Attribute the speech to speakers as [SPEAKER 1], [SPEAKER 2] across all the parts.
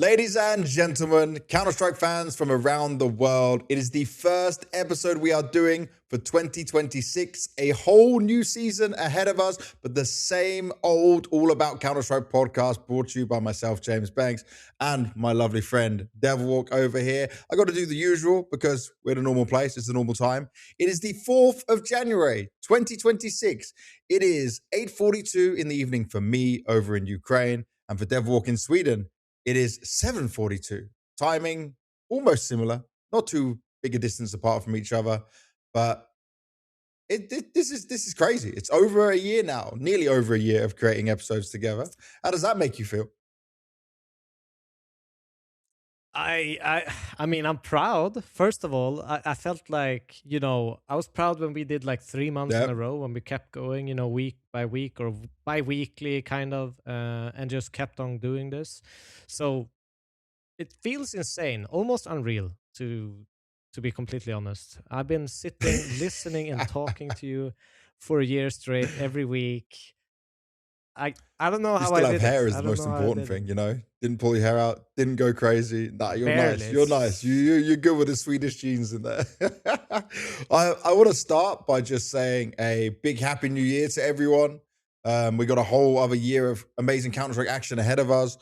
[SPEAKER 1] Ladies and gentlemen, Counter-Strike fans from around the world, it is the first episode we are doing for 2026. A whole new season ahead of us, but the same old All About Counter-Strike podcast brought to you by myself, James Banks, and my lovely friend, Devilwalk over here. I got to do the usual because we're in a normal place. It's the normal time. It is the 4th of January, 2026. It is 8:42 in the evening for me over in Ukraine, and for Devilwalk in Sweden, it is 7:42. Timing almost similar, not too big a distance apart from each other, but this is crazy. It's over a year now, nearly over a year of creating episodes together. How does that make you feel?
[SPEAKER 2] I mean, I'm proud. First of all, I felt like, I was proud when we did like 3 months in a
[SPEAKER 1] Yep.
[SPEAKER 2] row, when we kept going, week by week or bi-weekly kind of, and just kept on doing this. So it feels insane, almost unreal to be completely honest. I've been sitting, listening and talking to you for a year straight every week. I don't know
[SPEAKER 1] You
[SPEAKER 2] how
[SPEAKER 1] still
[SPEAKER 2] I
[SPEAKER 1] have
[SPEAKER 2] did it.
[SPEAKER 1] hair is
[SPEAKER 2] I
[SPEAKER 1] the
[SPEAKER 2] don't
[SPEAKER 1] most
[SPEAKER 2] know how I
[SPEAKER 1] important
[SPEAKER 2] did it.
[SPEAKER 1] thing, you know? Didn't pull your hair out, didn't go crazy. Nah, you're
[SPEAKER 2] Barely.
[SPEAKER 1] nice. You're nice. You're good with the Swedish genes in there. I want to start by just saying a big happy new year to everyone. We got a whole other year of amazing Counter-Strike action ahead of us.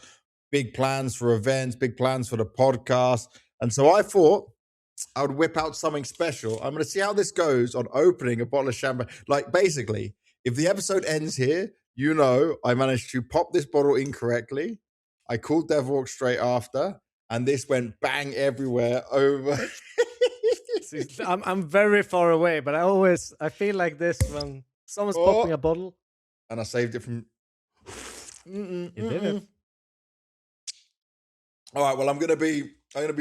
[SPEAKER 1] Big plans for events, big plans for the podcast. And so I thought I would whip out something special. I'm going to see how this goes on opening a bottle of champagne. Like, basically, if the episode ends here, I managed to pop this bottle incorrectly. I called Devilwalk straight after, and this went bang everywhere over.
[SPEAKER 2] See, I'm very far away, but I feel like this when someone's popping a
[SPEAKER 1] Oh,
[SPEAKER 2] bottle.
[SPEAKER 1] and I saved it from.
[SPEAKER 2] You did it.
[SPEAKER 1] All right, well, I'm gonna be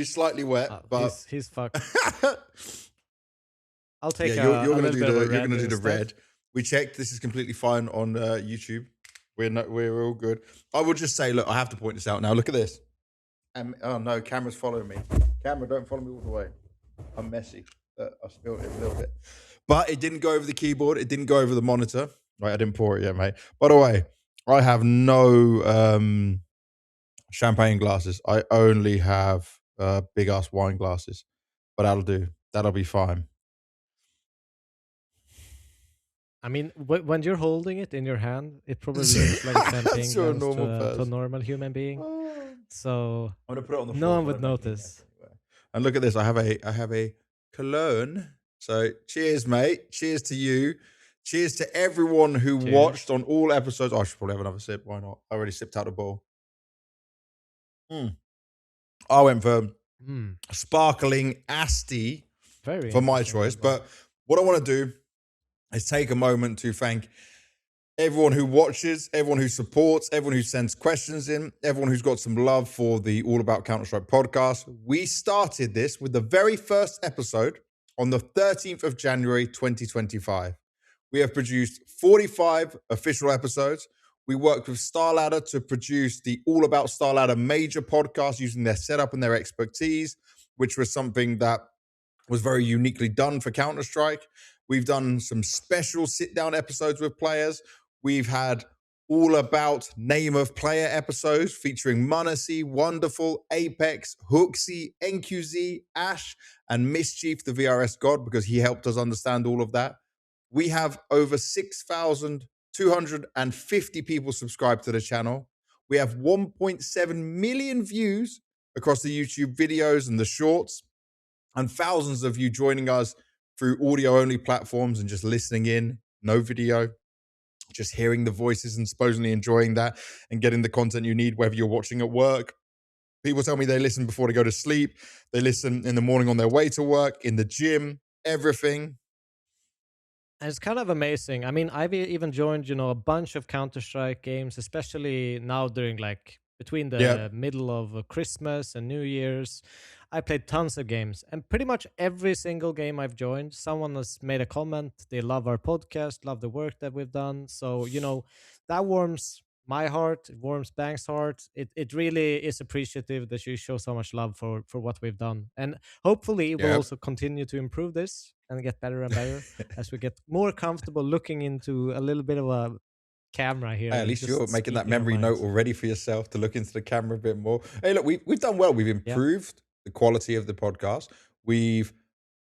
[SPEAKER 1] slightly wet, but
[SPEAKER 2] He's fucked. I'll take
[SPEAKER 1] yeah, you're
[SPEAKER 2] a
[SPEAKER 1] gonna
[SPEAKER 2] little
[SPEAKER 1] do
[SPEAKER 2] bit of a
[SPEAKER 1] the you're
[SPEAKER 2] red
[SPEAKER 1] gonna do the
[SPEAKER 2] instead.
[SPEAKER 1] red. We checked. This is completely fine on YouTube. We're all good. I will just say, look, I have to point this out now. Look at this. Oh no, camera's following me. Camera, don't follow me all the way. I'm messy. I spilled it a little bit, but it didn't go over the keyboard. It didn't go over the monitor. Right, I didn't pour it yet, mate. By the way, I have no champagne glasses. I only have big ass wine glasses, but that'll do. That'll be fine.
[SPEAKER 2] I mean, when you're holding it in your hand, it probably looks like a champagne
[SPEAKER 1] To a
[SPEAKER 2] glass
[SPEAKER 1] normal
[SPEAKER 2] to a
[SPEAKER 1] person.
[SPEAKER 2] normal human being.
[SPEAKER 1] Oh.
[SPEAKER 2] So
[SPEAKER 1] I'm gonna put it on the
[SPEAKER 2] no
[SPEAKER 1] floor.
[SPEAKER 2] one
[SPEAKER 1] so
[SPEAKER 2] would
[SPEAKER 1] I don't make any mess
[SPEAKER 2] notice.
[SPEAKER 1] anywhere. And look at this. I have a cologne. So cheers, mate. Cheers to you. Cheers to everyone who watched on all episodes. Oh, I should probably have another sip. Why not? I already sipped out the bowl. I went for sparkling Asti for my choice. But what I want to do is take a moment to thank everyone who watches, everyone who supports, everyone who sends questions in, everyone who's got some love for the All About Counter-Strike podcast. We started this with the very first episode on the 13th of January, 2025. We have produced 45 official episodes. We worked with StarLadder to produce the All About StarLadder major podcast using their setup and their expertise, which was something that was very uniquely done for Counter-Strike. We've done some special sit-down episodes with players. We've had All About Name of Player episodes featuring Munacy, Wonderful, Apex, Hooksy, NQZ, Ash, and Mischief, the VRS God, because he helped us understand all of that. We have over 6,250 people subscribed to the channel. We have 1.7 million views across the YouTube videos and the shorts, and thousands of you joining us through audio-only platforms and just listening in, no video, just hearing the voices and supposedly enjoying that and getting the content you need, whether you're watching at work. People tell me they listen before they go to sleep. They listen in the morning on their way to work, in the gym, everything.
[SPEAKER 2] And it's kind of amazing. I mean, I've even joined, a bunch of Counter-Strike games, especially now during between the middle of Christmas and New Year's. I played tons of games, and pretty much every single game I've joined, someone has made a comment. They love our podcast, love the work that we've done. So, that warms my heart, it warms BanKs' heart. It really is appreciative that you show so much love for what we've done. And hopefully we'll also continue to improve this and get better and better as we get more comfortable looking into a little bit of a camera here.
[SPEAKER 1] Hey, at least you're making that memory note already for yourself to look into the camera a bit more. Hey, look, we've done well. We've improved the quality of the podcast. We've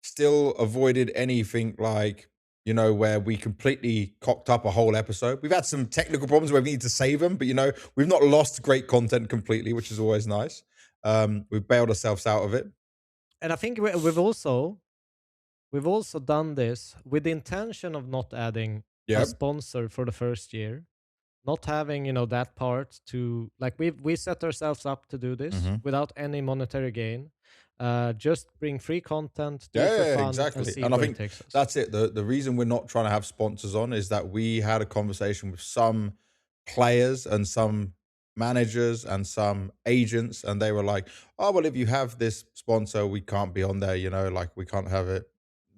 [SPEAKER 1] still avoided anything like, you know, where we completely cocked up a whole episode. We've had some technical problems where we need to save them, but, you know, we've not lost great content completely, which is always nice. We've bailed ourselves out of it.
[SPEAKER 2] And I think we've also done this with the intention of not adding a sponsor for the first year, not having, you know, that part to, like, we set ourselves up to do this without any monetary gain. Just bring free content, do it for fun,
[SPEAKER 1] exactly. And I think that's it. The reason we're not trying to have sponsors on is that we had a conversation with some players and some managers and some agents, and they were like, oh, well, if you have this sponsor, we can't be on there, you know, like we can't have it.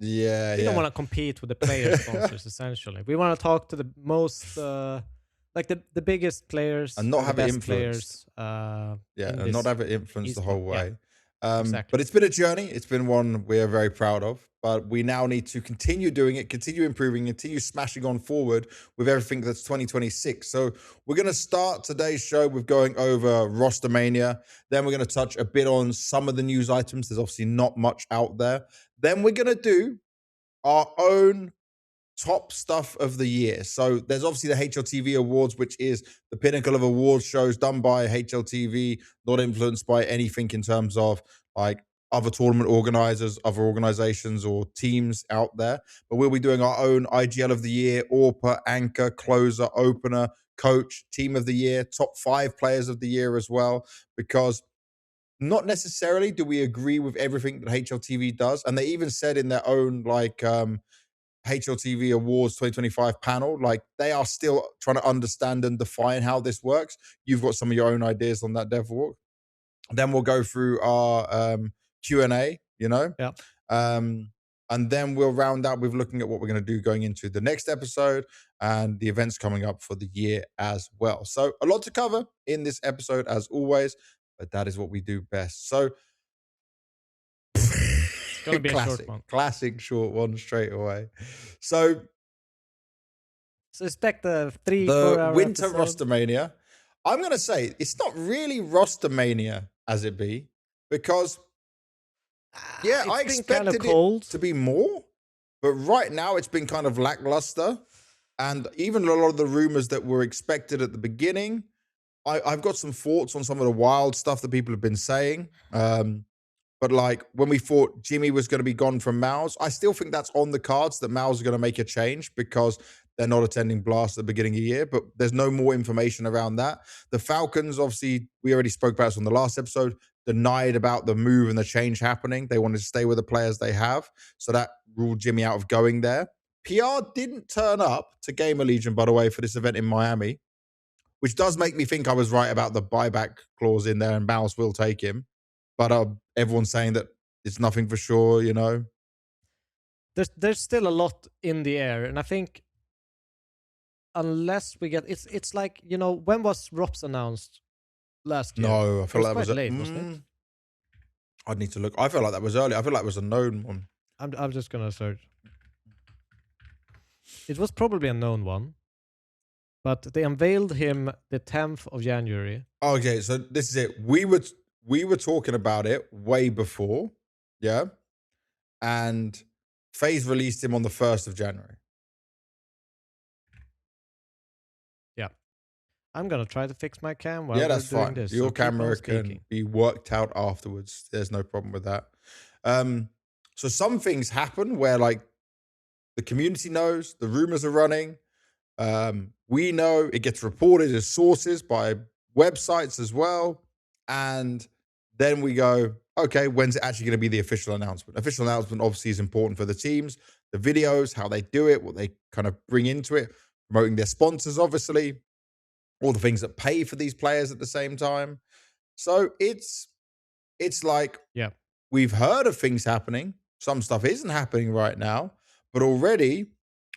[SPEAKER 1] We
[SPEAKER 2] don't want to compete with the player sponsors, essentially. We want to talk to the most like the biggest players
[SPEAKER 1] and not have it influenced.
[SPEAKER 2] And
[SPEAKER 1] not have it influenced the whole way.
[SPEAKER 2] Exactly.
[SPEAKER 1] But it's been a journey. It's been one we are very proud of. But we now need to continue doing it, continue improving, continue smashing on forward with everything that's 2026. So we're going to start today's show with going over Rostermania. Then we're going to touch a bit on some of the news items. There's obviously not much out there. Then we're going to do our own top stuff of the year. So there's obviously the HLTV Awards, which is the pinnacle of awards shows done by HLTV, not influenced by anything in terms of like other tournament organizers, other organizations or teams out there. But we'll be doing our own IGL of the year, AWPer, anchor, closer, opener, coach, team of the year, top 5 players of the year as well, because not necessarily do we agree with everything that HLTV does. And they even said in their own like HLTV Awards 2025 panel, like they are still trying to understand and define how this works. You've got some of your own ideas on that, Devilwalk. Then we'll go through our Q&A, you know?
[SPEAKER 2] Yeah.
[SPEAKER 1] And then we'll round out with looking at what we're going to do going into the next episode and the events coming up for the year as well. So a lot to cover in this episode as always, but that is what we do best. So
[SPEAKER 2] it's going to be a short one.
[SPEAKER 1] Classic short one straight away. So
[SPEAKER 2] expect the 3-4 hour
[SPEAKER 1] winter
[SPEAKER 2] episode.
[SPEAKER 1] Rostermania. I'm going to say it's not really Rostermania as it be, because I expected it to be more, but right now it's been kind of lackluster. And even a lot of the rumors that were expected at the beginning, I've got some thoughts on some of the wild stuff that people have been saying. But like when we thought Jimmy was going to be gone from MOUZ, I still think that's on the cards that MOUZ are going to make a change because they're not attending Blast at the beginning of the year, but there's no more information around that. The Falcons, obviously, we already spoke about this on the last episode, denied about the move and the change happening. They wanted to stay with the players they have. So that ruled Jimmy out of going there. PR didn't turn up to Gamer Legion, by the way, for this event in Miami, which does make me think I was right about the buyback clause in there and MOUZ will take him. But everyone's saying that it's nothing for sure, you know.
[SPEAKER 2] There's still a lot in the air. And I think unless we get... It's like, you know, when was ROPS announced last year?
[SPEAKER 1] No, I feel like
[SPEAKER 2] it was quite late, wasn't it?
[SPEAKER 1] I'd need to look. I feel like that was early. I feel like it was a known one.
[SPEAKER 2] I'm just going to search. It was probably a known one. But they unveiled him the 10th of January.
[SPEAKER 1] Okay, so this is it. We were talking about it way before, yeah? And FaZe released him on the 1st of January.
[SPEAKER 2] Yeah. I'm going to try to fix my cam while
[SPEAKER 1] that's
[SPEAKER 2] we're doing
[SPEAKER 1] fine.
[SPEAKER 2] this.
[SPEAKER 1] Your
[SPEAKER 2] so
[SPEAKER 1] camera can be worked out afterwards. There's no problem with that. So some things happen where like the community knows, the rumors are running. We know, it gets reported as sources by websites as well. And then we go, okay, when's it actually going to be the official announcement? Official announcement obviously is important for the teams, the videos, how they do it, what they kind of bring into it, promoting their sponsors, obviously, all the things that pay for these players at the same time. So it's like, we've heard of things happening. Some stuff isn't happening right now, but already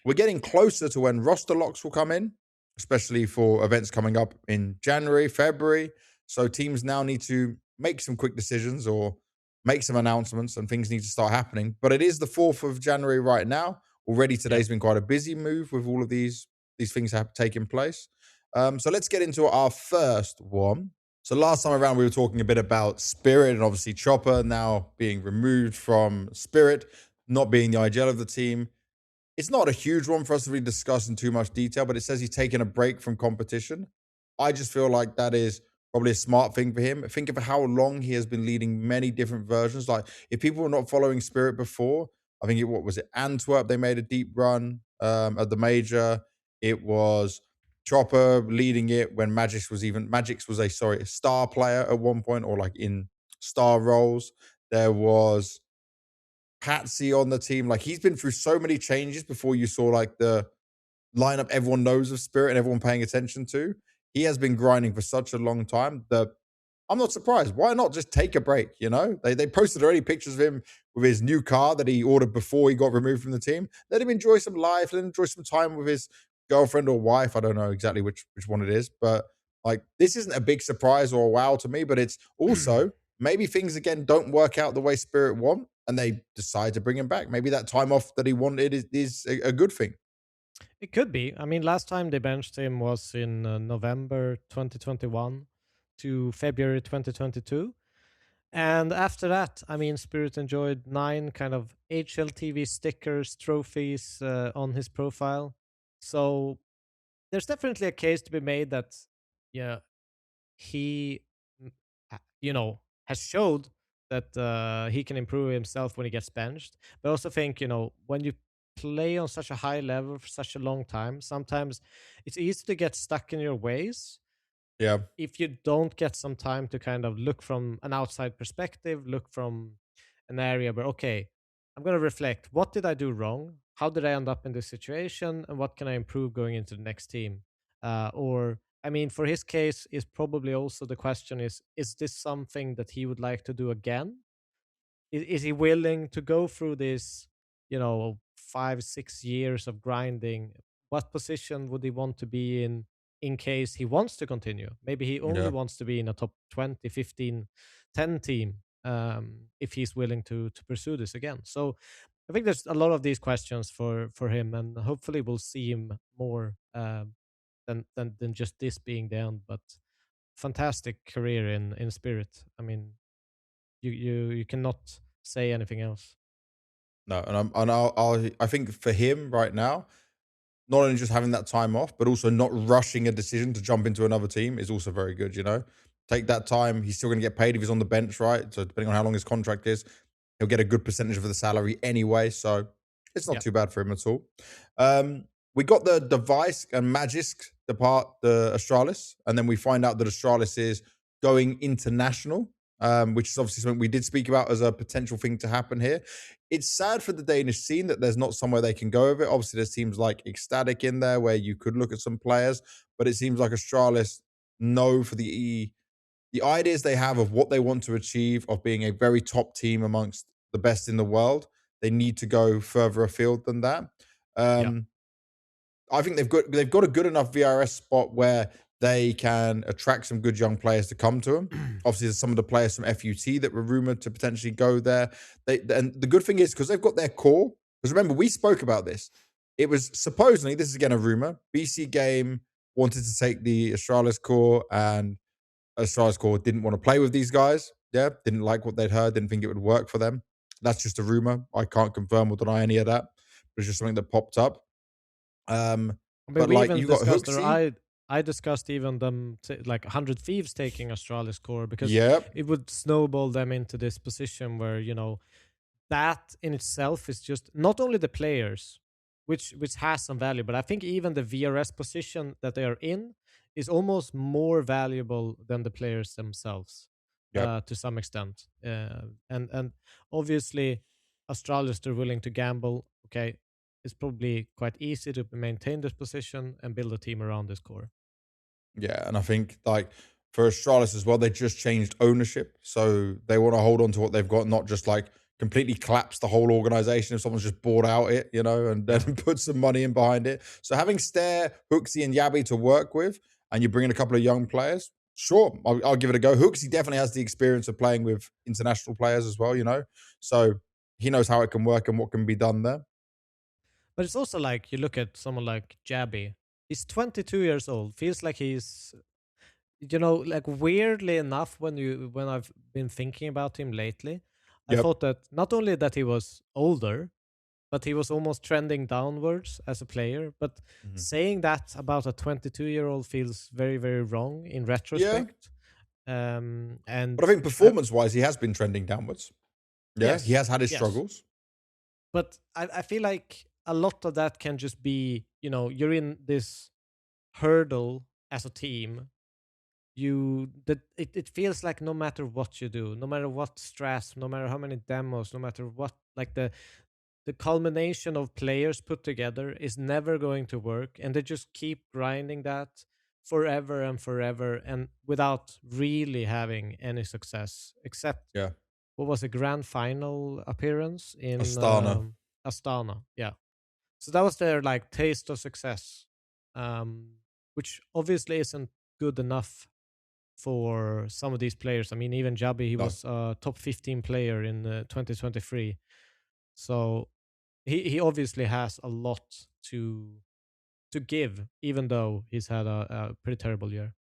[SPEAKER 1] we're getting closer to when roster locks will come in, especially for events coming up in January, February. So teams now need to make some quick decisions or make some announcements and things need to start happening. But it is the 4th of January right now. Already today's been quite a busy move with all of these these things have taken place. So let's get into our first one. So last time around, we were talking a bit about Spirit and obviously Chopper now being removed from Spirit, not being the IGL of the team. It's not a huge one for us to really discuss in too much detail, but it says he's taking a break from competition. I just feel like that is probably a smart thing for him. Think of how long he has been leading many different versions. Like if people were not following Spirit before, I think what was it? Antwerp, they made a deep run at the major. It was Chopper leading it when Magix was a star player at one point, or like in star roles. There was Patsy on the team. Like he's been through so many changes before you saw like the lineup everyone knows of Spirit and everyone paying attention to. He has been grinding for such a long time that I'm not surprised. Why not just take a break? You know, they posted already pictures of him with his new car that he ordered before he got removed from the team. Let him enjoy some life. Let him enjoy some time with his girlfriend or wife. I don't know exactly which one it is, but like this isn't a big surprise or a wow to me. But it's also maybe things again don't work out the way Spirit want, and they decide to bring him back. Maybe that time off that he wanted is a good thing.
[SPEAKER 2] It could be. I mean, last time they benched him was in November 2021 to February 2022. And after that, I mean, Spirit enjoyed 9 kind of HLTV stickers, trophies on his profile. So there's definitely a case to be made that, yeah, he, has showed that he can improve himself when he gets benched. But I also think, when you play on such a high level for such a long time, sometimes it's easy to get stuck in your ways
[SPEAKER 1] Yeah.
[SPEAKER 2] if you don't get some time to kind of look from an outside perspective, look from an area where, okay, I'm going to reflect. What did I do wrong? How did I end up in this situation? And what can I improve going into the next team? I mean, for his case, is probably also the question is this something that he would like to do again? Is he willing to go through this, 5-6 years of grinding? What position would he want to be in case he wants to continue? Maybe he only
[SPEAKER 1] Yeah.
[SPEAKER 2] wants to be in a top 20, 15, 10 team, if he's willing to pursue this again. So I think there's a lot of these questions for him, and hopefully we'll see him more than just this being the end. But fantastic career in Spirit. I mean, you cannot say anything else.
[SPEAKER 1] No, I think for him right now, not only just having that time off, but also not rushing a decision to jump into another team is also very good. Take that time. He's still going to get paid if he's on the bench, right? So depending on how long his contract is, he'll get a good percentage of the salary anyway. So it's not too bad for him at all. We got the device and Magisk depart the Astralis, and then we find out that Astralis is going international, which is obviously something we did speak about as a potential thing to happen here. It's sad for the Danish scene that there's not somewhere they can go with it. Obviously, there's teams like Ecstatic in there where you could look at some players, but it seems like Astralis know for the ideas they have of what they want to achieve, of being a very top team amongst the best in the world. They need to go further afield than that. I think they've got a good enough VRS spot where they can attract some good young players to come to them. Obviously, there's some of the players from FUT that were rumored to potentially go there. And the good thing is, because they've got their core, because remember, we spoke about this. It was supposedly, this is again a rumor, BC.Game wanted to take the Astralis core, and Astralis core didn't want to play with these guys. Yeah, didn't like what they'd heard, didn't think it would work for them. That's just a rumor. I can't confirm or deny any of that. But it's just something that popped up.
[SPEAKER 2] But we even discussed, or I discussed even them like 100 Thieves taking Astralis core because it would snowball them into this position where that in itself is just not only the players, which has some value, but I think even the VRS position that they are in is almost more valuable than the players themselves to some extent. And obviously, Astralis, they're willing to gamble. Okay, it's probably quite easy to maintain this position and build a team around this core.
[SPEAKER 1] Yeah, and I think like for Astralis as well, they just changed ownership. So they want to hold on to what they've got, not just like completely collapse the whole organization if someone's just bought out it, and then put some money in behind it. So having Stair, Hooksy, and Yabby to work with, and you bring in a couple of young players, sure, I'll give it a go. Hooksy definitely has the experience of playing with international players as well, so he knows how it can work and what can be done there.
[SPEAKER 2] But it's also like you look at someone like Jabby. He's 22 years old. Feels like he's, like weirdly enough, when I've been thinking about him lately, I
[SPEAKER 1] Yep.
[SPEAKER 2] thought that not only that he was older, but he was almost trending downwards as a player. But saying that about a 22-year-old feels very, very wrong in
[SPEAKER 1] Yeah.
[SPEAKER 2] retrospect. And
[SPEAKER 1] But I think performance-wise, he has been trending downwards. Yeah,
[SPEAKER 2] yes,
[SPEAKER 1] he has had his
[SPEAKER 2] yes.
[SPEAKER 1] struggles.
[SPEAKER 2] But I feel like a lot of that can just be, you're in this hurdle as a team. It feels like no matter what you do, no matter what stress, no matter how many demos, no matter what, like the culmination of players put together is never going to work, and they just keep grinding that forever and forever, and without really having any success, except
[SPEAKER 1] Yeah.
[SPEAKER 2] what was a grand final appearance in
[SPEAKER 1] Astana.
[SPEAKER 2] Astana. Yeah, so that was their like taste of success, which obviously isn't good enough for some of these players. I mean, even Jabi, he
[SPEAKER 1] No.
[SPEAKER 2] was a top 15 player in 2023, so he obviously has a lot to give, even though he's had a pretty terrible year.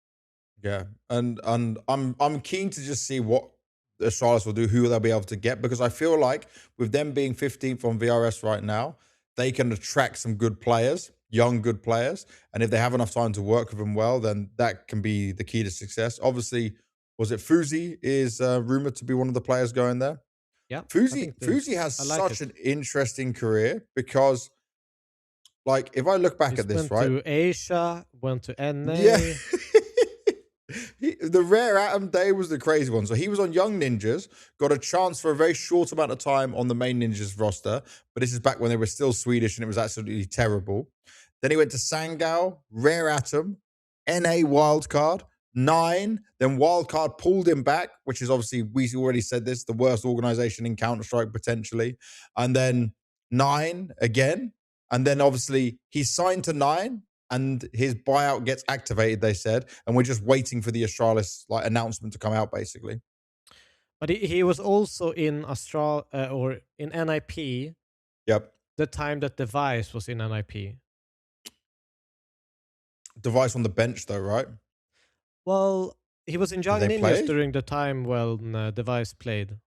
[SPEAKER 1] Yeah, and I'm keen to just see what the Astralis will do, who they'll be able to get, because I feel like with them being 15th on VRS right now, they can attract some good players, young good players, and if they have enough time to work with them well, then that can be the key to success. Obviously, was it Fuzi is rumored to be one of the players going there?
[SPEAKER 2] Yeah, I think
[SPEAKER 1] Fuzi has
[SPEAKER 2] I like
[SPEAKER 1] such
[SPEAKER 2] it.
[SPEAKER 1] an interesting career because, like, if I look back
[SPEAKER 2] He's
[SPEAKER 1] at this,
[SPEAKER 2] went
[SPEAKER 1] right?
[SPEAKER 2] to Asia, went to
[SPEAKER 1] Yeah.
[SPEAKER 2] NA.
[SPEAKER 1] The Rare Atom day was the crazy one. So he was on Young Ninjas, got a chance for a very short amount of time on the main Ninjas roster, but this is back when they were still Swedish and it was absolutely terrible. Then he went to Sangao, Rare Atom, NA Wildcard, 9. Then Wildcard pulled him back, which is obviously, we already said this, the worst organization in Counter-Strike potentially. And then 9 again. And then obviously he signed to 9 and his buyout gets activated, they said, and we're just waiting for the Astralis like announcement to come out, basically.
[SPEAKER 2] But he was also in or in NIP.
[SPEAKER 1] Yep.
[SPEAKER 2] The time that Device was in NIP.
[SPEAKER 1] Device on the bench, though, right?
[SPEAKER 2] Well, he was in Young
[SPEAKER 1] Did they
[SPEAKER 2] Ninjas
[SPEAKER 1] play?
[SPEAKER 2] during the time when Device played.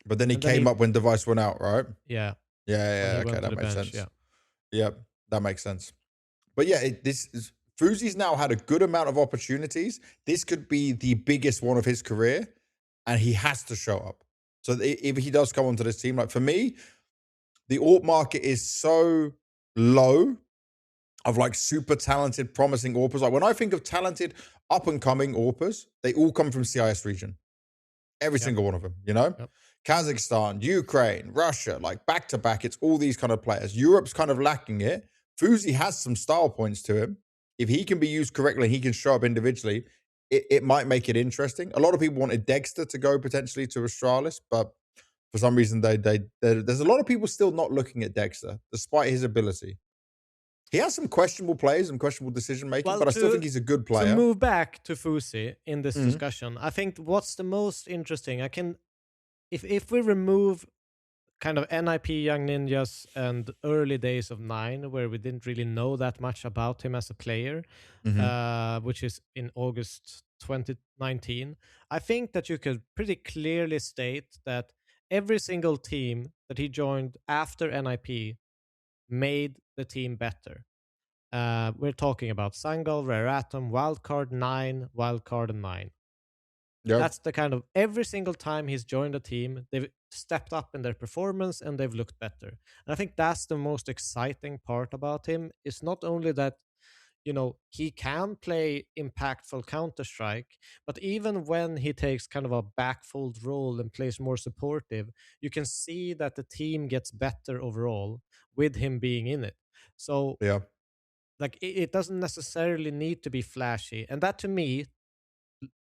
[SPEAKER 1] But then he
[SPEAKER 2] And then
[SPEAKER 1] came up when Device went out, right?
[SPEAKER 2] Yeah.
[SPEAKER 1] Yeah.
[SPEAKER 2] He
[SPEAKER 1] Okay,
[SPEAKER 2] went to
[SPEAKER 1] that
[SPEAKER 2] the
[SPEAKER 1] makes
[SPEAKER 2] bench.
[SPEAKER 1] sense.
[SPEAKER 2] Yeah.
[SPEAKER 1] Yep, that makes sense. But yeah, Fuzi's now had a good amount of opportunities. This could be the biggest one of his career, and he has to show up. So if he does come onto this team, like for me, the AWP market is so low of like super talented, promising AWPers. Like when I think of talented, up and coming AWPers, they all come from CIS region. Every single one of them, you know?
[SPEAKER 2] Yep.
[SPEAKER 1] Kazakhstan, Ukraine, Russia, like back to back, it's all these kind of players. Europe's kind of lacking it. Fuzi has some style points to him. If he can be used correctly and he can show up individually, it might make it interesting. A lot of people wanted Dexter to go potentially to Astralis, but for some reason, there's a lot of people still not looking at Dexter, despite his ability. He has some questionable plays and questionable decision making,
[SPEAKER 2] Well,
[SPEAKER 1] but I still think he's a good
[SPEAKER 2] to
[SPEAKER 1] player.
[SPEAKER 2] move back to Fuzi in this discussion, I think what's the most interesting, if we remove kind of NIP Young Ninjas and early days of 9, where we didn't really know that much about him as a player, which is in August 2019, I think that you could pretty clearly state that every single team that he joined after NIP made the team better. We're talking about Sangal, Rare Atom, Wildcard 9, Wildcard 9.
[SPEAKER 1] Yep.
[SPEAKER 2] That's the kind of every single time he's joined a team, they've stepped up in their performance and they've looked better. And I think that's the most exciting part about him. Is not only that, he can play impactful Counter-Strike, but even when he takes kind of a backfold role and plays more supportive, you can see that the team gets better overall with him being in it. So
[SPEAKER 1] Yeah.
[SPEAKER 2] like it doesn't necessarily need to be flashy. And that to me,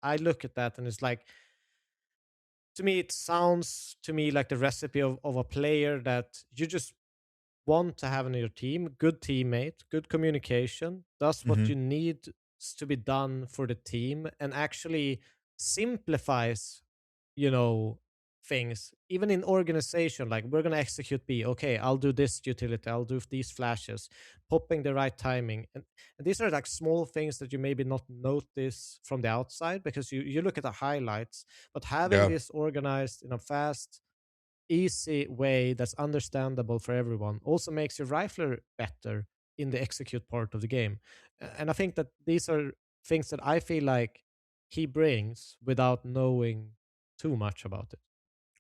[SPEAKER 2] I look at that and it's like, to me, it sounds to me like the recipe of a player that you just want to have in your team. Good teammate, good communication, does what you need to be done for the team, and actually simplifies, you know, things, even in organization, like we're going to execute B. Okay, I'll do this utility. I'll do these flashes, popping the right timing. And these are like small things that you maybe not notice from the outside because you look at the highlights, but having this organized in a fast, easy way that's understandable for everyone also makes your rifler better in the execute part of the game. And I think that these are things that I feel like he brings without knowing too much about it.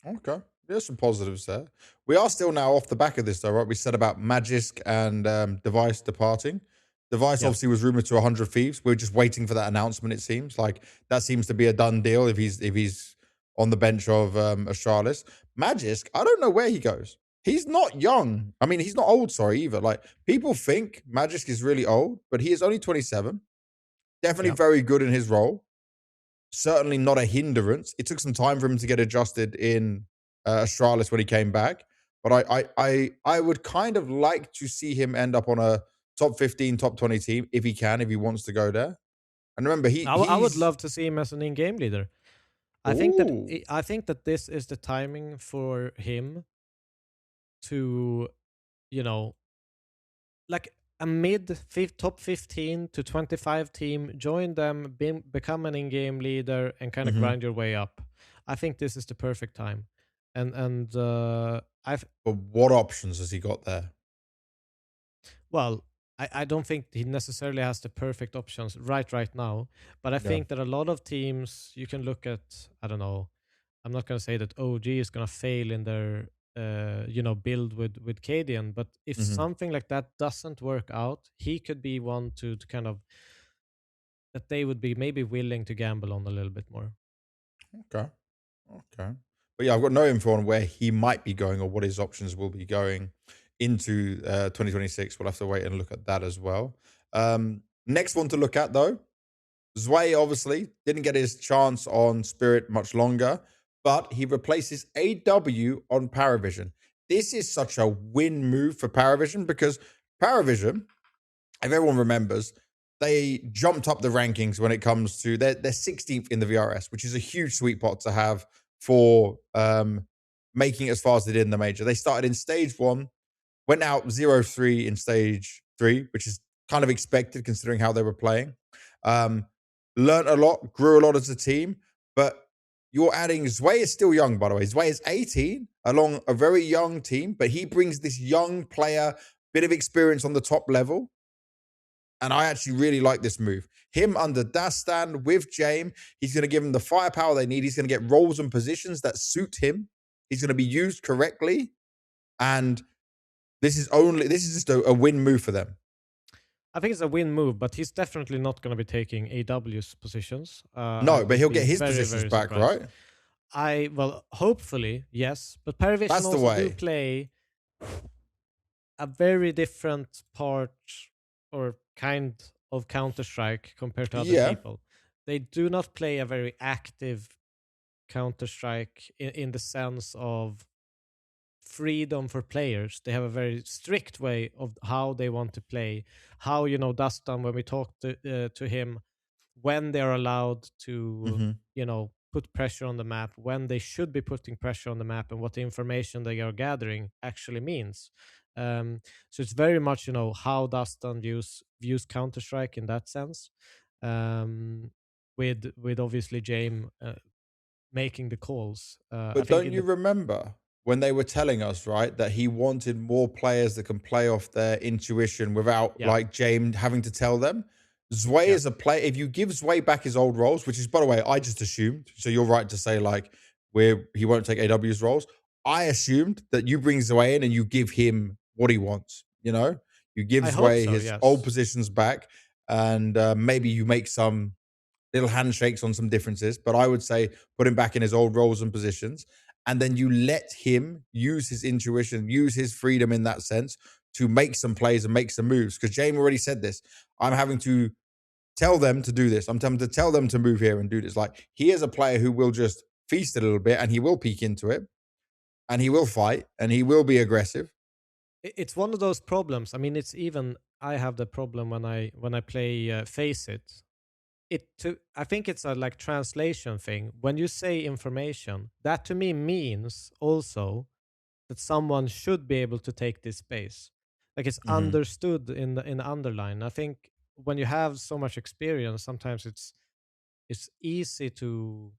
[SPEAKER 1] Okay. There's some positives there. We are still now off the back of this, though, right? We said about Magisk and Device departing. Device obviously was rumored to 100 Thieves. We're just waiting for that announcement, it seems. Like, that seems to be a done deal if he's on the bench of Astralis. Magisk, I don't know where he goes. He's not young. I mean, he's not old, sorry, either. Like, people think Magisk is really old, but he is only 27. Definitely very good in his role. Certainly not a hindrance. It took some time for him to get adjusted in Astralis when he came back. But I would kind of like to see him end up on a top 15, top 20 team if he can, if he wants to go there. And remember,
[SPEAKER 2] I would love to see him as an in-game leader. I think that this is the timing for him to, like a top 15 to 25 team, join them, become an in-game leader, and kind of grind your way up. I think this is the perfect time. But
[SPEAKER 1] what options has he got there?
[SPEAKER 2] Well, I don't think he necessarily has the perfect options right now. But I think that a lot of teams, you can look at, I don't know, I'm not going to say that OG is going to fail in their build with Cadian, but if something like that doesn't work out, he could be one to kind of, that they would be maybe willing to gamble on a little bit more.
[SPEAKER 1] Okay. But yeah, I've got no info on where he might be going or what his options will be going into 2026. We'll have to wait and look at that as well. Next one to look at, though, Zwei obviously didn't get his chance on Spirit much longer, but he replaces AW on Paravision. This is such a win move for Paravision because Paravision, if everyone remembers, they jumped up the rankings when it comes to they're 16th in the VRS, which is a huge sweet spot to have for making it as far as they did in the major. They started in stage 1, went out 0-3 in stage 3, which is kind of expected considering how they were playing. Learned a lot, grew a lot as a team, but you're adding Zwei is still young, by the way. Zwei is 18 along a very young team, but he brings this young player, bit of experience on the top level. And I actually really like this move. Him under Dastan with James, he's going to give him the firepower they need. He's going to get roles and positions that suit him. He's going to be used correctly. And this is just a win move for them.
[SPEAKER 2] I think it's a win move, but he's definitely not going to be taking AW's positions.
[SPEAKER 1] No, but he'll get his positions back, right?
[SPEAKER 2] Hopefully, yes. But Paravision also do play a very different part or kind of Counter-Strike compared to other people. They do not play a very active Counter-Strike in the sense of freedom for players. They have a very strict way of how they want to play. How, Dustin, when we talk to him, when they're allowed to, put pressure on the map, when they should be putting pressure on the map, and what the information they are gathering actually means. So it's very much, how Dustin views Counter-Strike in that sense. With obviously James making the calls.
[SPEAKER 1] But don't you remember when they were telling us, right, that he wanted more players that can play off their intuition without like James having to tell them? Zwei is a player. If you give Zwei back his old roles, which is, by the way, I just assumed, so you're right to say like he won't take AW's roles. I assumed that you bring Zwei in and you give him what he wants. You give Zwei his old positions back, and maybe you make some little handshakes on some differences. But I would say put him back in his old roles and positions. And then you let him use his intuition, use his freedom in that sense to make some plays and make some moves. Because James already said this. I'm having to tell them to do this. I'm having to tell them to move here and do this. Like, he is a player who will just feast a little bit and he will peek into it and he will fight and he will be aggressive.
[SPEAKER 2] It's one of those problems. I mean, it's even, I have the problem when I play Face It. I think it's a like translation thing. When you say information, that to me means also that someone should be able to take this space. Like it's understood in the underline. I think when you have so much experience, sometimes it's easy to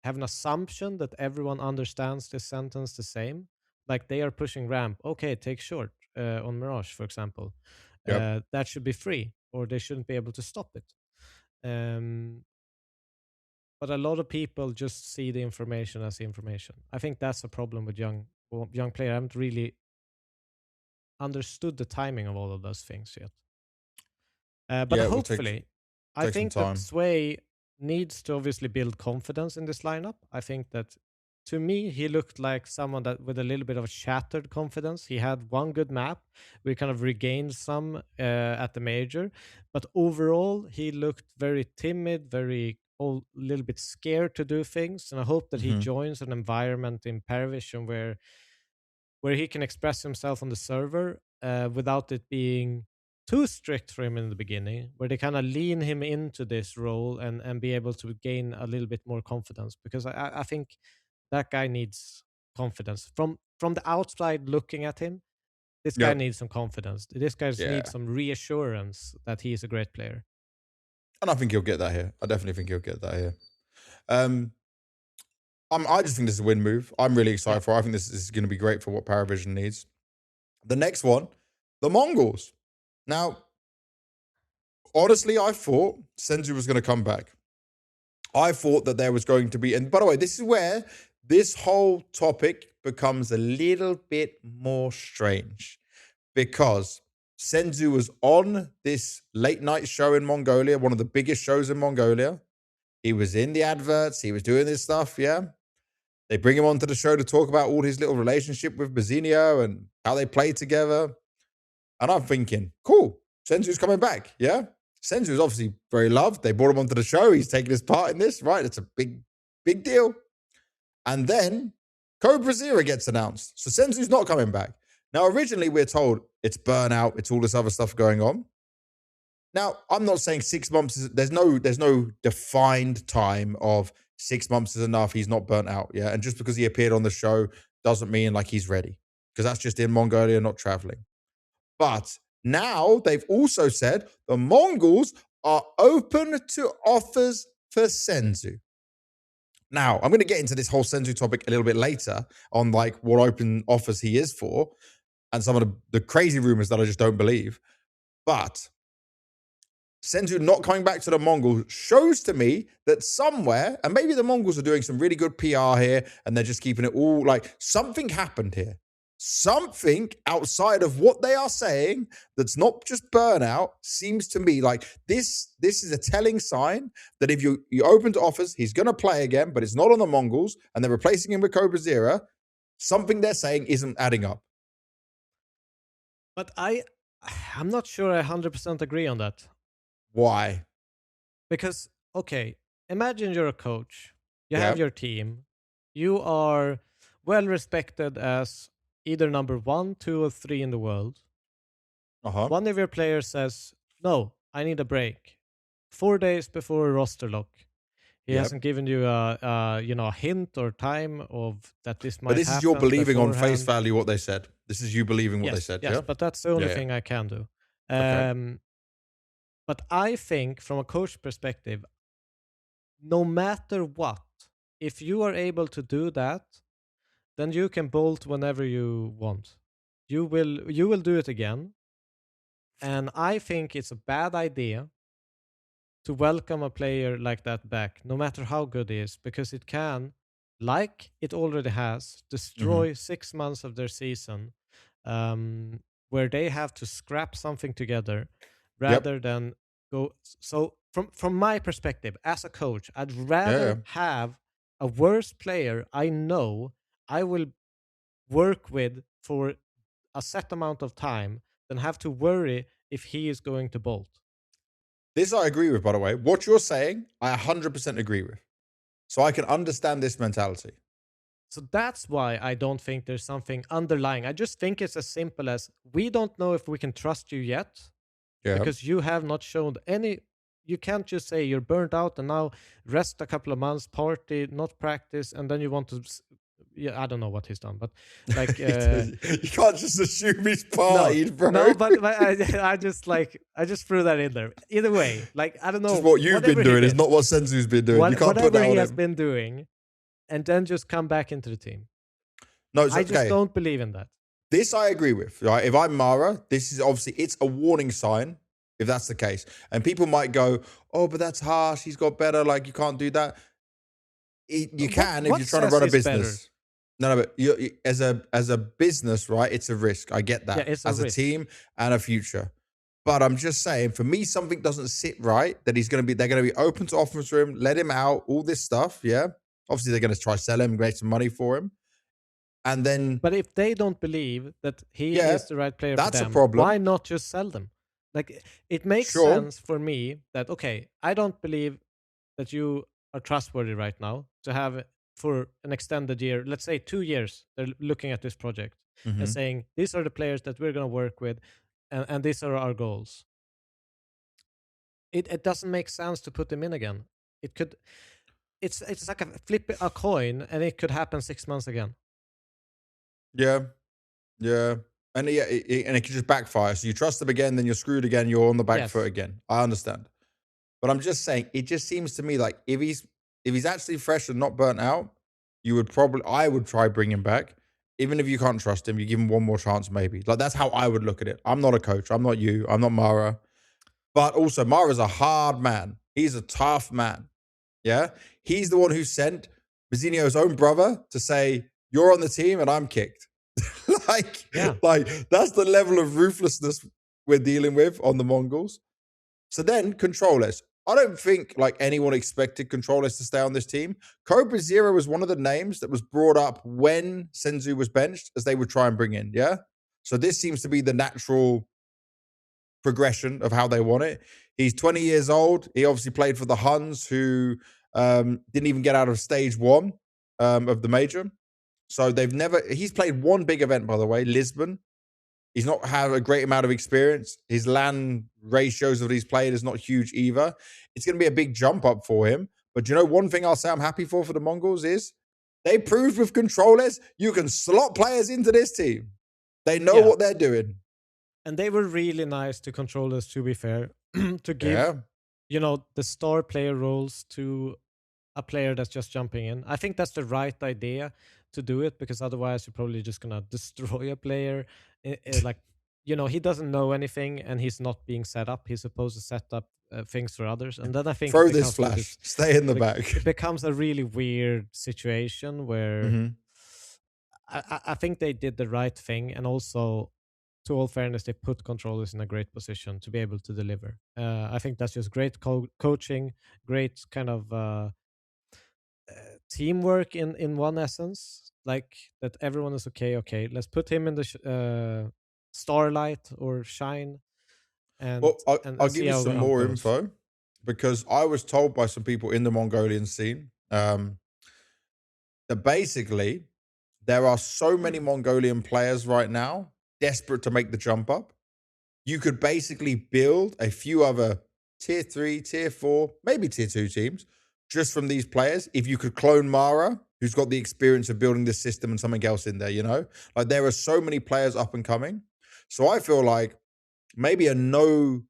[SPEAKER 2] have an assumption that everyone understands this sentence the same. Like they are pushing ramp. Okay, take short on Mirage, for example.
[SPEAKER 1] Yep.
[SPEAKER 2] That should be free, or they shouldn't be able to stop it. But a lot of people just see the information as information. I think that's a problem with young player. I haven't really understood the timing of all of those things yet. But hopefully, I think that Zwei needs to obviously build confidence in this lineup. I think that, to me, he looked like someone that with a little bit of a shattered confidence. He had one good map. We kind of regained some at the major. But overall, he looked very timid, very a little bit scared to do things. And I hope that he joins an environment in Paravision where he can express himself on the server without it being too strict for him in the beginning, where they kind of lean him into this role and be able to gain a little bit more confidence. Because I think that guy needs confidence. From the outside looking at him, this guy needs some confidence. This guy needs some reassurance that he is a great player.
[SPEAKER 1] And I think he'll get that here. I definitely think he'll get that here. I just think this is a win move. I'm really excited for it. I think this is going to be great for what Paravision needs. The next one, the Mongols. Now, honestly, I thought Senzu was going to come back. I thought that there was going to be... And by the way, this is where this whole topic becomes a little bit more strange. Because Senzu was on this late night show in Mongolia, one of the biggest shows in Mongolia. He was in the adverts. He was doing this stuff, yeah? They bring him onto the show to talk about all his little relationship with Bazinho and how they play together. And I'm thinking, cool, Senzu's coming back, yeah? Senzu is obviously very loved. They brought him onto the show. He's taking his part in this, right? It's a big, big deal. And then CobraZera gets announced. So Senzu's not coming back. Now, originally, we're told it's burnout. It's all this other stuff going on. Now, I'm not saying 6 months is... There's no defined time of 6 months is enough. He's not burnt out, yeah? And just because he appeared on the show doesn't mean like he's ready. Because that's just in Mongolia, not traveling. But now they've also said the Mongols are open to offers for Senzu. Now, I'm going to get into this whole Senzu topic a little bit later on like what open offers he is for and some of the crazy rumors that I just don't believe. But Senzu not coming back to the Mongols shows to me that somewhere, and maybe the Mongols are doing some really good PR here and they're just keeping it all like something happened here. Something outside of what they are saying that's not just burnout seems to me like this is a telling sign that if you open to offers, he's going to play again, but it's not on the Mongols and they're replacing him with CobraZera. Something they're saying isn't adding up.
[SPEAKER 2] But I'm not sure I 100% agree on that.
[SPEAKER 1] Why?
[SPEAKER 2] Because, okay, imagine you're a coach. You have your team. You are well respected as either number 1, 2, or 3 in the world. One of your players says, no, I need a break. 4 days before a roster lock. He hasn't given you a hint or time of that this might happen.
[SPEAKER 1] But this is your believing beforehand. On face value what they said. This is you believing what they said.
[SPEAKER 2] Yes, but that's the only thing I can do. But I think from a coach perspective, no matter what, if you are able to do that, then you can bolt whenever you want. You will do it again. And I think it's a bad idea to welcome a player like that back, no matter how good he is, because it can, like it already has, destroy 6 months of their season, where they have to scrap something together rather than go. So from my perspective, as a coach, I'd rather have a worse player I know I will work with for a set amount of time than have to worry if he is going to bolt.
[SPEAKER 1] This I agree with, by the way. What you're saying, I 100% agree with. So I can understand this mentality.
[SPEAKER 2] So that's why I don't think there's something underlying. I just think it's as simple as we don't know if we can trust you yet because you have not shown any... you can't just say you're burnt out and now rest a couple of months, party, not practice, and then you want to. Yeah, I don't know what he's done, but like
[SPEAKER 1] you can't just assume he's partied, bro.
[SPEAKER 2] No, but I just threw that in there. Either way, like I don't know.
[SPEAKER 1] Just what you've been doing is not what Senzu's been doing. You can't put that on him.
[SPEAKER 2] Whatever he has been doing, and then just come back into the team.
[SPEAKER 1] No,
[SPEAKER 2] I just don't believe in that.
[SPEAKER 1] This I agree with. Right? If I'm Mara, this is obviously it's a warning sign. If that's the case, and people might go, "Oh, but that's harsh. He's got better. Like you can't do that." You can if you're trying to run a business. Better? No, but as a business, right? It's a risk. I get that.
[SPEAKER 2] Yeah,
[SPEAKER 1] as a team and a future. But I'm just saying, for me, something doesn't sit right. That they're going to be open to offers for him, let him out, all this stuff. Yeah, obviously they're going to try sell him, make some money for him, and then.
[SPEAKER 2] But if they don't believe that he is the right player,
[SPEAKER 1] that's
[SPEAKER 2] for them,
[SPEAKER 1] a problem.
[SPEAKER 2] Why not just sell them? Like it makes sense for me that I don't believe that you are trustworthy right now to have. For an extended year, let's say 2 years, they're looking at this project and saying, these are the players that we're going to work with and these are our goals. It doesn't make sense to put them in again. It's like flip a coin and it could happen 6 months again.
[SPEAKER 1] Yeah. And it could just backfire. So you trust them again, then you're screwed again, you're on the back foot again. I understand. But I'm just saying, it just seems to me like if he's actually fresh and not burnt out, I would try bring him back. Even if you can't trust him, you give him one more chance maybe. Like that's how I would look at it. I'm not a coach. I'm not you. I'm not Mara. But also Mara's a hard man. He's a tough man. Yeah? He's the one who sent Bazzinio's own brother to say, you're on the team and I'm kicked. like that's the level of ruthlessness we're dealing with on the Mongols. So then controllers. I don't think like anyone expected controllers to stay on this team. CobraZera was one of the names that was brought up when Senzu was benched as they would try and bring in, yeah? So this seems to be the natural progression of how they want it. He's 20 years old. He obviously played for the Huns who didn't even get out of stage 1 of the major. So he's played one big event, by the way, Lisbon. He's not had a great amount of experience. His LAN ratios that he's played is not huge either. It's going to be a big jump up for him. But you know, one thing I'll say I'm happy for the Mongols is they proved with controllers you can slot players into this team. They know what they're doing.
[SPEAKER 2] And they were really nice to controllers, to be fair, to give, the star player roles to a player that's just jumping in. I think that's the right idea to do it, because otherwise you're probably just going to destroy a player. He doesn't know anything and he's not being set up. He's supposed to set up things for others. And then I think
[SPEAKER 1] throw this flash, stay in the back.
[SPEAKER 2] It becomes a really weird situation where I think they did the right thing. And also, to all fairness, they put controllers in a great position to be able to deliver. I think that's just great coaching, great kind of teamwork in one essence, like that everyone is okay, let's put him in the starlight or shine. And
[SPEAKER 1] I'll give you some more info, because I was told by some people in the Mongolian scene that basically there are so many Mongolian players right now desperate to make the jump up. You could basically build a few other tier 3, tier 4, maybe tier 2 teams just from these players. If you could clone Mara, who's got the experience of building this system, and something else in there, like there are so many players up and coming. So I feel like maybe a no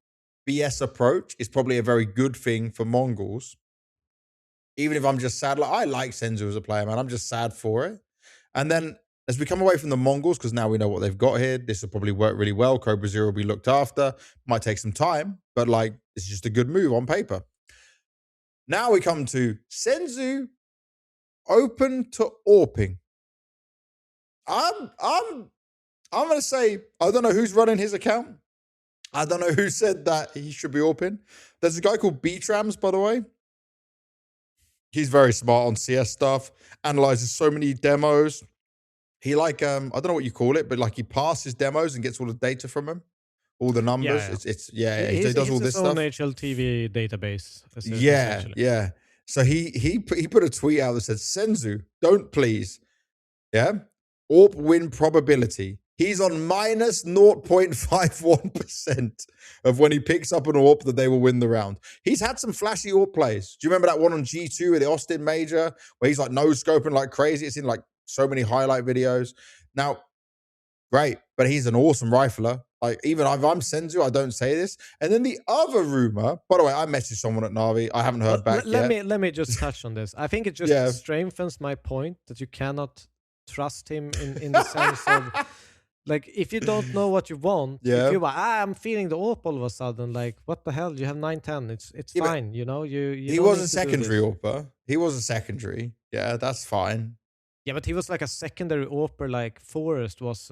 [SPEAKER 1] BS approach is probably a very good thing for Mongols. Even if I'm just sad, like I like Senzu as a player, man. I'm just sad for it. And then as we come away from the Mongols, because now we know what they've got here, this will probably work really well. CobraZera will be looked after. Might take some time, but like it's just a good move on paper. Now we come to Senzu open to AWPing. I'm going to say, I don't know who's running his account. I don't know who said that he should be AWPing. There's a guy called B-Trams, by the way. He's very smart on CS stuff, analyzes so many demos. He I don't know what you call it, but like he passes demos and gets all the data from them. All the numbers. He does all this stuff.
[SPEAKER 2] His own HLTV database.
[SPEAKER 1] Yeah. So he put a tweet out that said, Senzu, don't please. Yeah. AWP win probability. He's on minus 0.51% of when he picks up an AWP that they will win the round. He's had some flashy AWP plays. Do you remember that one on G2 at the Austin Major where he's like no-scoping like crazy? It's in like so many highlight videos. Now, great, but he's an awesome rifler. Like, even if I'm Senzu, I don't say this. And then the other rumor, by the way, I messaged someone at Na'Vi. I haven't heard back yet.
[SPEAKER 2] Let me just touch on this. I think it just strengthens my point that you cannot trust him in the sense of, like, if you don't know what you want, if you're like, I'm feeling the AWP all of a sudden, like, what the hell? You have 910. It's fine, you know? He
[SPEAKER 1] was a secondary AWPer. He was a secondary. Yeah, that's fine.
[SPEAKER 2] Yeah, but he was like a secondary AWPer, like Forrest was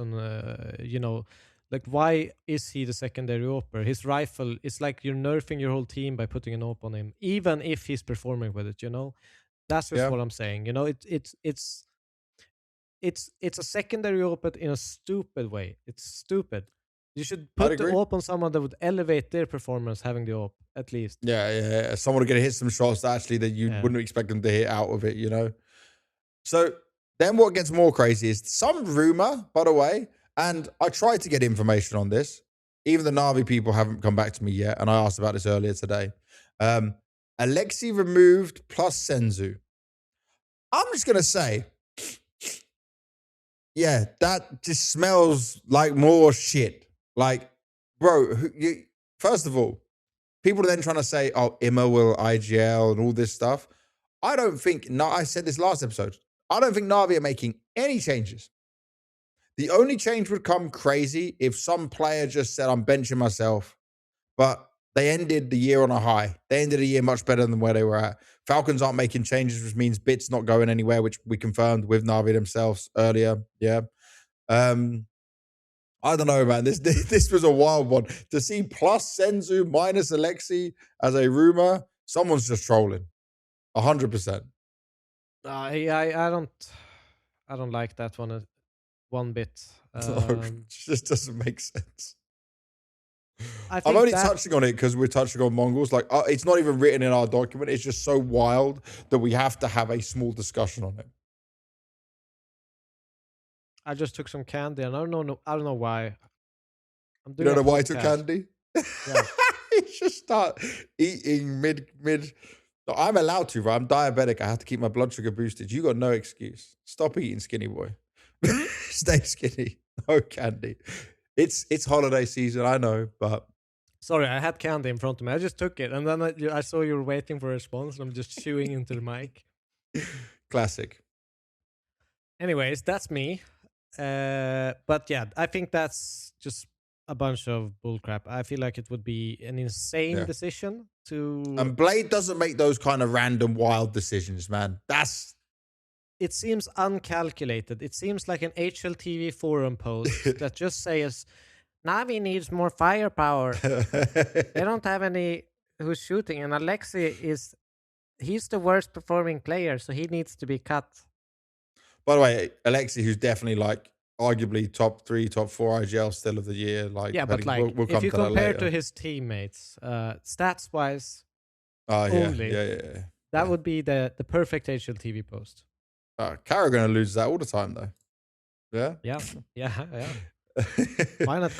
[SPEAKER 2] you know, like, why is he the secondary AWPer? His rifle is like you're nerfing your whole team by putting an AWP on him, even if he's performing with it, you know? That's just what I'm saying. You know, it's a secondary AWP in a stupid way. It's stupid. You should put the AWP on someone that would elevate their performance having the AWP, at least.
[SPEAKER 1] Yeah. Someone would get to hit some shots actually that you wouldn't expect them to hit out of it, you know? So then what gets more crazy is some rumor, by the way, and I tried to get information on this. Even the Na'Vi people haven't come back to me yet, and I asked about this earlier today. Alexi removed plus Senzu. I'm just going to say, yeah, that just smells like more shit. Like, bro, first of all, people are then trying to say, oh, Imma will IGL and all this stuff. I don't think, I said this last episode, I don't think Na'Vi are making any changes. The only change would come crazy if some player just said, I'm benching myself. But they ended the year on a high. They ended the year much better than where they were at. Falcons aren't making changes, which means Bit's not going anywhere, which we confirmed with Na'Vi themselves earlier. Yeah. I don't know, man. This was a wild one. To see plus Senzu minus Alexi as a rumor, someone's just trolling. 100%.
[SPEAKER 2] I don't like that one bit.
[SPEAKER 1] It just doesn't make sense. I'm only touching on it because we're touching on Mongols. Like, it's not even written in our document. It's just so wild that we have to have a small discussion on it.
[SPEAKER 2] I just took some candy, and I don't know why.
[SPEAKER 1] You don't know why I took candy? Yeah. You just start eating mid. No, I'm allowed to, right? I'm diabetic. I have to keep my blood sugar boosted. You got no excuse. Stop eating, skinny boy. Stay skinny. No candy. It's holiday season, I know, but...
[SPEAKER 2] Sorry, I had candy in front of me. I just took it, and then I saw you were waiting for a response, and I'm just chewing into the mic.
[SPEAKER 1] Classic.
[SPEAKER 2] Anyways, that's me. But yeah, I think that's just a bunch of bullcrap. I feel like it would be an insane decision to...
[SPEAKER 1] And Blade doesn't make those kind of random, wild decisions, man.
[SPEAKER 2] It seems uncalculated. It seems like an HLTV forum post that just says, Na'Vi needs more firepower. They don't have any who's shooting. And Alexi he's the worst performing player, so he needs to be cut.
[SPEAKER 1] By the way, Alexi, who's definitely like arguably top 3, top 4 IGL still of the year. Like,
[SPEAKER 2] yeah, but like, we'll if you compare to his teammates, stats-wise, only, that would be the perfect HLTV post.
[SPEAKER 1] Kara going to lose that all the time, though. Yeah?
[SPEAKER 2] Yeah. Why not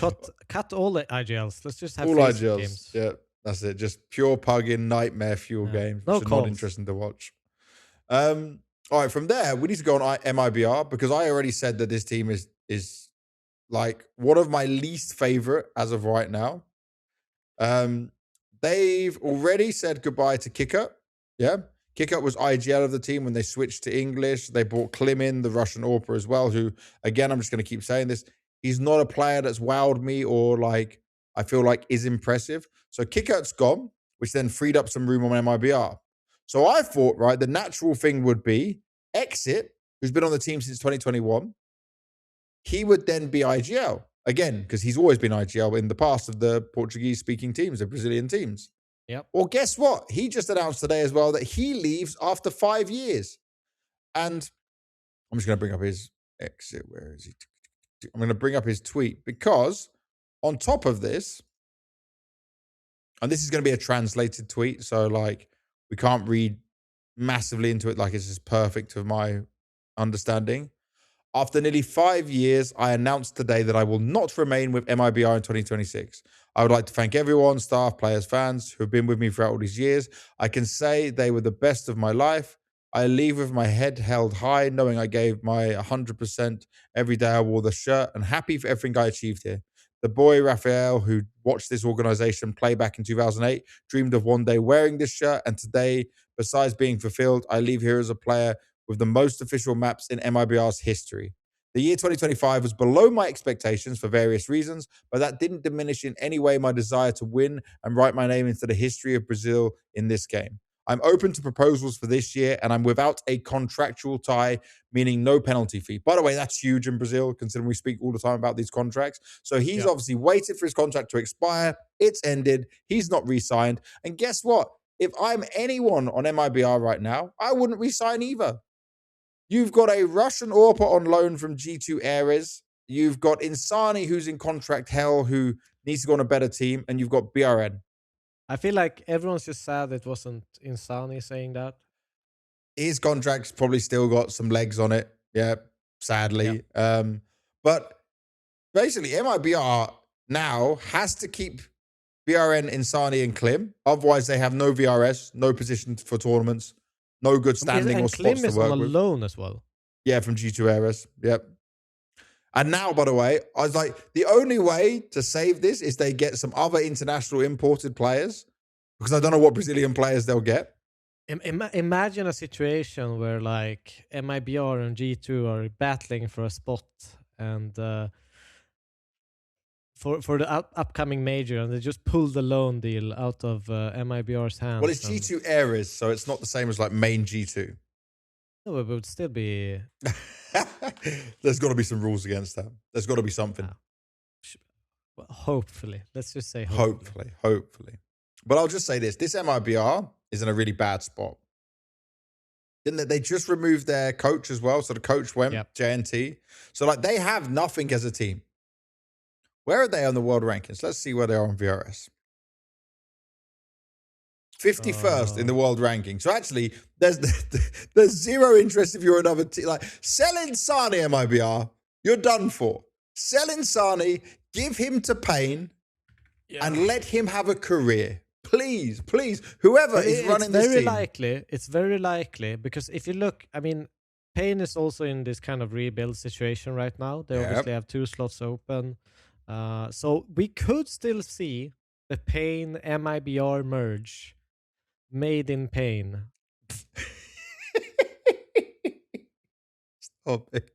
[SPEAKER 2] cut all the IGLs? Let's just have
[SPEAKER 1] all IGLs games. Yeah, that's it. Just pure pugging nightmare fuel games, which are not interesting to watch. All right, from there, we need to go on MIBR because I already said that this team is like one of my least favorite as of right now. They've already said goodbye to Kicker. Yeah. Kicker was IGL of the team when they switched to English. They brought Klim in, the Russian AWPer as well, who, again, I'm just going to keep saying this. He's not a player that's wowed me or like I feel like is impressive. So Kicker's gone, which then freed up some room on MIBR. So I thought, right, the natural thing would be Exit, who's been on the team since 2021. He would then be IGL again, because he's always been IGL in the past of the Portuguese-speaking teams, the Brazilian teams.
[SPEAKER 2] Yep.
[SPEAKER 1] Well, guess what? He just announced today as well that he leaves after 5 years. And I'm just going to bring up his Exit. Where is he? I'm going to bring up his tweet because on top of this, and this is going to be a translated tweet, so like we can't read massively into it like it's just perfect of my understanding. After nearly 5 years, I announced today that I will not remain with MIBR in 2026. I would like to thank everyone, staff, players, fans, who have been with me throughout all these years. I can say they were the best of my life. I leave with my head held high, knowing I gave my 100% every day I wore the shirt, and happy for everything I achieved here. The boy, Raphael, who watched this organization play back in 2008, dreamed of one day wearing this shirt, and today, besides being fulfilled, I leave here as a player with the most official maps in MIBR's history. The year 2025 was below my expectations for various reasons, but that didn't diminish in any way my desire to win and write my name into the history of Brazil in this game. I'm open to proposals for this year, and I'm without a contractual tie, meaning no penalty fee. By the way, that's huge in Brazil, considering we speak all the time about these contracts. So he's obviously waited for his contract to expire. It's ended. He's not re-signed. And guess what? If I'm anyone on MIBR right now, I wouldn't re-sign either. You've got a Russian AWPer on loan from G2 Ares. You've got Insani, who's in contract hell, who needs to go on a better team. And you've got BRN.
[SPEAKER 2] I feel like everyone's just sad it wasn't Insani saying that.
[SPEAKER 1] His contract's probably still got some legs on it. Yeah, sadly. Yeah. But basically, MIBR now has to keep BRN, Insani, and Klim. Otherwise, they have no VRS, no position for tournaments, no good standing or spots to work with.
[SPEAKER 2] And Klim is on a loan as well.
[SPEAKER 1] Yeah, from G2 Ares. Yep. And now, by the way, I was like, the only way to save this is they get some other international imported players, because I don't know what Brazilian players they'll get.
[SPEAKER 2] Imagine a situation where like MIBR and G2 are battling for a spot and for the upcoming major, and they just pull the loan deal out of MIBR's hands.
[SPEAKER 1] Well, it's G2 Ares, so it's not the same as like main G2.
[SPEAKER 2] No, it would still be...
[SPEAKER 1] There's got to be some rules against that. There's got to be something.
[SPEAKER 2] Well, hopefully. Let's just say
[SPEAKER 1] hopefully. But I'll just say this. This MIBR is in a really bad spot. Didn't they just removed their coach as well? So the coach went, JNT. So like they have nothing as a team. Where are they on the world rankings? Let's see where they are on VRS. 51st in the world ranking. So actually, there's zero interest if you're another team. Like, sell Insani, MIBR. You're done for. Sell Insani, give him to Pain, and let him have a career. Please, whoever is running this team.
[SPEAKER 2] It's very likely, because if you look, I mean, Pain is also in this kind of rebuild situation right now. They obviously have 2 slots open. So we could still see the Pain MIBR merge. Made in Pain.
[SPEAKER 1] Stop it.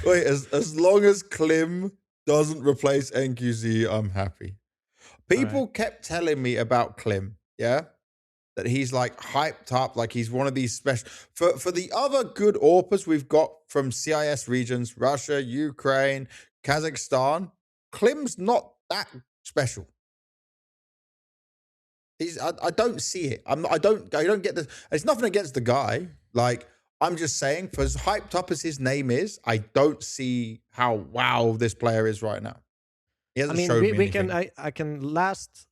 [SPEAKER 1] Wait, as long as Klim doesn't replace NQZ, I'm happy. People kept telling me about Klim, that he's like hyped up, like he's one of these special... For the other good AWPers we've got from CIS regions, Russia, Ukraine, Kazakhstan, Klim's not that special. I don't see it. I don't get this. It's nothing against the guy. Like, I'm just saying, for as hyped up as his name is, I don't see how wow this player is right now. He hasn't showed me anything.
[SPEAKER 2] I can last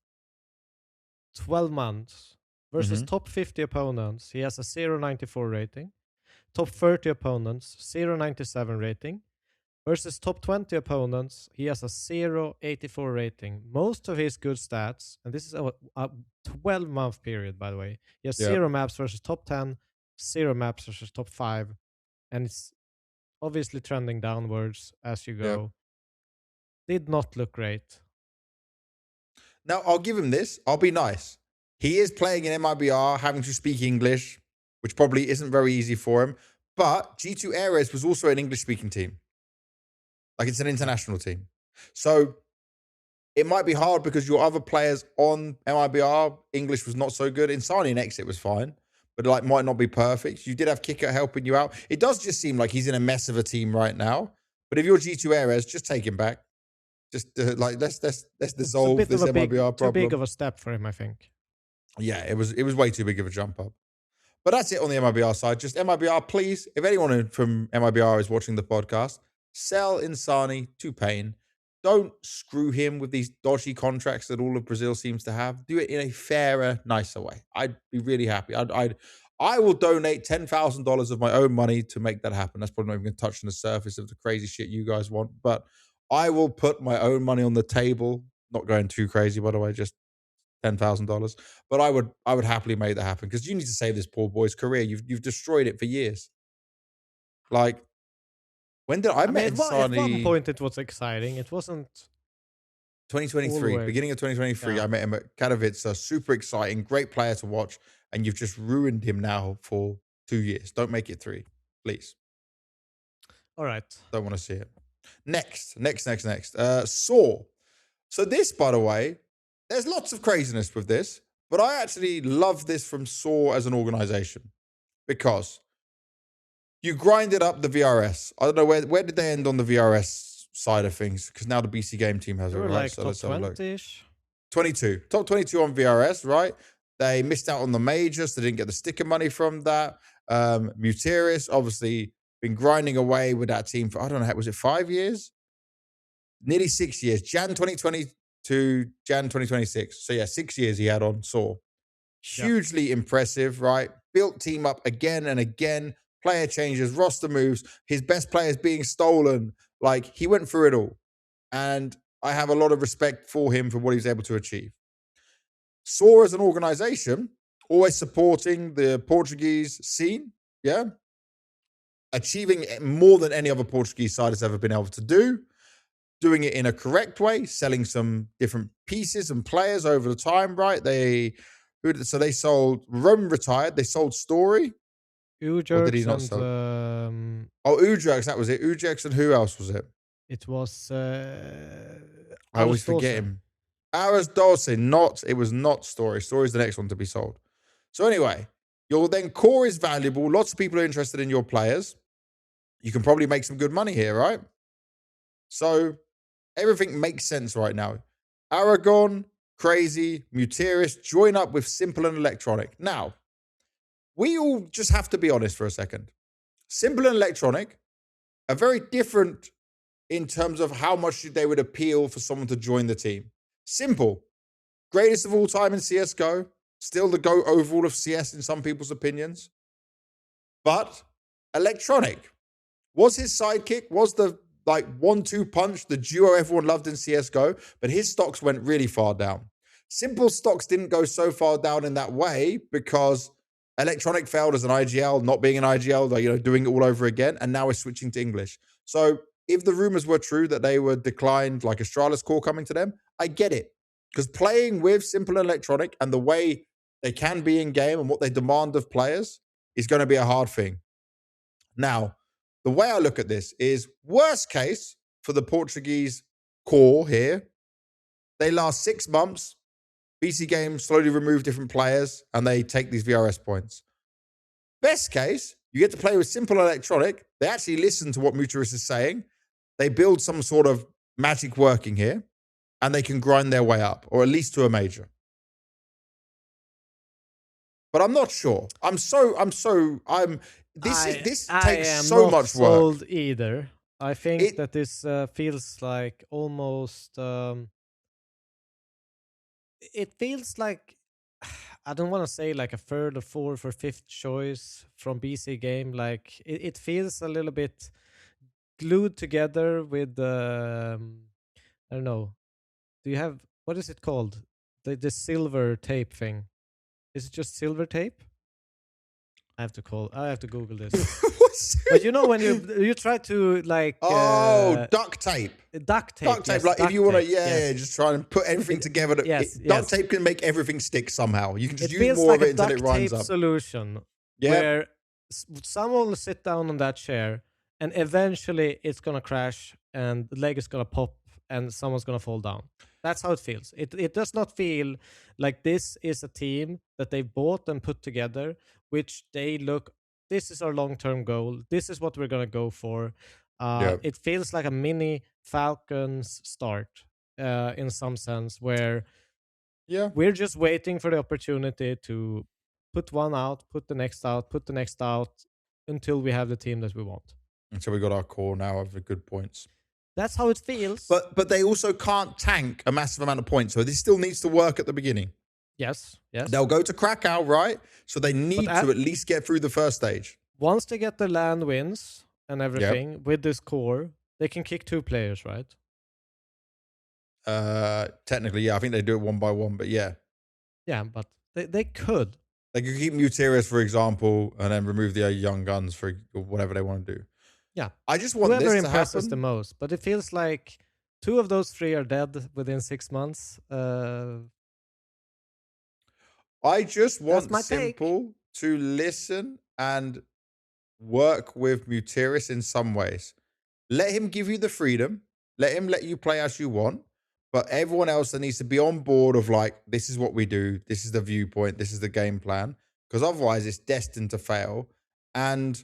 [SPEAKER 2] 12 months versus top 50 opponents. He has a 0.94 rating. Top 30 opponents, 0.97 rating. Versus top 20 opponents, he has a 0.84 rating. Most of his good stats, and this is a 12-month period, by the way. He has 0 maps versus top 10, 0 maps versus top 5, and it's obviously trending downwards as you go. Did not look great.
[SPEAKER 1] Now, I'll give him this. I'll be nice. He is playing in MIBR, having to speak English, which probably isn't very easy for him. But G2 Ares was also an English-speaking team. Like, it's an international team. So it might be hard because your other players on MIBR, English was not so good. Insani and Exit was fine, but like might not be perfect. You did have Kicker helping you out. It does just seem like he's in a mess of a team right now. But if you're G2 Ares, just take him back. Just like let's dissolve this MIBR problem.
[SPEAKER 2] Too big of a step for him, I think.
[SPEAKER 1] Yeah, it was way too big of a jump up. But that's it on the MIBR side. Just MIBR, please. If anyone from MIBR is watching the podcast, sell Insani to Pain. Don't screw him with these dodgy contracts that all of Brazil seems to have. Do it in a fairer, nicer way. I'd be really happy. I will donate $10,000 of my own money to make that happen. That's probably not even going to touch on the surface of the crazy shit you guys want, but I will put my own money on the table. Not going too crazy, by the way, just $10,000. But I would happily make that happen because you need to save this poor boy's career. You've destroyed it for years. Like, when did I met
[SPEAKER 2] at one point it was exciting. It wasn't
[SPEAKER 1] 2023, beginning of 2023. Yeah. I met him at Katowice. Super exciting, great player to watch, and you've just ruined him now for 2 years. Don't make it 3, please.
[SPEAKER 2] All right.
[SPEAKER 1] Don't want to see it. Next. Saw. So this, by the way, there's lots of craziness with this, but I actually love this from Saw as an organization because you grinded up the VRS. I don't know where did they end on the VRS side of things, because now the BC.Game team has it, right?
[SPEAKER 2] Like so top 20-ish.
[SPEAKER 1] 22. Top 22 on VRS, right? They missed out on the majors. They didn't get the sticker money from that. Muteris, obviously, been grinding away with that team for, I don't know, was it 5 years? Nearly 6 years. Jan 2020 to Jan 2026. So yeah, 6 years he had on Saw. Hugely impressive, right? Built team up again and again. Player changes, roster moves, his best players being stolen. Like, he went through it all. And I have a lot of respect for him for what he was able to achieve. Saw as an organization, always supporting the Portuguese scene, yeah? Achieving more than any other Portuguese side has ever been able to do. Doing it in a correct way, selling some different pieces and players over the time, right? So they sold, Rome retired, they sold Story.
[SPEAKER 2] Ujax,
[SPEAKER 1] did he not sell? Ujax, that was it. Ujax, and who else was it?
[SPEAKER 2] It was
[SPEAKER 1] I always forget him. Aras Dulce, it was not Story. Story is the next one to be sold. So anyway, your then core is valuable. Lots of people are interested in your players. You can probably make some good money here, right? So everything makes sense right now. Aragon, Crazy, Muteris, join up with Simple and Electronic. Now, we all just have to be honest for a second. Simple and Electronic are very different in terms of how much they would appeal for someone to join the team. Simple, greatest of all time in CSGO, still the GOAT overall of CS in some people's opinions. But Electronic was his sidekick, was the 1-2 punch, the duo everyone loved in CSGO, but his stocks went really far down. Simple stocks didn't go so far down in that way because Electronic failed as an IGL, not being an IGL, doing it all over again, and now is switching to English. So if the rumors were true that they were declined, like Astralis core coming to them, I get it. Because playing with Simple and Electronic and the way they can be in game and what they demand of players is going to be a hard thing. Now, the way I look at this is worst case for the Portuguese core here, they last 6 months. BC.Game slowly remove different players and they take these VRS points. Best case, you get to play with Simple Electronic. They actually listen to what Muteris is saying. They build some sort of magic working here and they can grind their way up, or at least to a major. But I'm not sure. This takes so much work.
[SPEAKER 2] Sold either. I think that this feels like almost. It feels like, I don't want to say like a third or fourth or fifth choice from BC.Game. Like it feels a little bit glued together with I don't know. Do you have, what is it called? The silver tape thing. Is it just silver tape? I have to Google this. But when you try to
[SPEAKER 1] duct tape.
[SPEAKER 2] Duct tape.
[SPEAKER 1] Duct tape.
[SPEAKER 2] Yes,
[SPEAKER 1] like
[SPEAKER 2] duct
[SPEAKER 1] if you want to,
[SPEAKER 2] tape,
[SPEAKER 1] just try and put everything together. Duct tape can make everything stick somehow. You can just use more
[SPEAKER 2] like
[SPEAKER 1] of it until it runs up.
[SPEAKER 2] Solution where someone will sit down on that chair and eventually it's gonna crash and the leg is gonna pop and someone's gonna fall down. That's how it feels. It does not feel like this is a team that they bought and put together, which they look, this is our long-term goal. This is what we're going to go for. It feels like a mini Falcons start in some sense, where we're just waiting for the opportunity to put one out, put the next out, put the next out until we have the team that we want.
[SPEAKER 1] Until we got our core now of the good points.
[SPEAKER 2] That's how it feels.
[SPEAKER 1] But they also can't tank a massive amount of points. So this still needs to work at the beginning.
[SPEAKER 2] Yes.
[SPEAKER 1] They'll go to Krakow, right? So they need to at least get through the first stage.
[SPEAKER 2] Once they get the land wins and everything with this core, they can kick 2 players, right?
[SPEAKER 1] Technically, yeah. I think they do it 1 by 1, but yeah.
[SPEAKER 2] Yeah, but they could.
[SPEAKER 1] They could keep Mutirius, for example, and then remove the young guns for whatever they want to do.
[SPEAKER 2] Yeah.
[SPEAKER 1] I just want
[SPEAKER 2] Whoever
[SPEAKER 1] this to
[SPEAKER 2] impresses
[SPEAKER 1] happen
[SPEAKER 2] the most, but it feels like 2 of those 3 are dead within 6 months.
[SPEAKER 1] I just want Simple to listen and work with Mutirius in some ways. Let him give you the freedom. Let him let you play as you want. But everyone else that needs to be on board of like, this is what we do. This is the viewpoint. This is the game plan. Because otherwise it's destined to fail. And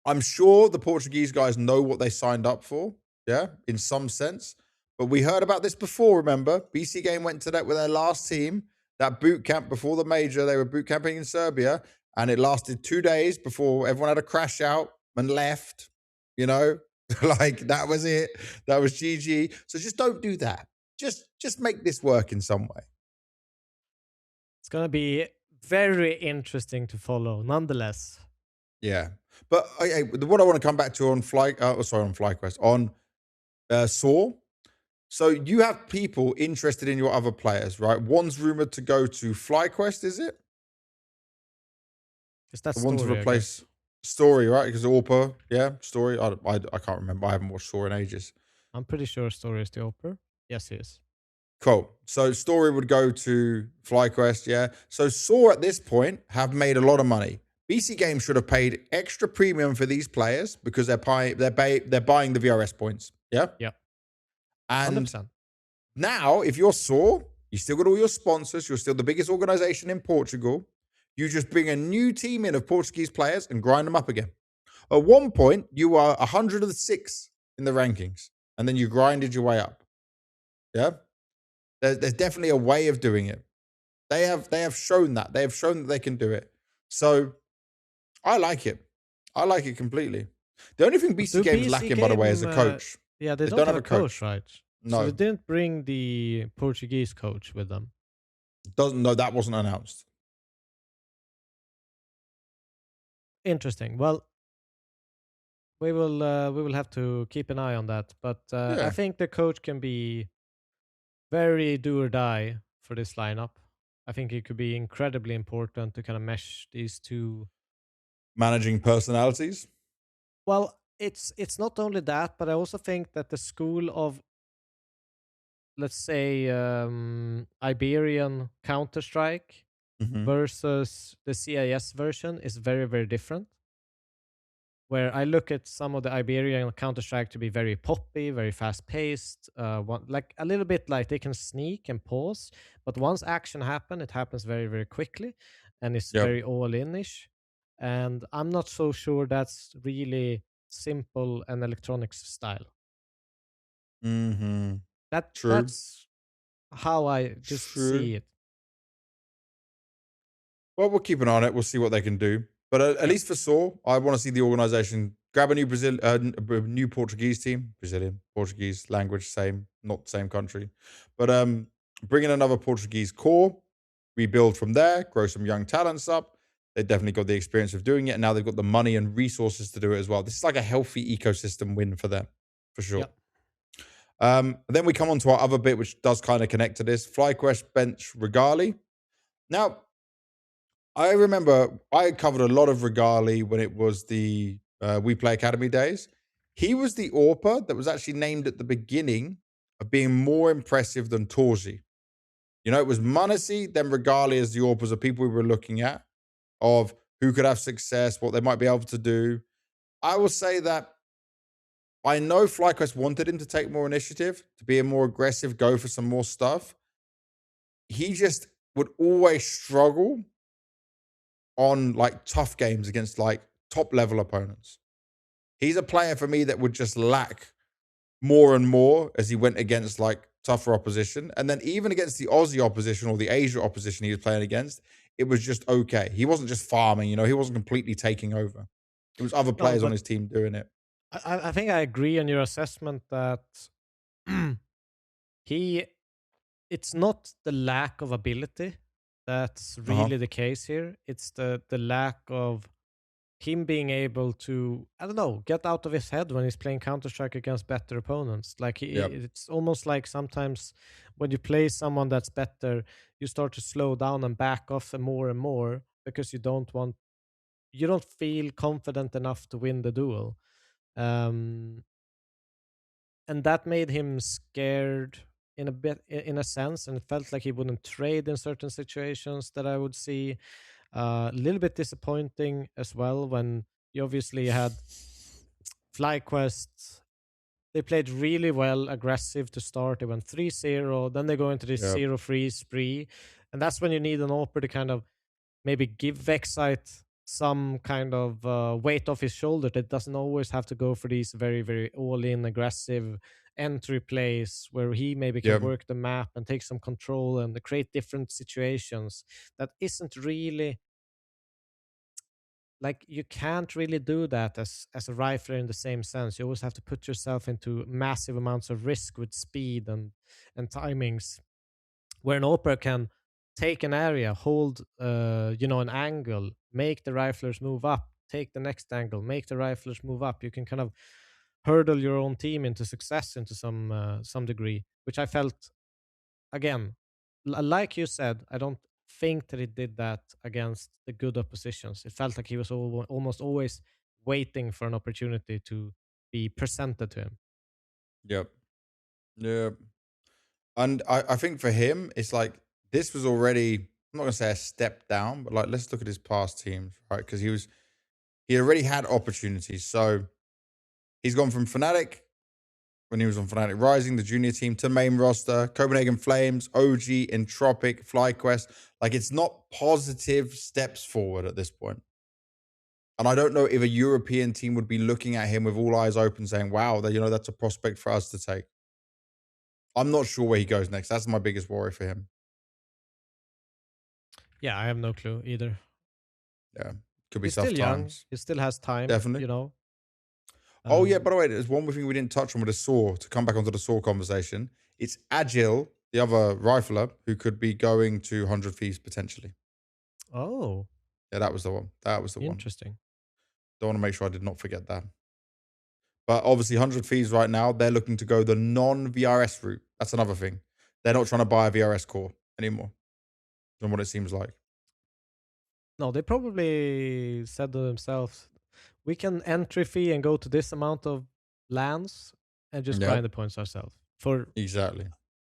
[SPEAKER 1] I'm sure the Portuguese guys know what they signed up for. Yeah, in some sense. But we heard about this before, remember? BC.Game went to that with their last team. That boot camp before the major. They were boot camping in Serbia. And it lasted 2 days before everyone had a crash out and left. You know? Like, that was it. That was GG. So just don't do that. Just make this work in some way.
[SPEAKER 2] It's going to be very interesting to follow, nonetheless.
[SPEAKER 1] Yeah. But what I want to come back to on FlyQuest, on Saw. So you have people interested in your other players, right? One's rumored to go to FlyQuest, is it?
[SPEAKER 2] Is that
[SPEAKER 1] the one to replace Story, right? Because AWPer, yeah, Story. I can't remember. I haven't watched Saw in ages.
[SPEAKER 2] I'm pretty sure Story is the AWPer. Yes, he is.
[SPEAKER 1] Cool. So Story would go to FlyQuest, yeah. So Saw at this point have made a lot of money. BC.Game should have paid extra premium for these players because they're buying the VRS points, yeah.
[SPEAKER 2] Yeah.
[SPEAKER 1] And
[SPEAKER 2] 100%.
[SPEAKER 1] Now, if you're Saw, you still got all your sponsors. You're still the biggest organization in Portugal. You just bring a new team in of Portuguese players and grind them up again. At one point, you were 106 in the rankings, and then you grinded your way up. Yeah, there's definitely a way of doing it. They have shown that. They have shown that they can do it. So I like it. I like it completely. The only thing BC.Game is lacking, by the way, is a coach.
[SPEAKER 2] Yeah, they don't have a coach, right?
[SPEAKER 1] No,
[SPEAKER 2] so they didn't bring the Portuguese coach with them.
[SPEAKER 1] No, that wasn't announced.
[SPEAKER 2] Interesting. Well, we will have to keep an eye on that. But I think the coach can be very do or die for this lineup. I think it could be incredibly important to kind of mesh these two
[SPEAKER 1] managing personalities.
[SPEAKER 2] Well, it's not only that, but I also think that the school of, let's say, Iberian Counter-Strike versus the CIS version is very, very different. Where I look at some of the Iberian Counter-Strike to be very poppy, very fast-paced, like a little bit like they can sneak and pause, but once action happens, it happens very, very quickly, and it's very all-in-ish. And I'm not so sure that's really Simple and Electronics style. That's how I just see it.
[SPEAKER 1] Well, we'll keep an eye on it. We'll see what they can do. But at least for Saw, I want to see the organization grab a new Portuguese team. Brazilian, Portuguese, language, same, not the same country. But bring in another Portuguese core, rebuild from there, grow some young talents up. They've definitely got the experience of doing it. And now they've got the money and resources to do it as well. This is like a healthy ecosystem win for them, for sure. Yep. Then we come on to our other bit, which does kind of connect to this. FlyQuest bench Regali. Now, I remember I covered a lot of Regali when it was the We Play Academy days. He was the AWPer that was actually named at the beginning of being more impressive than Torzi. You know, it was Munisi, then Regali as the AWPers of people we were looking at, of who could have success, what they might be able to do. I will say that I know FlyQuest wanted him to take more initiative, to be a more aggressive, go for some more stuff. He just would always struggle on like tough games against like top level opponents. He's a player for me that would just lack more and more as he went against like tougher opposition. And then even against the Aussie opposition or the Asia opposition he was playing against, it was just okay. He wasn't just farming, you know, he wasn't completely taking over. It was other players on his team doing it.
[SPEAKER 2] I think I agree on your assessment that he it's not the lack of ability that's really the case here. It's the lack of him being able to, I don't know, get out of his head when he's playing Counter-Strike against better opponents. Like it's almost like sometimes when you play someone that's better, you start to slow down and back off and more because you don't feel confident enough to win the duel. And that made him scared in a sense, and it felt like he wouldn't trade in certain situations that I would see. A little bit disappointing as well when you obviously had FlyQuest. They played really well, aggressive to start. They went 3-0. Then they go into this 0-3 spree. And that's when you need an AWPer to kind of maybe give Vexite some kind of weight off his shoulder that doesn't always have to go for these very, very all-in aggressive entry plays where he maybe can work the map and take some control and create different situations. That isn't really, like, you can't really do that as a rifler in the same sense. You always have to put yourself into massive amounts of risk with speed and timings, where an AWPer can take an area, hold an angle, make the riflers move up, take the next angle, make the riflers move up. You can kind of hurdle your own team into success into some degree, which I felt, again, like you said, I don't think that he did that against the good oppositions. It felt like he was almost always waiting for an opportunity to be presented to him.
[SPEAKER 1] Yep. And I think for him, it's like, this was already, I'm not going to say a step down, but like, let's look at his past teams, right? Because he already had opportunities. So he's gone from Fnatic, when he was on Fnatic Rising, the junior team, to main roster, Copenhagen Flames, OG, Entropic, FlyQuest. Like, it's not positive steps forward at this point. And I don't know if a European team would be looking at him with all eyes open saying, wow, that's a prospect for us to take. I'm not sure where he goes next. That's my biggest worry for him.
[SPEAKER 2] Yeah, I have no clue either.
[SPEAKER 1] Yeah, could be
[SPEAKER 2] He's
[SPEAKER 1] tough
[SPEAKER 2] still
[SPEAKER 1] times.
[SPEAKER 2] Young. He still has time.
[SPEAKER 1] Definitely. Oh, yeah, by the way, there's one more thing we didn't touch on with the SAW, to come back onto the SAW conversation. It's Agile, the other rifler, who could be going to 100 Thieves potentially.
[SPEAKER 2] Oh.
[SPEAKER 1] Yeah, that was the one.
[SPEAKER 2] Interesting.
[SPEAKER 1] Don't want to make sure I did not forget that. But obviously, 100 Thieves right now, they're looking to go the non-VRS route. That's another thing. They're not trying to buy a VRS core anymore, than what it seems like.
[SPEAKER 2] No, they probably said to themselves, we can entry fee and go to this amount of lands and just grind the points ourselves for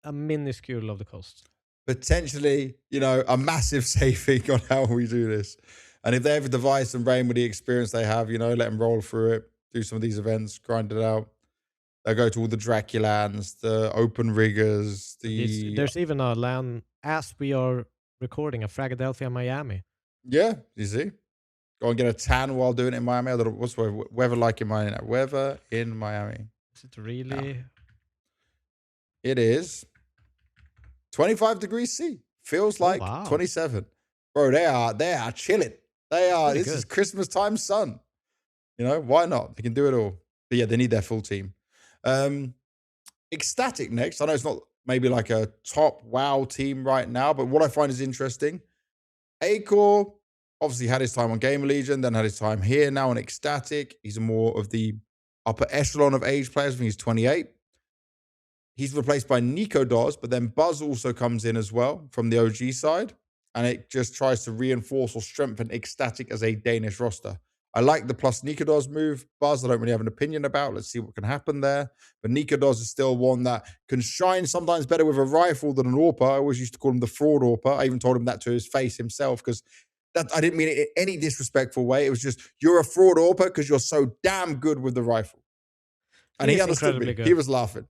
[SPEAKER 2] a minuscule of the cost.
[SPEAKER 1] Potentially, a massive saving on how we do this. And if they have a device and brain with the experience they have, let them roll through it, do some of these events, grind it out. They'll go to all the Draculans, the open riggers.
[SPEAKER 2] There's even a LAN, as we are recording, a Philadelphia, Miami.
[SPEAKER 1] Yeah, you see? Go and get a tan while doing it in Miami. I don't know, what's the weather like in Miami? Weather in Miami.
[SPEAKER 2] Is it really?
[SPEAKER 1] No. It is 25 degrees C. Feels like 27. Bro, they are chilling. They are. This is Christmas time sun. Why not? They can do it all. But yeah, they need their full team. Ecstatic next. I know it's not maybe like a top wow team right now, but what I find is interesting, Acor obviously had his time on Gamer Legion, then had his time here, now on Ecstatic. He's more of the upper echelon of age players. I think he's 28. He's replaced by nicoodoz, but then Buzz also comes in as well from the OG side, and it just tries to reinforce or strengthen Ecstatic as a Danish roster. I like the plus nicoodoz move. Buzz, I don't really have an opinion about. Let's see what can happen there. But nicoodoz is still one that can shine sometimes better with a rifle than an AWPer. I always used to call him the fraud AWPer. I even told him that to his face himself, because I didn't mean it in any disrespectful way. It was just, you're a fraud AWPer because you're so damn good with the rifle. And he understood me. Good. He was laughing.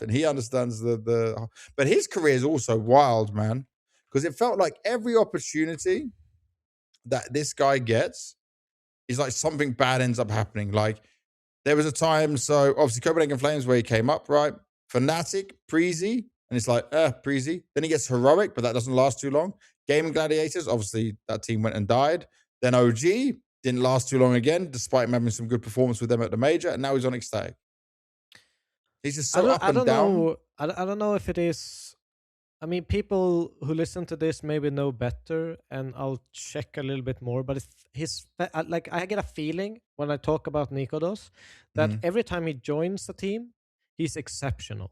[SPEAKER 1] He understands but his career is also wild, man. Because it felt like every opportunity that this guy gets is like something bad ends up happening. Like, there was a time, so obviously Copenhagen Flames where he came up, right? Fnatic, Preezy, and it's like, Preezy. Then he gets Heroic, but that doesn't last too long. Gaming Gladiators, obviously that team went and died. Then OG, didn't last too long again, despite him having some good performance with them at the major, and now he's on Ecstatic. He's just so up and down.
[SPEAKER 2] I don't know if it is I mean, people who listen to this maybe know better, and I'll check a little bit more. But like, I get a feeling when I talk about nicoodoz that every time he joins the team, he's exceptional.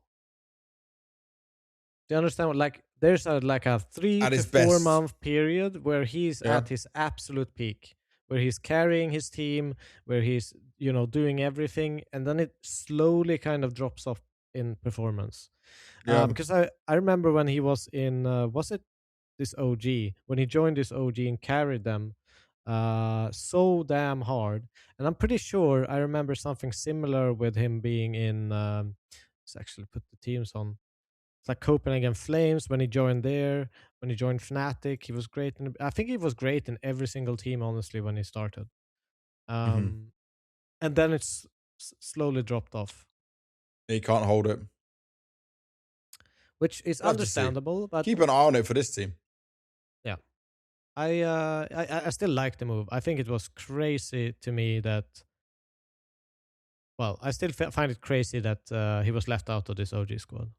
[SPEAKER 2] Do you understand? Like, there's like a 3
[SPEAKER 1] At
[SPEAKER 2] to
[SPEAKER 1] his
[SPEAKER 2] 4
[SPEAKER 1] best.
[SPEAKER 2] month period where he's at his absolute peak, where he's carrying his team, where he's doing everything, and then it slowly kind of drops off in performance. Because I remember when he was in was it this OG, when he joined this OG and carried them so damn hard, and I'm pretty sure I remember something similar with him being in. Let's actually put the teams on. It's like Copenhagen Flames when he joined there. When he joined Fnatic, he was great. I think he was great in every single team, honestly, when he started. And then it's slowly dropped off.
[SPEAKER 1] He can't hold it,
[SPEAKER 2] which is understandable. But
[SPEAKER 1] keep an eye on it for this team.
[SPEAKER 2] Yeah, I still like the move. I think it was crazy to me that. Well, I still find it crazy that he was left out of this OG squad.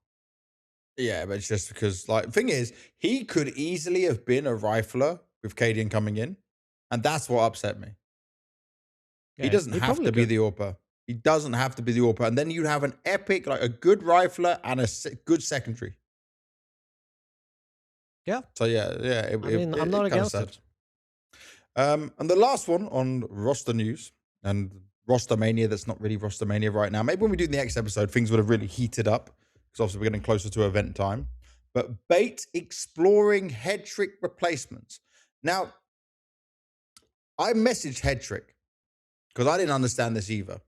[SPEAKER 1] Yeah, but it's just because, like, the thing is, he could easily have been a rifler with Cadian coming in, and that's what upset me. Yeah, he doesn't have to be the AWPer. He doesn't have to be the AWPer. And then you'd have an epic, like a good rifler and a good secondary.
[SPEAKER 2] Yeah.
[SPEAKER 1] So, yeah.
[SPEAKER 2] I'm not against it.
[SPEAKER 1] And the last one on roster news and Rostermania, that's not really Rostermania right now. Maybe when we do the next episode, things would have really heated up because obviously we're getting closer to event time. But Bait exploring head trick replacements. Now, I messaged head trick because I didn't understand this either.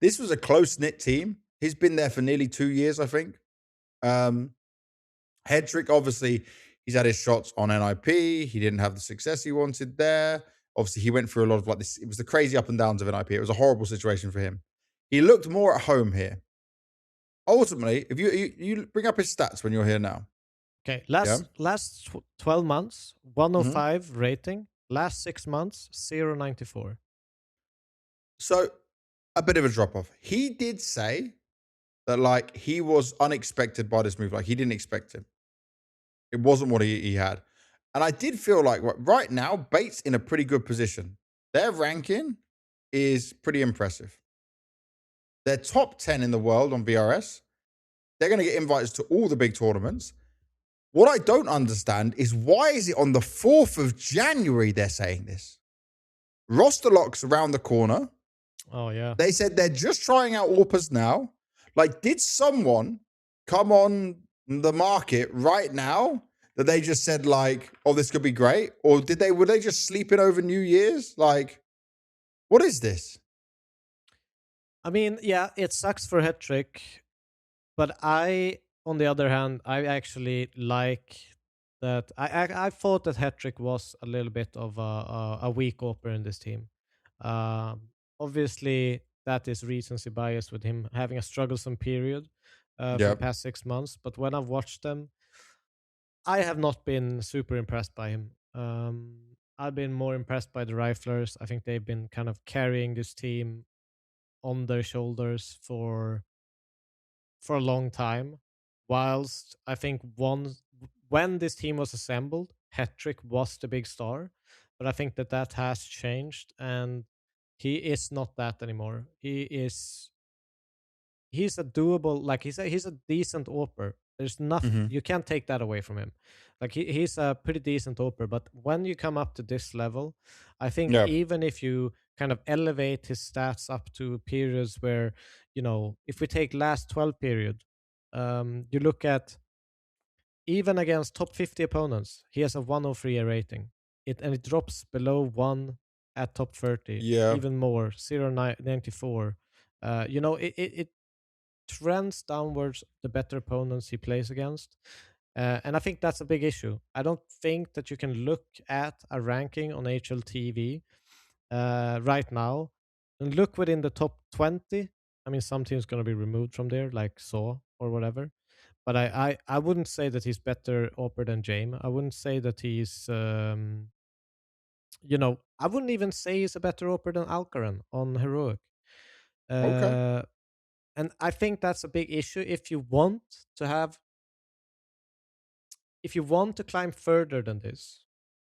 [SPEAKER 1] This was a close-knit team. He's been there for nearly 2 years, I think. Head trick, obviously, he's had his shots on NIP. He didn't have the success he wanted there. Obviously, he went through a lot of like this. It was the crazy up and downs of NIP. It was a horrible situation for him. He looked more at home here. Ultimately, if you bring up his stats when you're here now.
[SPEAKER 2] Okay, last 12 months, 105 rating. Last 6 months, 0.94.
[SPEAKER 1] So, a bit of a drop-off. He did say that, like, he was unexpected by this move. Like, he didn't expect it. It wasn't what he had. And I did feel like right now, Bait's in a pretty good position. Their ranking is pretty impressive. They're top 10 in the world on VRS. They're going to get invites to all the big tournaments. What I don't understand is why is it on the 4th of January they're saying this? Roster locks around the corner.
[SPEAKER 2] Oh, yeah.
[SPEAKER 1] They said they're just trying out AWPers now. Like, did someone come on the market right now that they just said, like, oh, this could be great? Or were they just sleeping over New Year's? Like, what is this?
[SPEAKER 2] I mean, yeah, it sucks for Head Trick, but on the other hand, I actually like that. I thought that Head Trick was a little bit of a weak AWPer in this team. Obviously, that is recency bias with him having a strugglesome period for the past 6 months. But when I've watched them, I have not been super impressed by him. I've been more impressed by the Riflers. I think they've been kind of carrying this team on their shoulders for a long time. Whilst I think when this team was assembled, Hetrick was the big star, but I think that has changed, and he is not that anymore. He's a doable, like he's a decent AWPer. There's nothing you can't take that away from him. Like he's a pretty decent AWPer, but when you come up to this level, I think even if you kind of elevate his stats up to periods where, if we take last 12 period, you look at even against top 50 opponents, he has a 103 rating. And it drops below 1 at top 30.
[SPEAKER 1] Yeah.
[SPEAKER 2] Even more, 0.94. It trends downwards the better opponents he plays against. And I think that's a big issue. I don't think that you can look at a ranking on HLTV right now and look within the top 20. I mean, some teams going to be removed from there, like Saw or whatever. But I wouldn't say that he's better AWPer than Jame. I wouldn't say that he's, I wouldn't even say he's a better AWPer than Alcaran on Heroic.
[SPEAKER 1] Okay.
[SPEAKER 2] And I think that's a big issue if you want to have if you want to climb further than this,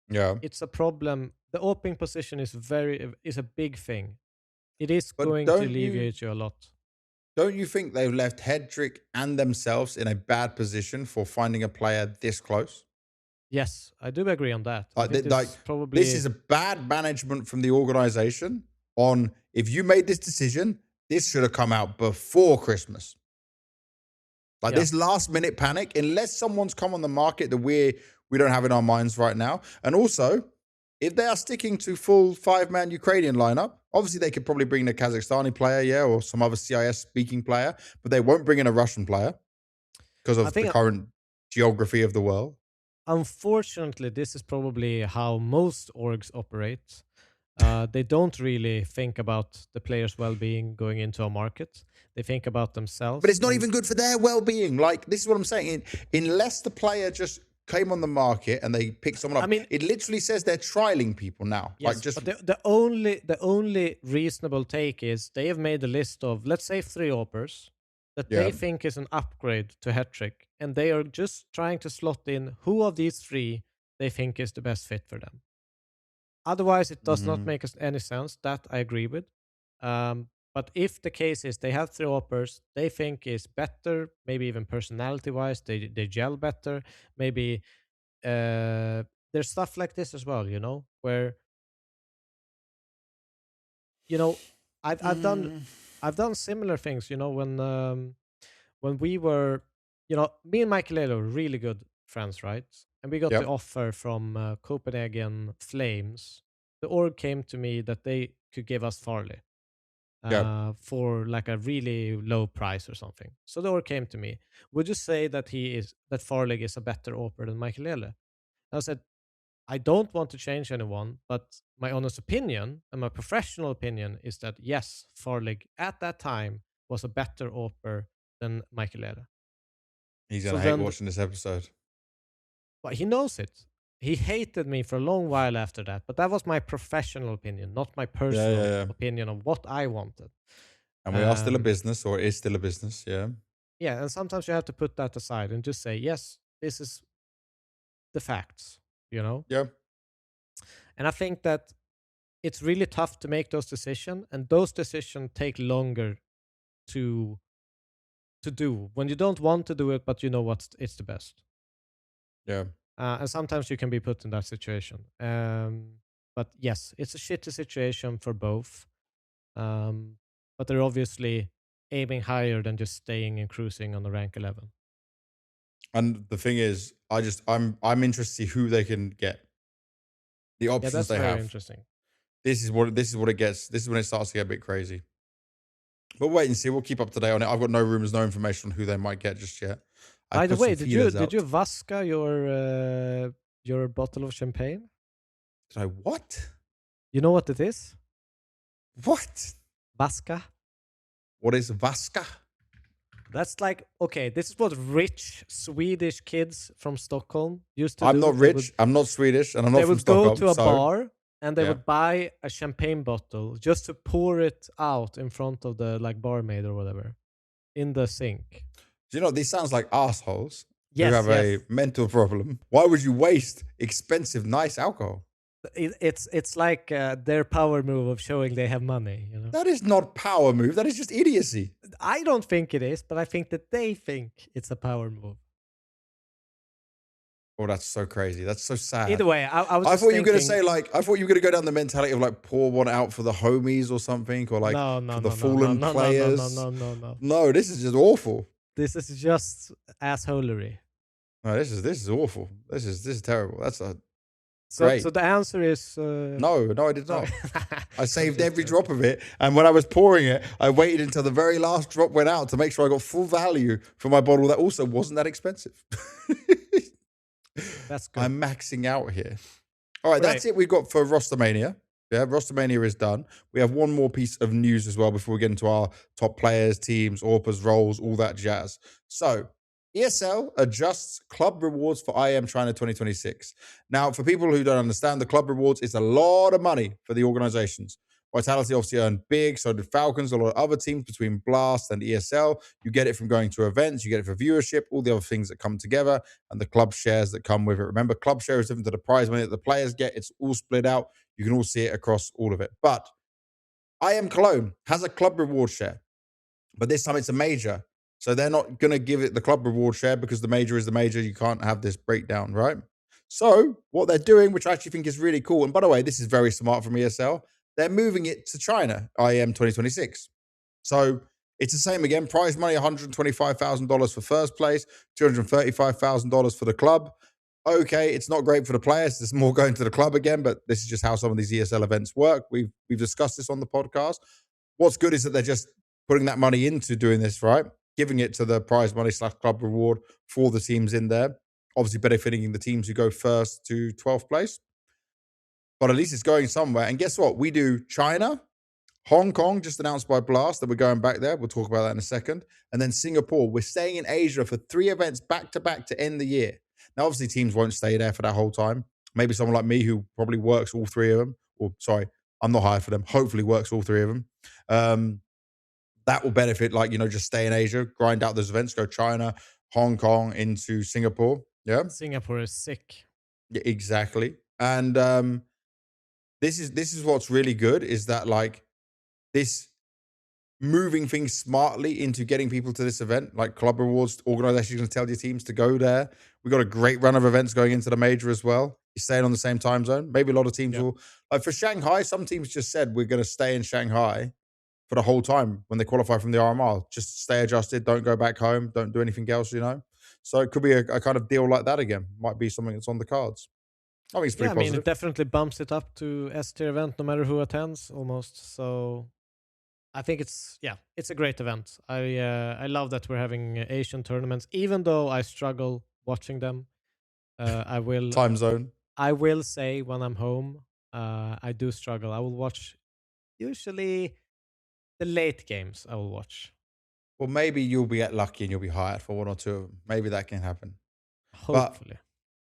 [SPEAKER 2] it's a problem. The opening position is a big thing. It is going to alleviate you a lot.
[SPEAKER 1] Don't you think they've left Hedrick and themselves in a bad position for finding a player this close?
[SPEAKER 2] Yes, I do agree on that.
[SPEAKER 1] This is a bad management from the organization on, if you made this decision, this should have come out before Christmas. This last minute panic, unless someone's come on the market that we don't have in our minds right now. And also, if they are sticking to full 5-man Ukrainian lineup, obviously they could probably bring a Kazakhstani player, or some other CIS speaking player, but they won't bring in a Russian player because of the current geography of the world.
[SPEAKER 2] Unfortunately, this is probably how most orgs operate. They don't really think about the players' well-being going into a market. They think about themselves.
[SPEAKER 1] But it's not even good for their well-being. This is what I'm saying. Unless the player just came on the market and they picked someone up. I mean, it literally says they're trialing people now.
[SPEAKER 2] Yes, but the only reasonable take is they have made a list of, let's say, 3 AWPers that they think is an upgrade to Hedrick, and they are just trying to slot in who of these 3 they think is the best fit for them. Otherwise, it does not make any sense. That I agree with. But if the case is they have 3 AWPers they think is better, maybe even personality-wise, they gel better. Maybe there's stuff like this as well, where I've done similar things, when we were, me and Michael are really good friends, right? And we got the offer from Copenhagen Flames. The org came to me that they could give us Farley for like a really low price or something. So the org came to me. Would you say that Farley is a better AWPer than Michael Lele? I said, I don't want to change anyone, but my honest opinion and my professional opinion is that yes, Farley at that time was a better AWPer than Michael Lele.
[SPEAKER 1] He's going to hate watching this episode.
[SPEAKER 2] But he knows it. He hated me for a long while after that, but that was my professional opinion, not my personal opinion of what I wanted.
[SPEAKER 1] And we are still a business, or is still a business, yeah.
[SPEAKER 2] Yeah, and sometimes you have to put that aside and just say, yes, this is the facts,
[SPEAKER 1] Yeah.
[SPEAKER 2] And I think that it's really tough to make those decisions, and those decisions take longer to do when you don't want to do it, but you know it's the best.
[SPEAKER 1] Yeah.
[SPEAKER 2] And sometimes you can be put in that situation. But yes, it's a shitty situation for both. But they're obviously aiming higher than just staying and cruising on the rank 11.
[SPEAKER 1] And the thing is, I'm interested to see who they can get. The options they have.
[SPEAKER 2] Very interesting.
[SPEAKER 1] This is what it gets. This is when it starts to get a bit crazy. But wait and see. We'll keep up to date on it. I've got no rumors, no information on who they might get just yet.
[SPEAKER 2] By the way, did you Vaska your bottle of champagne?
[SPEAKER 1] Did I what?
[SPEAKER 2] You know what it is?
[SPEAKER 1] What?
[SPEAKER 2] Vaska.
[SPEAKER 1] What is Vaska?
[SPEAKER 2] That's like, okay, this is what rich Swedish kids from Stockholm used to do.
[SPEAKER 1] I'm not rich, I'm not Swedish, and I'm not from Stockholm.
[SPEAKER 2] They would go to a bar and they would buy a champagne bottle just to pour it out in front of the barmaid or whatever in the sink.
[SPEAKER 1] Do you know, this sounds like assholes who have a mental problem. Why would you waste expensive, nice alcohol?
[SPEAKER 2] It's like their power move of showing they have money.
[SPEAKER 1] That is not power move. That is just idiocy.
[SPEAKER 2] I don't think it is, but I think that they think it's a power move.
[SPEAKER 1] Oh, that's so crazy. That's so sad.
[SPEAKER 2] Either way, I
[SPEAKER 1] thought you were going to say I thought you were going to go down the mentality of pour one out for the homies or something, or for the fallen players.
[SPEAKER 2] No.
[SPEAKER 1] No, this is just awful.
[SPEAKER 2] This is just assholery.
[SPEAKER 1] No, this is awful. This is terrible. That's a.
[SPEAKER 2] So the answer is...
[SPEAKER 1] No, I did not. I saved every drop of it. And when I was pouring it, I waited until the very last drop went out to make sure I got full value for my bottle that also wasn't that expensive.
[SPEAKER 2] That's good.
[SPEAKER 1] I'm maxing out here. All right, that's it we've got for Rostermania. Yeah, Rostermania is done. We have one more piece of news as well before we get into our top players, teams, AWPers, roles, all that jazz. So... ESL adjusts club rewards for IM China 2026. Now, for people who don't understand, the club rewards is a lot of money for the organizations. Vitality obviously earned big. So did Falcons, a lot of other teams between Blast and ESL. You get it from going to events. You get it for viewership, all the other things that come together, and the club shares that come with it. Remember, club share is different to the prize money that the players get. It's all split out. You can all see it across all of it. But IM Cologne has a club reward share, but this time it's a major. So they're not going to give it the club reward share because the major is the major. You can't have this breakdown, right? So what they're doing, which I actually think is really cool, and by the way, this is very smart from ESL, they're moving it to China, IM 2026. So it's the same again. Prize money, $125,000 for first place, $235,000 for the club. Okay, it's not great for the players. There's more going to the club again, but this is just how some of these ESL events work. We've discussed this on the podcast. What's good is that they're just putting that money into doing this, right? Giving it to the prize money / club reward for the teams in there. Obviously benefiting the teams who go first to 12th place. But at least it's going somewhere. And guess what? We do China, Hong Kong, just announced by Blast that we're going back there. We'll talk about that in a second. And then Singapore. We're staying in Asia for 3 events back-to-back to end the year. Now, obviously, teams won't stay there for that whole time. Maybe someone like me who probably works all 3 of them. Or, sorry, I'm not hired for them. Hopefully works all 3 of them. That will benefit, just stay in Asia, grind out those events, go China, Hong Kong into Singapore. Yeah.
[SPEAKER 2] Singapore is sick.
[SPEAKER 1] Yeah, exactly. And this is what's really good is that this moving things smartly into getting people to this event, like club rewards, organizations going to tell your teams to go there. We got a great run of events going into the major as well. You're staying on the same time zone. Maybe a lot of teams will, like for Shanghai, some teams just said we're going to stay in Shanghai for the whole time when they qualify from the RMR. Just stay adjusted, don't go back home, don't do anything else, So it could be a kind of deal like that again. Might be something that's on the cards. I think it's pretty positive.
[SPEAKER 2] It definitely bumps it up to S-tier event no matter who attends almost. So I think it's a great event. I love that we're having Asian tournaments, even though I struggle watching them. I will
[SPEAKER 1] time zone.
[SPEAKER 2] I will say when I'm home, I do struggle. I will watch usually the late games. I will watch.
[SPEAKER 1] Well, maybe you'll be lucky and you'll be hired for 1 or 2 of them. Maybe that can happen.
[SPEAKER 2] Hopefully.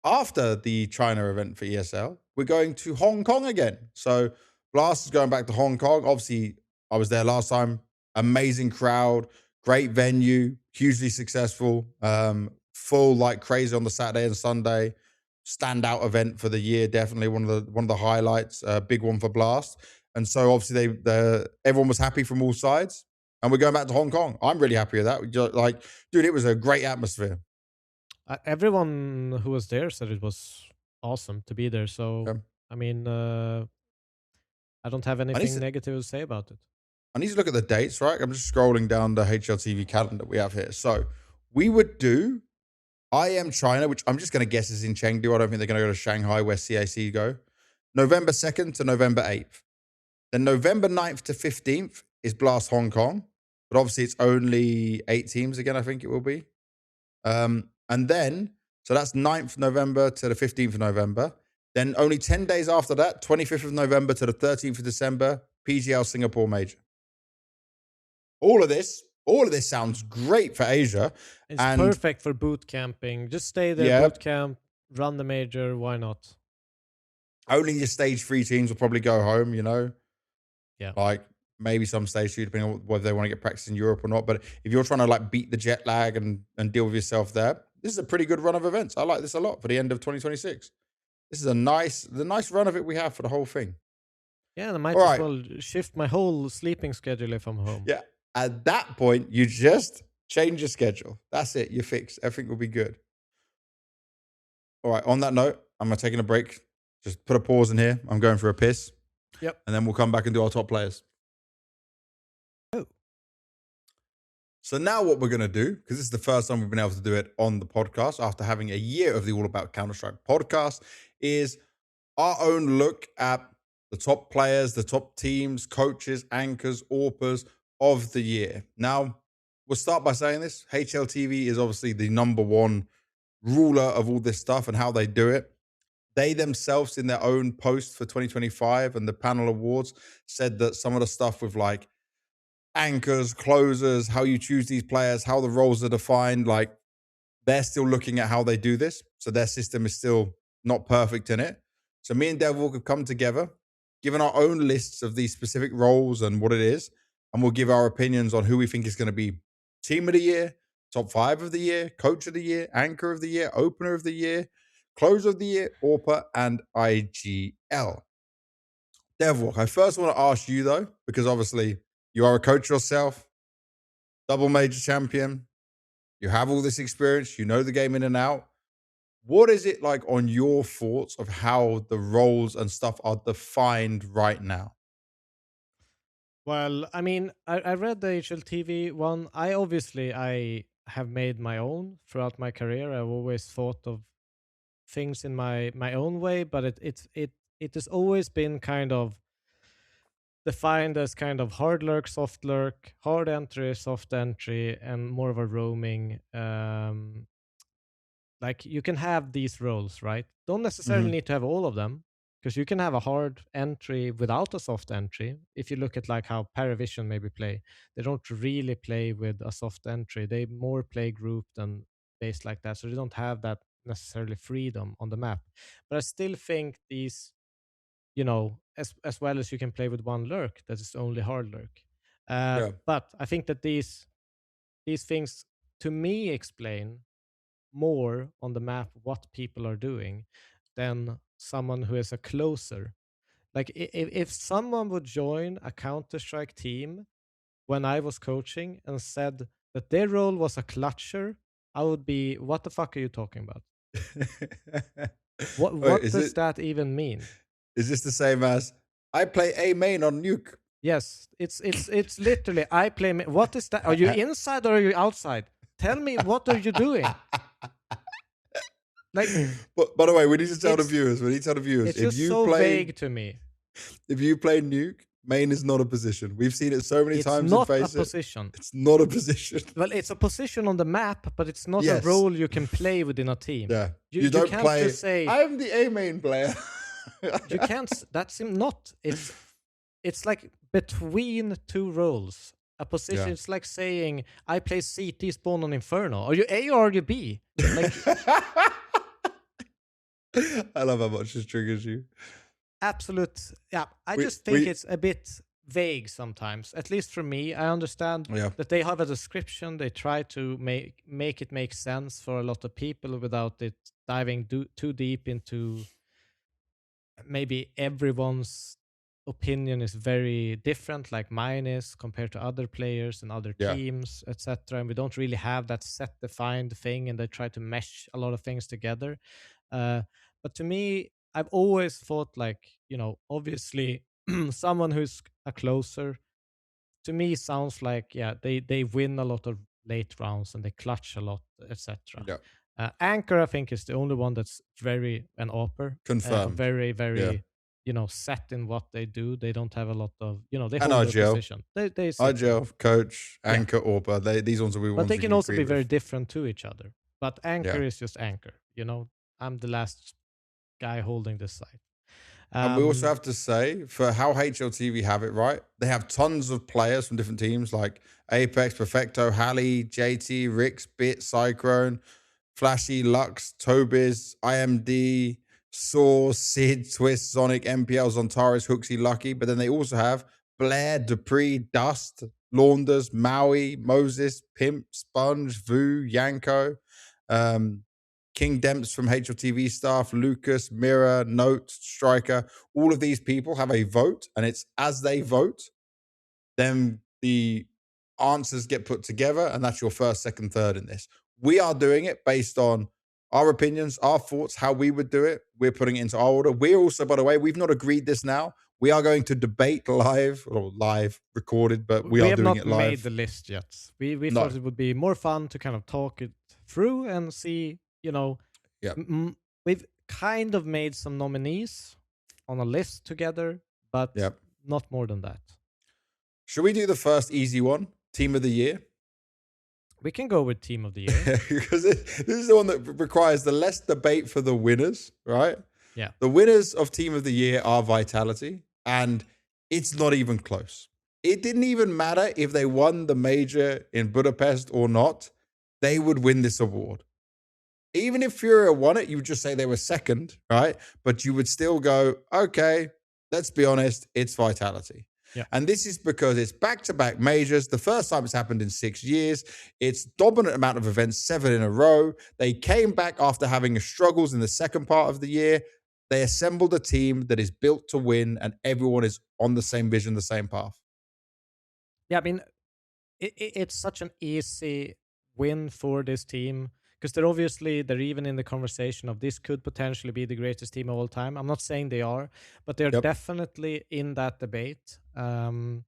[SPEAKER 1] But after the China event for ESL, we're going to Hong Kong again. So Blast is going back to Hong Kong. Obviously, I was there last time. Amazing crowd, great venue, hugely successful, full like crazy on the Saturday and Sunday. Standout event for the year, definitely one of the highlights. Big one for Blast. And so obviously everyone was happy from all sides. And we're going back to Hong Kong. I'm really happy with that. Dude, it was a great atmosphere.
[SPEAKER 2] Everyone who was there said it was awesome to be there. So, I don't have anything negative to say about it.
[SPEAKER 1] I need to look at the dates, right? I'm just scrolling down the HLTV calendar we have here. So we would do IM China, which I'm just going to guess is in Chengdu. I don't think they're going to go to Shanghai where CAC go. November 2nd to November 8th. Then November 9th to 15th is Blast Hong Kong. But obviously it's only 8 teams again, I think it will be. And then, so that's 9th November to the 15th of November. Then only 10 days after that, 25th of November to the 13th of December, PGL Singapore Major. All of this sounds great for Asia.
[SPEAKER 2] It's perfect for boot camping. Just stay there, boot camp, run the major. Why not?
[SPEAKER 1] Only your stage 3 teams will probably go home,
[SPEAKER 2] Yeah.
[SPEAKER 1] Like maybe some stage 2, depending on whether they want to get practice in Europe or not. But if you're trying to beat the jet lag and deal with yourself there, this is a pretty good run of events. I like this a lot for the end of 2026. This is the nice run of it we have for the whole thing.
[SPEAKER 2] Yeah, and I might as well shift my whole sleeping schedule if I'm home.
[SPEAKER 1] Yeah. At that point, you just change your schedule. That's it. You're fixed. Everything will be good. All right. On that note, I'm taking a break. Just put a pause in here. I'm going for a piss.
[SPEAKER 2] Yep.
[SPEAKER 1] And then we'll come back and do our top players.
[SPEAKER 2] Oh.
[SPEAKER 1] So now what we're going to do, because this is the first time we've been able to do it on the podcast after having a year of the All About Counter-Strike podcast, is our own look at the top players, the top teams, coaches, anchors, AWPers of the year. Now, we'll start by saying this. HLTV is obviously the number one ruler of all this stuff and how they do it. They themselves, in their own post for 2025 and the panel awards, said that some of the stuff with anchors, closers, how you choose these players, how the roles are defined, they're still looking at how they do this. So their system is still not perfect in it. So me and Devilwalk have come together given our own lists of these specific roles and what it is, and we'll give our opinions on who we think is going to be team of the year, top 5 of the year, coach of the year, anchor of the year, opener of the year, closer of the year, AWPer, and IGL. Devilwalk, I first want to ask you, though, because obviously you are a coach yourself, double major champion, you have all this experience, you know the game in and out. What is it like on your thoughts of how the roles and stuff are defined right now?
[SPEAKER 2] Well, I mean, I read the HLTV one. I have made my own throughout my career. I've always thought of things in my own way, but it has always been kind of defined as kind of hard lurk, soft lurk, hard entry, soft entry, and more of a roaming. Like you can have these roles, right? Don't necessarily need to have all of them, because you can have a hard entry without a soft entry. If you look at like how Paravision maybe play, they don't really play with a soft entry. They more play grouped and based like that, so they don't have that necessarily freedom on the map. But I still think these, as well as you can play with one lurk, that is only hard lurk. But I think that these things to me explain more on the map what people are doing than someone who is a closer. Like if someone would join a Counter-Strike team when I was coaching and said that their role was a clutcher, I would be, what the fuck are you talking about? What does that even mean?
[SPEAKER 1] Is this the same as I play A main on Nuke?
[SPEAKER 2] Yes, it's literally I play. What is that? Are you inside or are you outside? Tell me, what are you doing? Like,
[SPEAKER 1] but by the way, we need to tell the viewers.
[SPEAKER 2] It's just so vague to me.
[SPEAKER 1] If you play Nuke, main is not a position. We've seen it so many times.
[SPEAKER 2] It's not a position.
[SPEAKER 1] It's not a position.
[SPEAKER 2] Well, it's a position on the map, but it's not a role you can play within a team.
[SPEAKER 1] Yeah, you don't
[SPEAKER 2] can't
[SPEAKER 1] play.
[SPEAKER 2] Just say,
[SPEAKER 1] I'm the A main player.
[SPEAKER 2] You can't. That's not. It's like between two roles. A position. It's like saying I play CT spawn on Inferno. Are you A or are you B? Like.
[SPEAKER 1] I love how much this triggers you.
[SPEAKER 2] Absolute. Yeah, I just think it's a bit vague sometimes. At least for me, I understand that they have a description. They try to make it make sense for a lot of people without it diving too deep into. Maybe everyone's opinion is very different, like mine is compared to other players and other teams, etc. And we don't really have that set defined thing, and they try to mesh a lot of things together. But to me, I've always thought like, obviously someone who's a closer, to me sounds like, they win a lot of late rounds and they clutch a lot, etc. Anchor, I think, is the only one that's very an AWPer.
[SPEAKER 1] Confirmed.
[SPEAKER 2] Very, very, set in what they do. They don't have a lot of, they hold their position. They
[SPEAKER 1] IGL, coach, anchor, AWPer. These ones are we want.
[SPEAKER 2] But they can also be very different to each other. But anchor is just anchor. I'm the last guy holding this side.
[SPEAKER 1] And we also have to say, for how HLTV have it right, they have tons of players from different teams like Apex, Perfecto, Halley, JT, Rix, Bit, Cyclone, Flashy, Lux, Tobiz, IMD, Saw, Sid, Twist, Sonic, MPL, Zontaris, Hooksy, Lucky. But then they also have Blair, Dupree, Dust, Launders, Maui, Moses, Pimp, Sponge, Vu, Yanko, King Demps from HLTV staff, Lucas, Mirror, Note, Striker. All of these people have a vote, and it's as they vote, then the answers get put together, and that's your first, second, third in this. We are doing it based on our opinions, our thoughts, how we would do it. We're putting it into our order. We're also, by the way, we've not agreed this now. We are going to debate live, or live recorded, but we are doing it live.
[SPEAKER 2] We have not made the list yet. We thought it would be more fun to kind of talk it through and see, we've kind of made some nominees on a list together, but not more than that.
[SPEAKER 1] Should we do the first easy one? Team of the year?
[SPEAKER 2] We can go with team of the year.
[SPEAKER 1] Because this is the one that requires the less debate for the winners, right?
[SPEAKER 2] Yeah.
[SPEAKER 1] The winners of team of the year are Vitality, and it's not even close. It didn't even matter if they won the major in Budapest or not. They would win this award. Even if Furia won it, you would just say they were second, right? But you would still go, okay, let's be honest, it's Vitality.
[SPEAKER 2] Yeah.
[SPEAKER 1] And this is because it's back-to-back majors. The first time it's happened in 6 years. It's dominant amount of events, 7 in a row. They came back after having struggles in the second part of the year. They assembled a team that is built to win, and everyone is on the same vision, the same path.
[SPEAKER 2] Yeah, I mean, it's such an easy win for this team because they're even in the conversation of this could potentially be the greatest team of all time. I'm not saying they are, but they're definitely in that debate. And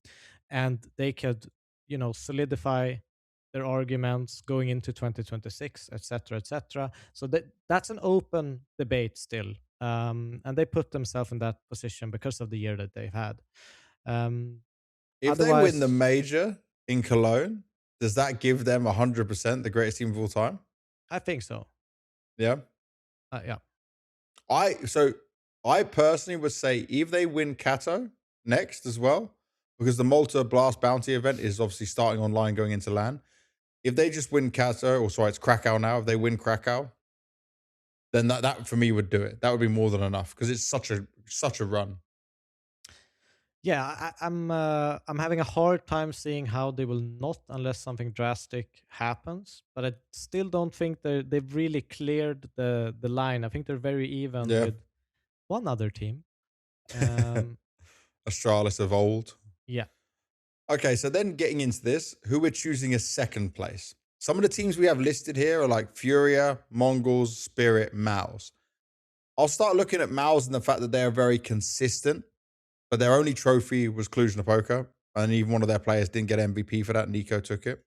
[SPEAKER 2] they could, solidify their arguments going into 2026, etc., etc. So that's an open debate still. And they put themselves in that position because of the year that they've had.
[SPEAKER 1] If they win the major in Cologne, does that give them 100% the greatest team of all time?
[SPEAKER 2] I think so.
[SPEAKER 1] Yeah?
[SPEAKER 2] Yeah.
[SPEAKER 1] I personally would say if they win Kato next as well, because the Malta Blast Bounty event is obviously starting online going into LAN. If they just win Kato, it's Krakow now. If they win Krakow, then that for me would do it. That would be more than enough because it's such a run.
[SPEAKER 2] Yeah, I'm having a hard time seeing how they will not unless something drastic happens. But I still don't think they've really cleared the line. I think they're very even with one other team.
[SPEAKER 1] Astralis of old.
[SPEAKER 2] Yeah.
[SPEAKER 1] Okay, so then getting into this, who we're choosing as second place. Some of the teams we have listed here are like Furia, Mongols, Spirit, MOUZ. I'll start looking at MOUZ and the fact that they are very consistent, but their only trophy was Cluj-Napoca, and even one of their players didn't get MVP for that. Nico took it.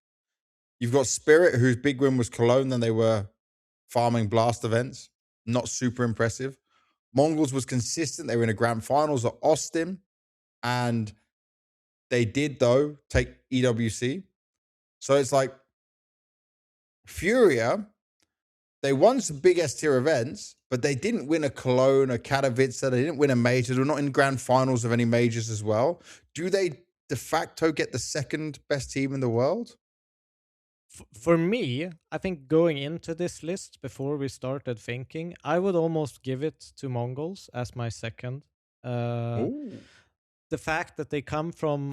[SPEAKER 1] You've got Spirit, whose big win was Cologne, then they were farming Blast events. Not super impressive. Mongols was consistent. They were in a grand finals at Austin, and they did, though, take EWC. So it's like Furia, they won some big S-tier events, but they didn't win a Cologne, a Katowice. They didn't win a major. They're not in grand finals of any majors as well. Do they de facto get the second best team in the world?
[SPEAKER 2] For me, I think going into this list before we started thinking, I would almost give it to Mongols as my second. The fact that they come from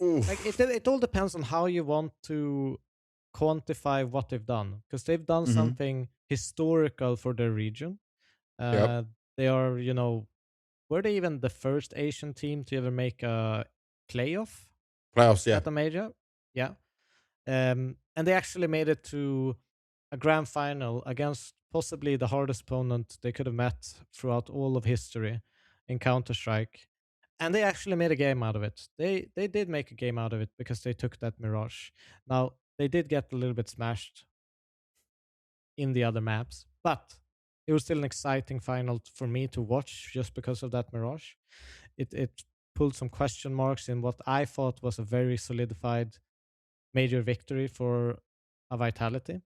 [SPEAKER 2] like it all depends on how you want to quantify what they've done, because they've done something historical for their region. They are, were they even the first Asian team to ever make a playoffs at the major? Yeah. And they actually made it to a grand final against possibly the hardest opponent they could have met throughout all of history in Counter-Strike. And they actually made a game out of it. They did make a game out of it because they took that Mirage. Now, they did get a little bit smashed in the other maps, but it was still an exciting final for me to watch just because of that Mirage. It pulled some question marks in what I thought was a very solidified major victory for a Vitality.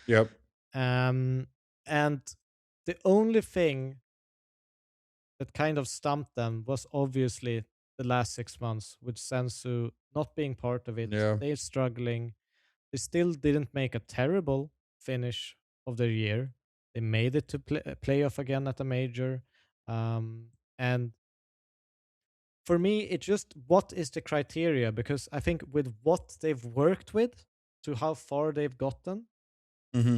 [SPEAKER 1] Yep.
[SPEAKER 2] And the only thing that kind of stumped them was obviously the last 6 months with Senzu not being part of it.
[SPEAKER 1] Yeah.
[SPEAKER 2] They're struggling. They still didn't make a terrible finish of their year. They made it to playoff again at a major. And for me, it's just what is the criteria? Because I think with what they've worked with to how far they've gotten,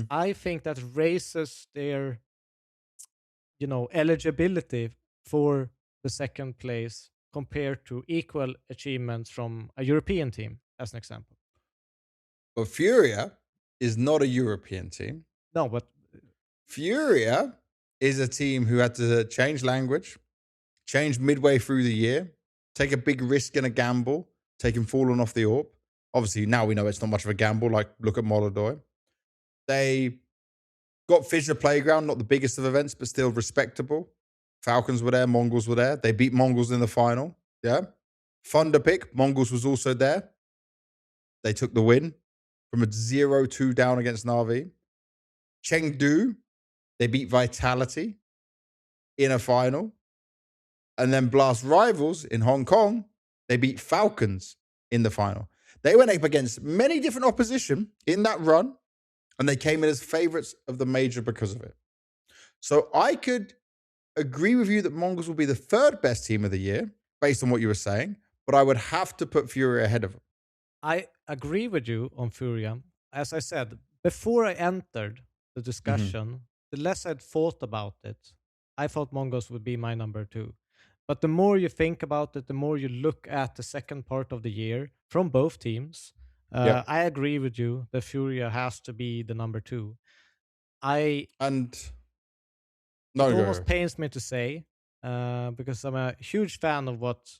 [SPEAKER 2] I think that raises their, eligibility for the second place compared to equal achievements from a European team, as an example.
[SPEAKER 1] But Furia is not a European team.
[SPEAKER 2] No, but
[SPEAKER 1] Furia is a team who had to change language, change midway through the year, take a big risk and a gamble, taking Fallen off the AWP. Obviously, now we know it's not much of a gamble, like look at Molodoi. They got Fissure Playground, not the biggest of events, but still respectable. Falcons were there, Mongols were there. They beat Mongols in the final. Yeah. Thunder pick, Mongols was also there. They took the win from a 0-2 down against Na'Vi. Chengdu, they beat Vitality in a final. And then Blast Rivals in Hong Kong, they beat Falcons in the final. They went up against many different opposition in that run, and they came in as favorites of the major because of it. So I could agree with you that Mongols will be the third best team of the year, based on what you were saying, but I would have to put Furia ahead of them.
[SPEAKER 2] I agree with you on Furia. As I said, before I entered the discussion, the less I'd thought about it, I thought Mongols would be my number 2. But the more you think about it, the more you look at the second part of the year from both teams, I agree with you that Furia has to be the number 2. It almost pains me to say, because I'm a huge fan of what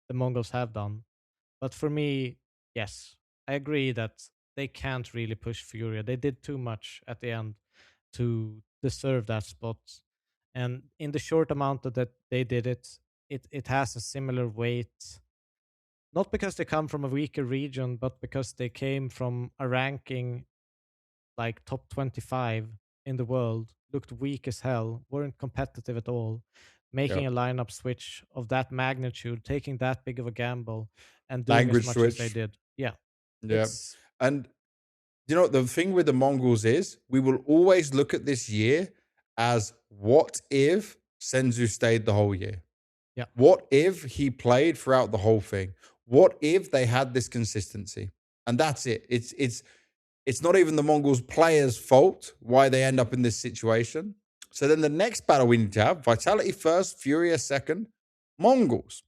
[SPEAKER 2] the Mongols have done. But for me, yes, I agree that they can't really push Furia. They did too much at the end to deserve that spot. And in the short amount that they did it has a similar weight. Not because they come from a weaker region, but because they came from a ranking like top 25 in the world, looked weak as hell, weren't competitive at all, making a lineup switch of that magnitude, taking that big of a gamble, and doing as much as they did. Yeah.
[SPEAKER 1] And you know, the thing with the Mongols is we will always look at this year as what if Senzu stayed the whole year?
[SPEAKER 2] Yeah.
[SPEAKER 1] What if he played throughout the whole thing? What if they had this consistency? And that's it. It's not even the Mongols players' fault why they end up in this situation. So then the next battle we need to have, Vitality first, Furia second, Mongols.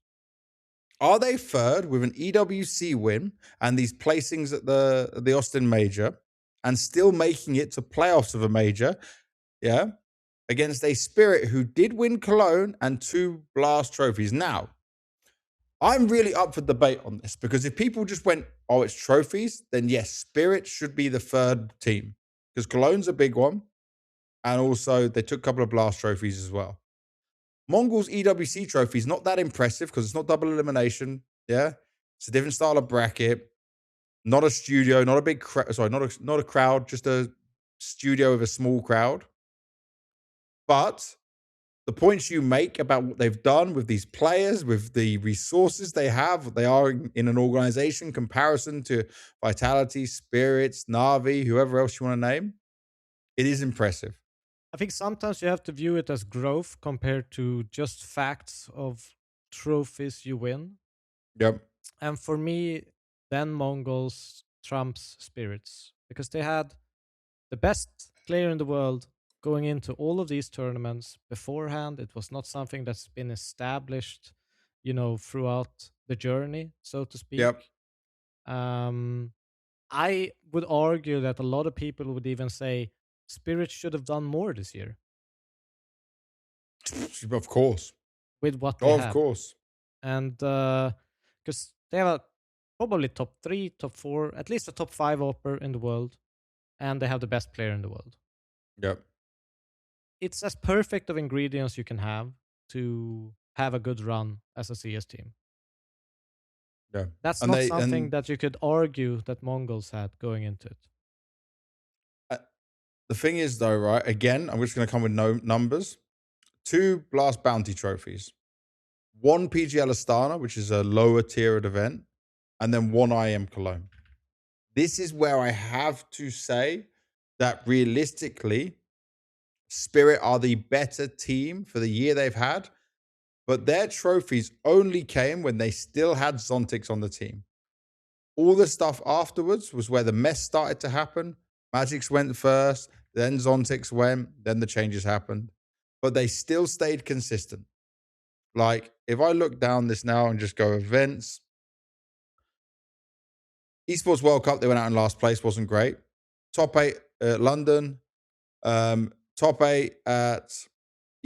[SPEAKER 1] Are they third with an EWC win and these placings at the Austin Major and still making it to playoffs of a major? Yeah. Against a Spirit who did win Cologne and 2 Blast trophies. Now, I'm really up for debate on this because if people just went, oh, it's trophies, then yes, Spirit should be the third team because Cologne's a big one. And also they took a couple of Blast trophies as well. Mongols EWC trophy is not that impressive because it's not double elimination. Yeah. It's a different style of bracket. Not a studio, not a big crowd. Sorry, not a crowd, just a studio with a small crowd. But the points you make about what they've done with these players, with the resources they have, they are in an organization comparison to Vitality, Spirits, Na'Vi, whoever else you want to name. It is impressive.
[SPEAKER 2] I think sometimes you have to view it as growth compared to just facts of trophies you win.
[SPEAKER 1] Yep.
[SPEAKER 2] And for me, then Mongols trumps Spirits because they had the best player in the world going into all of these tournaments beforehand. It was not something that's been established, throughout the journey, so to speak.
[SPEAKER 1] Yep.
[SPEAKER 2] I would argue that a lot of people would even say Spirit should have done more this year.
[SPEAKER 1] Of course.
[SPEAKER 2] With what they had.
[SPEAKER 1] Of course.
[SPEAKER 2] And because they have probably top 3, top 4, at least a top 5 AWPer in the world. And they have the best player in the world.
[SPEAKER 1] Yep.
[SPEAKER 2] It's as perfect of ingredients you can have to have a good run as a CS team.
[SPEAKER 1] Yeah.
[SPEAKER 2] That's not something that you could argue that Mongols had going into it.
[SPEAKER 1] The thing is, though, right? Again, I'm just going to come with no numbers. 2 Blast Bounty trophies. 1 PGL Astana, which is a lower tiered event. And then 1 IM Cologne. This is where I have to say that realistically, Spirit are the better team for the year they've had. But their trophies only came when they still had Zontix on the team. All the stuff afterwards was where the mess started to happen. Magix went first, then Zontix went, then the changes happened. But they still stayed consistent. Like, if I look down this now and just go events, Esports World Cup, they went out in last place, wasn't great. Top 8 at London, top 8 at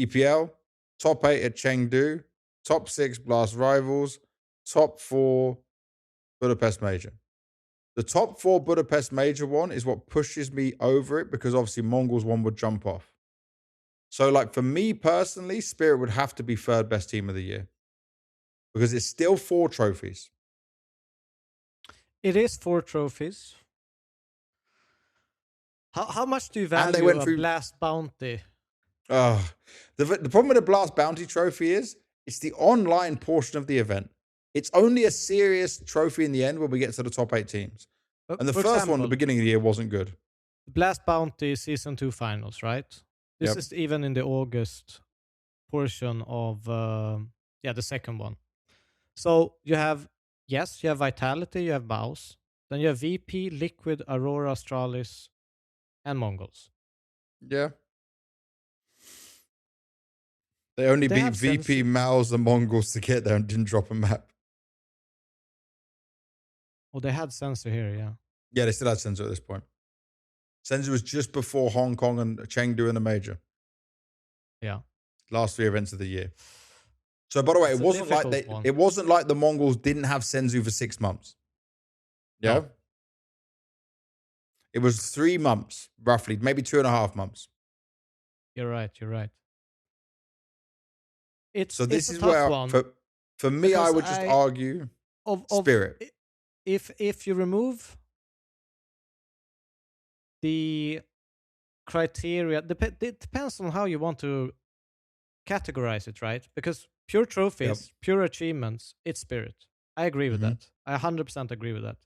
[SPEAKER 1] EPL, top 8 at Chengdu, top 6 Blast Rivals, top 4 Budapest Major. The top 4 Budapest Major one is what pushes me over it because obviously Mongols one would jump off. So like for me personally, Spirit would have to be third best team of the year because it's still 4 trophies.
[SPEAKER 2] It is 4 trophies. How much do you value a Blast Bounty?
[SPEAKER 1] The problem with the Blast Bounty trophy is it's the online portion of the event. It's only a serious trophy in the end when we get to the top 8 teams. And the first one at the beginning of the year wasn't good.
[SPEAKER 2] Blast Bounty Season 2 finals, right? This is even in the August portion of the second one. So you have Vitality, you have Mouse, then you have VP, Liquid, Aurora, Astralis, and MongolZ.
[SPEAKER 1] Yeah. They only beat VP, Mouse, and MongolZ to get there and didn't drop a map.
[SPEAKER 2] Oh, they had Senzu here, yeah.
[SPEAKER 1] Yeah, they still had Senzu at this point. Senzu was just before Hong Kong and Chengdu in the major.
[SPEAKER 2] Yeah.
[SPEAKER 1] Last 3 events of the year. So, by the way, it wasn't like the Mongols didn't have Senzu for 6 months. Yeah. No. It was 3 months, roughly, maybe 2.5 months.
[SPEAKER 2] You're right.
[SPEAKER 1] So this is where, for me, I would just argue Spirit.
[SPEAKER 2] If you remove the criteria, it depends on how you want to categorize it, right? Because pure trophies, pure achievements, it's Spirit. I agree with that. I 100% agree with that.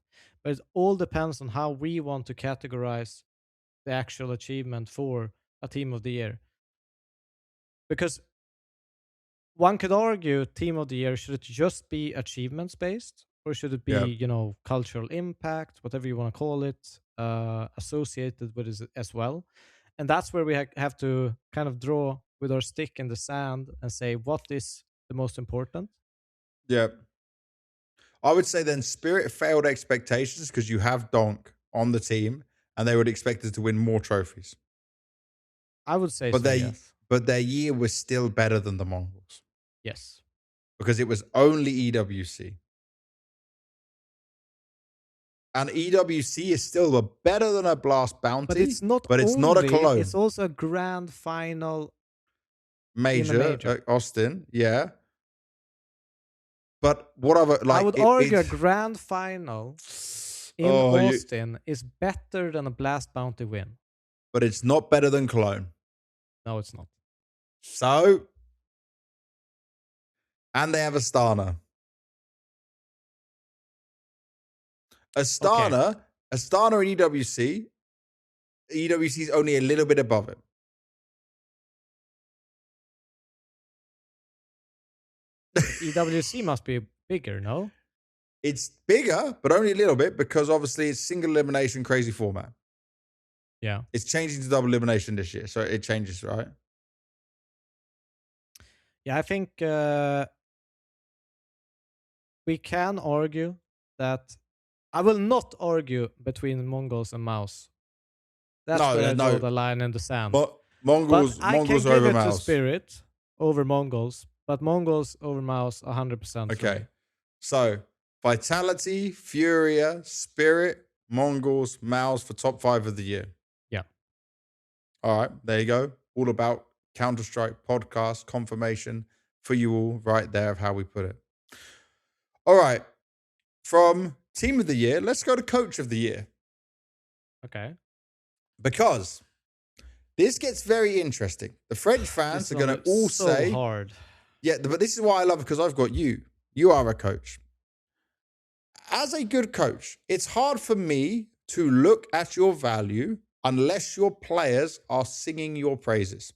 [SPEAKER 2] But it all depends on how we want to categorize the actual achievement for a Team of the Year. Because one could argue Team of the Year, should it just be achievements based, or should it be, cultural impact, whatever you want to call it, associated with it as well? And that's where we have to kind of draw with our stick in the sand and say, what is the most important?
[SPEAKER 1] Yeah. I would say then Spirit failed expectations because you have Donk on the team and they would expect us to win more trophies.
[SPEAKER 2] I would say
[SPEAKER 1] yes. But their year was still better than the Mongols.
[SPEAKER 2] Yes.
[SPEAKER 1] Because it was only EWC. And EWC is still better than a Blast Bounty.
[SPEAKER 2] But it's not a Cologne. It's also a grand final
[SPEAKER 1] major. Austin, yeah. But whatever,
[SPEAKER 2] I would argue a grand final in Austin is better than a Blast Bounty win.
[SPEAKER 1] But it's not better than Cologne.
[SPEAKER 2] No, it's not.
[SPEAKER 1] So, and they have Astana. Astana and EWC. EWC is only a little bit above it.
[SPEAKER 2] EWC must be bigger, no?
[SPEAKER 1] It's bigger, but only a little bit because obviously it's single elimination crazy format.
[SPEAKER 2] Yeah.
[SPEAKER 1] It's changing to double elimination this year, so it changes, right?
[SPEAKER 2] Yeah, I think we can argue that. I will not argue between Mongols and Mouse. That's where I draw the line in the sand.
[SPEAKER 1] But Mongols
[SPEAKER 2] I can give
[SPEAKER 1] over
[SPEAKER 2] it
[SPEAKER 1] Mouse.
[SPEAKER 2] To Spirit over Mongols, but Mongols over Mouse 100%.
[SPEAKER 1] Okay. So, Vitality, Furia, Spirit, Mongols, Mouse for top 5 of the year.
[SPEAKER 2] Yeah.
[SPEAKER 1] All right, there you go. All about Counter-Strike podcast confirmation for you all right there of how we put it. All right. From Team of the Year, let's go to Coach of the Year.
[SPEAKER 2] Okay.
[SPEAKER 1] Because this gets very interesting. The French fans are going to all say...
[SPEAKER 2] hard.
[SPEAKER 1] Yeah, but this is why I love it, because I've got you. You are a coach. As a good coach, it's hard for me to look at your value unless your players are singing your praises.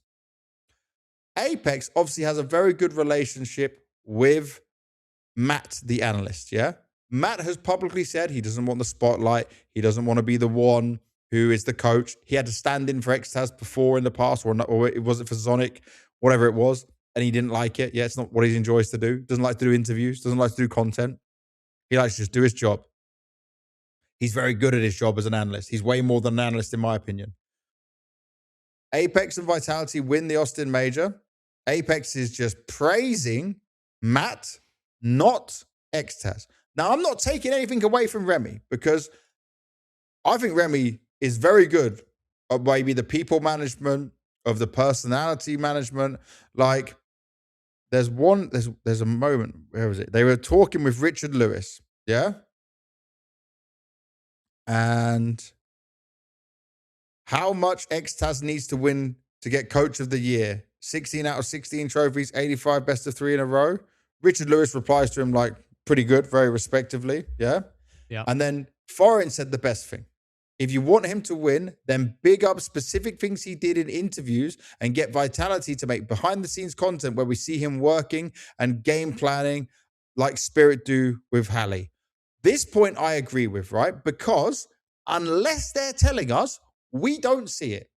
[SPEAKER 1] Apex obviously has a very good relationship with Matt, the analyst, yeah? Matt has publicly said he doesn't want the spotlight. He doesn't want to be the one who is the coach. He had to stand in for Extaz before in the past, or it wasn't for Sonic, whatever it was, and he didn't like it. Yeah, it's not what he enjoys to do. Doesn't like to do interviews. Doesn't like to do content. He likes to just do his job. He's very good at his job as an analyst. He's way more than an analyst, in my opinion. Apex and Vitality win the Austin Major. Apex is just praising Matt, not Extaz. Now, I'm not taking anything away from Remy because I think Remy is very good at maybe the people management, of the personality management. Like, there's a moment, where was it? They were talking with Richard Lewis, yeah? And how much Extaz needs to win to get Coach of the Year? 16 out of 16 trophies, 85 best of 3 in a row. Richard Lewis replies to him like, pretty good, very respectively, yeah?
[SPEAKER 2] Yeah.
[SPEAKER 1] And then Foreign said the best thing. If you want him to win, then big up specific things he did in interviews and get Vitality to make behind-the-scenes content where we see him working and game planning like Spirit do with Hallie. This point I agree with, right? Because unless they're telling us, we don't see it.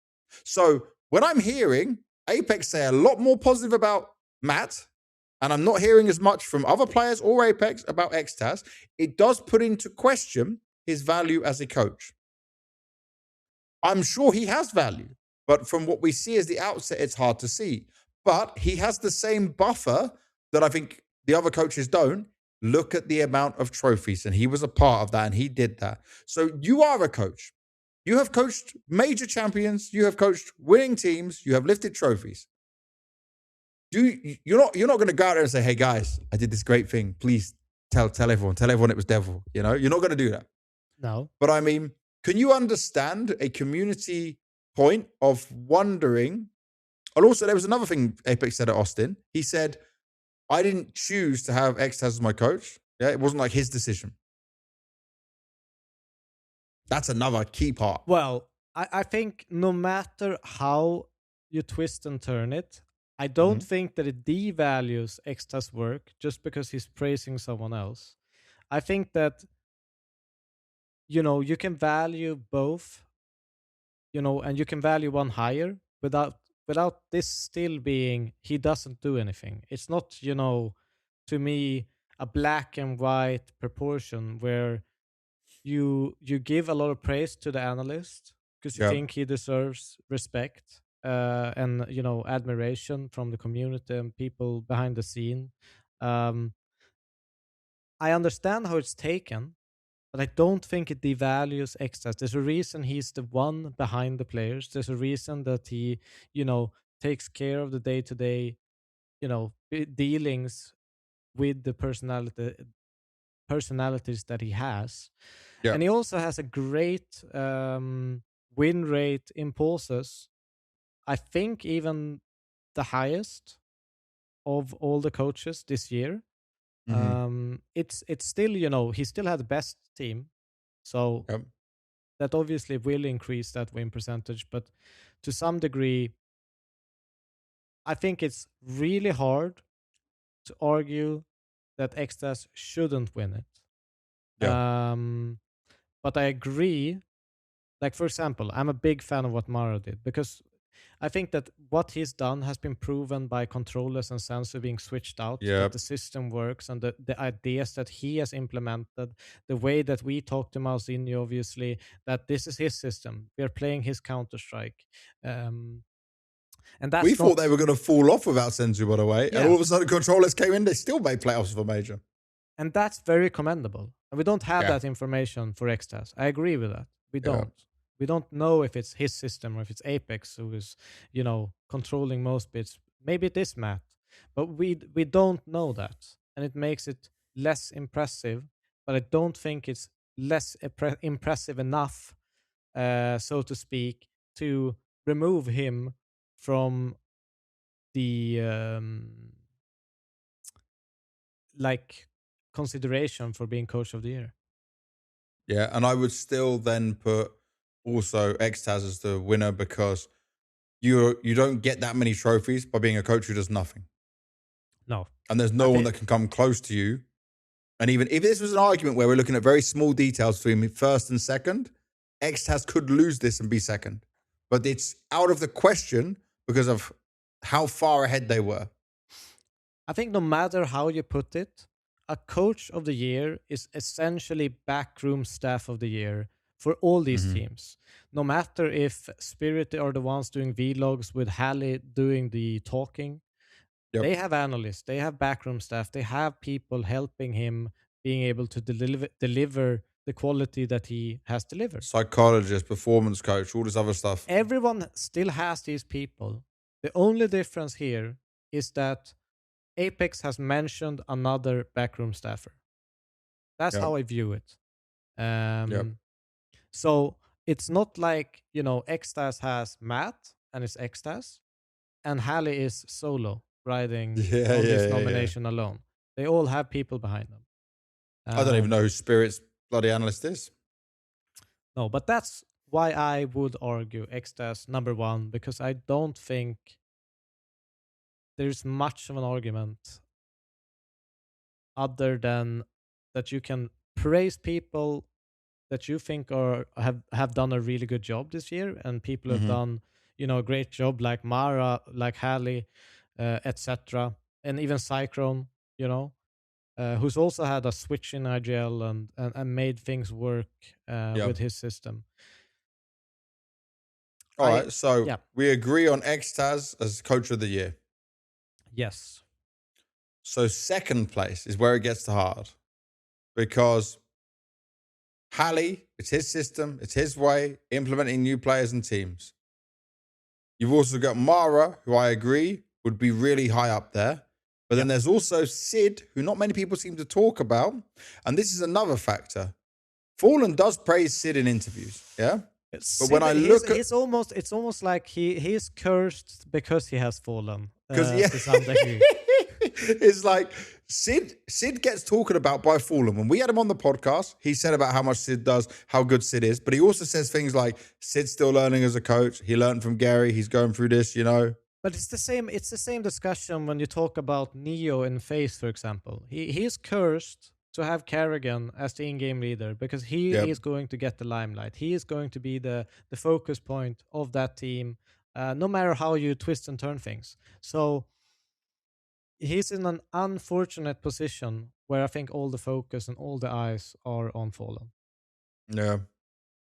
[SPEAKER 1] So when I'm hearing AWPex say a lot more positive about Matt, and I'm not hearing as much from other players or AWPex about Extas, it does put into question his value as a coach. I'm sure he has value, but from what we see as the outset, it's hard to see. But he has the same buffer that I think the other coaches don't. Look at the amount of trophies, and he was a part of that, and he did that. So you are a coach. You have coached major champions. You have coached winning teams. You have lifted trophies. You're not going to go out there and say, "Hey guys, I did this great thing. Please tell everyone it was Devil." You know, you're not going to do that.
[SPEAKER 2] No.
[SPEAKER 1] But I mean, can you understand a community point of wondering? And also, there was another thing AWPex said at Austin. He said, I didn't choose to have Extas as my coach. Yeah, it wasn't like his decision. That's another key part.
[SPEAKER 2] Well, I think no matter how you twist and turn it, I don't think that it devalues Extas' work just because he's praising someone else. I think that, you can value both, and you can value one higher without this still being he doesn't do anything. It's not, to me, a black and white proportion where you give a lot of praise to the analyst because you think he deserves respect and admiration from the community and people behind the scene. I understand how it's taken, but I don't think it devalues Extas. There's a reason he's the one behind the players. There's a reason that he, takes care of the day-to-day, dealings with the personalities that he has. Yeah. And he also has a great win rate in pulses. I think even the highest of all the coaches this year. It's still, he still had the best team. So that obviously will increase that win percentage. But to some degree, I think it's really hard to argue that Extas shouldn't win it. Yeah. But I agree. Like, for example, I'm a big fan of what Maro did because I think that what he's done has been proven by controllers and Senzu being switched out, that the system works, and the ideas that he has implemented, the way that we talk to Mausinho, obviously, that this is his system. We are playing his Counter-Strike. And that's
[SPEAKER 1] we thought they were going to fall off without Senzu, by the way. Yeah. And all of a sudden, controllers came in. They still made playoffs for Major.
[SPEAKER 2] And that's very commendable. And we don't have that information for Extas. I agree with that. We don't. We don't know if it's his system or if it's AWPex who is, controlling most bits. Maybe it is Matt, but we don't know that, and it makes it less impressive. But I don't think it's less impressive enough, so to speak, to remove him from the consideration for being coach of the year.
[SPEAKER 1] Yeah, and I would still then put also Extas as the winner because you don't get that many trophies by being a coach who does nothing.
[SPEAKER 2] No.
[SPEAKER 1] And there's no one that can come close to you. And even if this was an argument where we're looking at very small details between first and second, Extas could lose this and be second. But it's out of the question because of how far ahead they were.
[SPEAKER 2] I think no matter how you put it, a coach of the year is essentially backroom staff of the year for all these teams. No matter if Spirit are the ones doing vlogs with Hallie doing the talking, they have analysts, they have backroom staff, they have people helping him being able to deliver the quality that he has delivered.
[SPEAKER 1] Psychologist, performance coach, all this other stuff.
[SPEAKER 2] Everyone still has these people. The only difference here is that AWPex has mentioned another backroom staffer. That's how I view it. So it's not like, Extas has Matt and it's Extas, and Hallie is solo riding on this nomination alone. They all have people behind them.
[SPEAKER 1] I don't even know who Spirit's bloody analyst is.
[SPEAKER 2] No, but that's why I would argue Ecstatic number one, because I don't think there's much of an argument other than that you can praise people that you think are have done a really good job this year, and people have done a great job, like Mara, like Hallie, etc., and even Cyclone, who's also had a switch in IGL and made things work with his system.
[SPEAKER 1] All right, so
[SPEAKER 2] yeah.
[SPEAKER 1] we agree on Extaz as Coach of the Year.
[SPEAKER 2] Yes.
[SPEAKER 1] So second place is where it gets hard, because Hallie, it's his system, it's his way, implementing new players and teams. You've also got Mara, who I agree would be really high up there. But then there's also Sid, who not many people seem to talk about. And this is another factor. Fallen does praise Sid in interviews, yeah? But
[SPEAKER 2] Sid,
[SPEAKER 1] when I look at...
[SPEAKER 2] it's almost like he's cursed because he has fallen.
[SPEAKER 1] To some degree. It's like Sid gets talked about by Fallen. When we had him on the podcast, he said about how much Sid does, how good Sid is. But he also says things like, Sid's still learning as a coach. He learned from Gary. He's going through this,
[SPEAKER 2] But it's the same discussion when you talk about Neo and FaZe, for example. He's cursed to have Kerrigan as the in-game leader because he is going to get the limelight. He is going to be the focus point of that team, no matter how you twist and turn things. So he's in an unfortunate position where I think all the focus and all the eyes are on Fallen.
[SPEAKER 1] Yeah.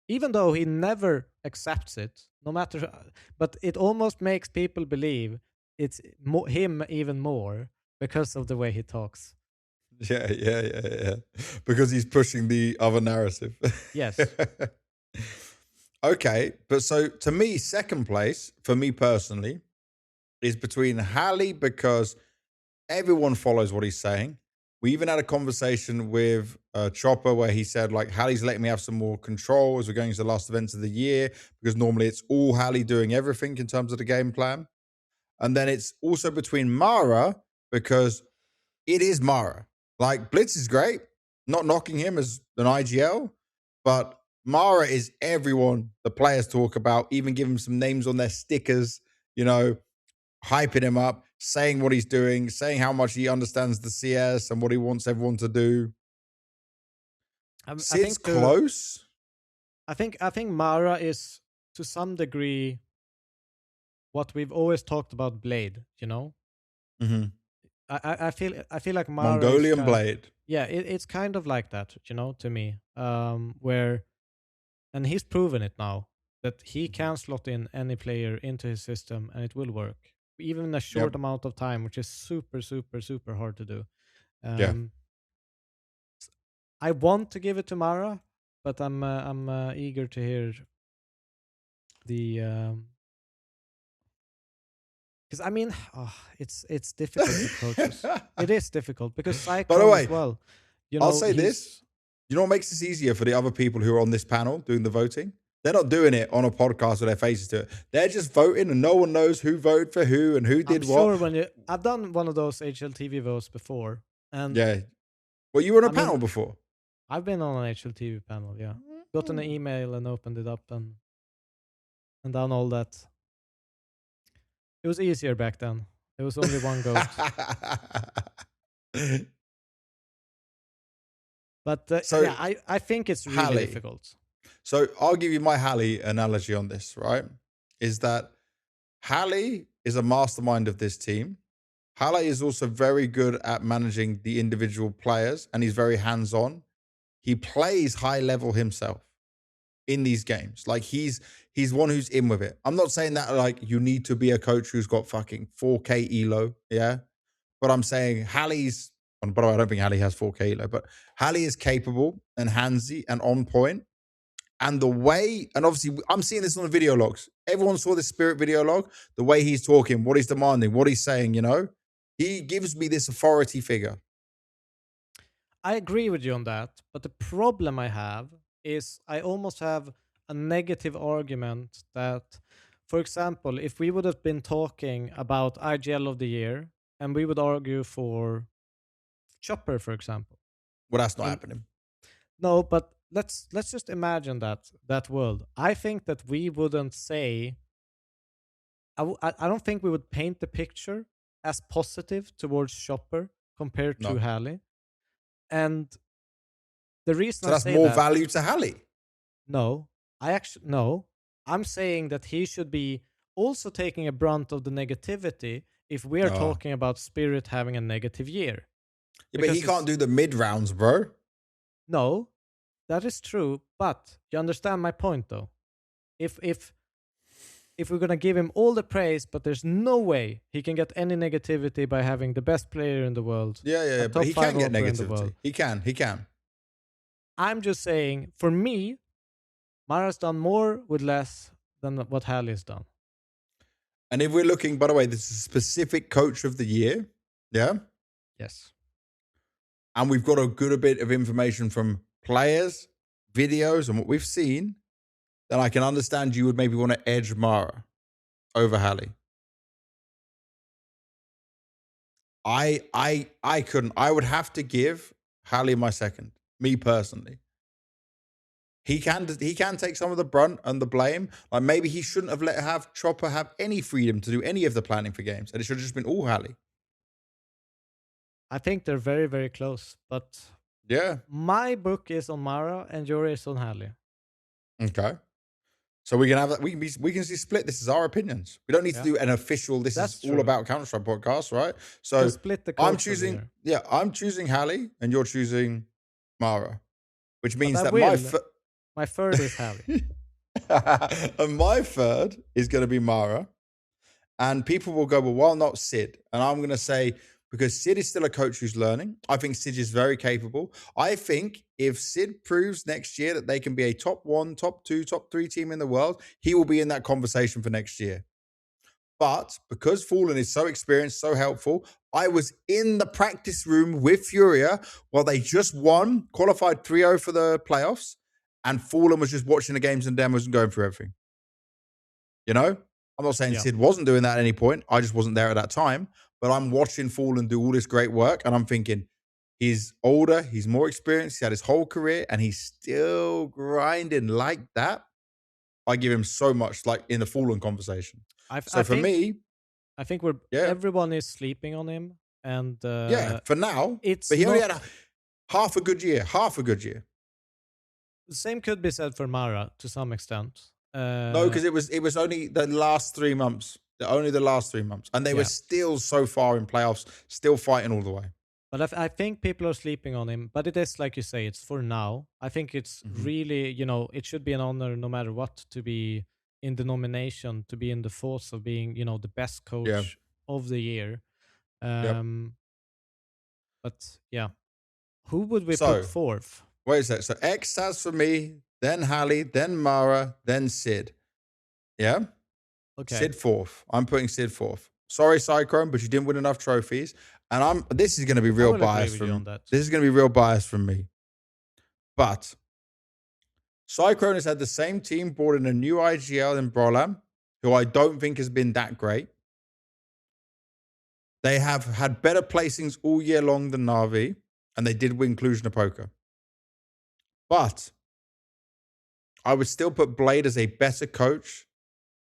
[SPEAKER 2] Even though he never accepts it, no matter, but it almost makes people believe it's him even more because of the way he talks.
[SPEAKER 1] Yeah. Because he's pushing the other narrative.
[SPEAKER 2] Yes.
[SPEAKER 1] Okay, but so to me, second place, for me personally, is between Hallie, because everyone follows what he's saying. We even had a conversation with Chopper where he said, like, Hallie's letting me have some more control as we're going to the last events of the year, because normally it's all Hallie doing everything in terms of the game plan. And then it's also between Mara, because it is Mara. Like, Blitz is great, not knocking him as an IGL, but Mara is everyone the players talk about, even give him some names on their stickers, hyping him up, saying what he's doing, saying how much he understands the CS and what he wants everyone to do. Sid's close.
[SPEAKER 2] I think Mara is to some degree what we've always talked about Blade,
[SPEAKER 1] Mm-hmm.
[SPEAKER 2] I feel like Mara
[SPEAKER 1] Mongolian Blade.
[SPEAKER 2] Yeah, it's kind of like that, to me. Where, and he's proven it now that he can slot in any player into his system and it will work, even in a short amount of time, which is super, super, super hard to do. I want to give it to Mara, but I'm eager to hear the. Because I mean, it's difficult approaches. It is difficult because Cyclone
[SPEAKER 1] By the way,
[SPEAKER 2] as well.
[SPEAKER 1] I'll say this. You know what makes this easier for the other people who are on this panel doing the voting? They're not doing it on a podcast with their faces to it. They're just voting, and no one knows who voted for who and who did what.
[SPEAKER 2] I've done one of those HLTV votes before, and
[SPEAKER 1] well, you were on a panel before.
[SPEAKER 2] I've been on an HLTV panel. Yeah, got an email and opened it up and done all that. It was easier back then. There was only one ghost. But I think it's really
[SPEAKER 1] Hallie.
[SPEAKER 2] difficult.
[SPEAKER 1] So I'll give you my Hallie analogy on this, right? Is that Hallie is a mastermind of this team. Hallie is also very good at managing the individual players, and he's very hands-on. He plays high level himself in these games. Like, he's one who's in with it. I'm not saying that like you need to be a coach who's got fucking 4K elo, yeah? But I'm saying Hallie's, and by the way, I don't think Hallie has 4K elo, but Hallie is capable and handsy and on point. And the way, and obviously I'm seeing this on the video logs. Everyone saw this Spirit video log, the way he's talking, what he's demanding, what he's saying, he gives me this authority figure.
[SPEAKER 2] I agree with you on that, but the problem I have is I almost have a negative argument that, for example, if we would have been talking about IGL of the year and we would argue for Chopper, for example.
[SPEAKER 1] Well, that's not happening.
[SPEAKER 2] No, but let's just imagine that world. I think that we wouldn't say. I don't think we would paint the picture as positive towards Chopper compared to
[SPEAKER 1] No.
[SPEAKER 2] Halley. And the reason
[SPEAKER 1] So
[SPEAKER 2] I
[SPEAKER 1] that's
[SPEAKER 2] say
[SPEAKER 1] more
[SPEAKER 2] that,
[SPEAKER 1] value to Halley.
[SPEAKER 2] no, I'm saying that he should be also taking a brunt of the negativity if we are talking about Spirit having a negative year.
[SPEAKER 1] Yeah, but he can't do the mid rounds, bro.
[SPEAKER 2] No, that is true. But you understand my point, though. If we're gonna give him all the praise, but there's no way he can get any negativity by having the best player in the world.
[SPEAKER 1] Yeah, but he can get negativity. He can.
[SPEAKER 2] I'm just saying, for me, Mara's done more with less than what Halley's done.
[SPEAKER 1] And if we're looking, by the way, this is a specific coach of the year. Yeah?
[SPEAKER 2] Yes.
[SPEAKER 1] And we've got a good bit of information from players, videos, and what we've seen, then I can understand you would maybe want to edge Mara over Halley. I couldn't. I would have to give Halley my second, me personally. He can take some of the brunt and the blame. Like maybe he shouldn't have Chopper have any freedom to do any of the planning for games, and it should have just been all Halley.
[SPEAKER 2] I think they're very, very close, but
[SPEAKER 1] yeah,
[SPEAKER 2] my book is on Mara and yours is on Halley.
[SPEAKER 1] Okay, so we can have that. We can see split. This is our opinions. We don't need to do an official. This is all about Counter-Strike podcast, right? So
[SPEAKER 2] split the.
[SPEAKER 1] I'm choosing. Yeah, I'm choosing Halley, and you're choosing Mara, which means that
[SPEAKER 2] my third is Halley.
[SPEAKER 1] And my third is going to be Mara. And people will go, well, why not Sid? And I'm going to say, because Sid is still a coach who's learning. I think Sid is very capable. I think if Sid proves next year that they can be a top 1, top 2, top 3 team in the world, he will be in that conversation for next year. But because Fallen is so experienced, so helpful, I was in the practice room with Furia while they just won, qualified 3-0 for the playoffs. And Fallen was just watching the games and demos and going through everything. You know? I'm not saying Sid wasn't doing that at any point. I just wasn't there at that time. But I'm watching Fallen do all this great work. And I'm thinking, he's older, he's more experienced, he had his whole career, and he's still grinding like that. I give him so much, like in the Fallen conversation. For me,
[SPEAKER 2] I think everyone is sleeping on him. And
[SPEAKER 1] for now. But he only had half a good year.
[SPEAKER 2] The same could be said for Mara to some extent.
[SPEAKER 1] No, because it was only the last 3 months. Only the last 3 months. And they were still so far in playoffs, still fighting all the way.
[SPEAKER 2] But I think people are sleeping on him. But it is, like you say, it's for now. I think it's really, it should be an honor no matter what to be in the nomination, to be in the thoughts of being, the best coach of the year. But yeah. Who would we put fourth?
[SPEAKER 1] Wait a sec. So Ecstatic for me, then Halley, then Mara, then Sid. Yeah?
[SPEAKER 2] Okay.
[SPEAKER 1] Sid fourth. I'm putting Sid fourth. Sorry, Cyclone, but you didn't win enough trophies. And this is going to be real bias from this is going to be real bias from me. But Cyclone has had the same team brought in a new IGL in Brolam, who I don't think has been that great. They have had better placings all year long than Na'Vi, and they did win Cluj-Napoca. But I would still put Blade as a better coach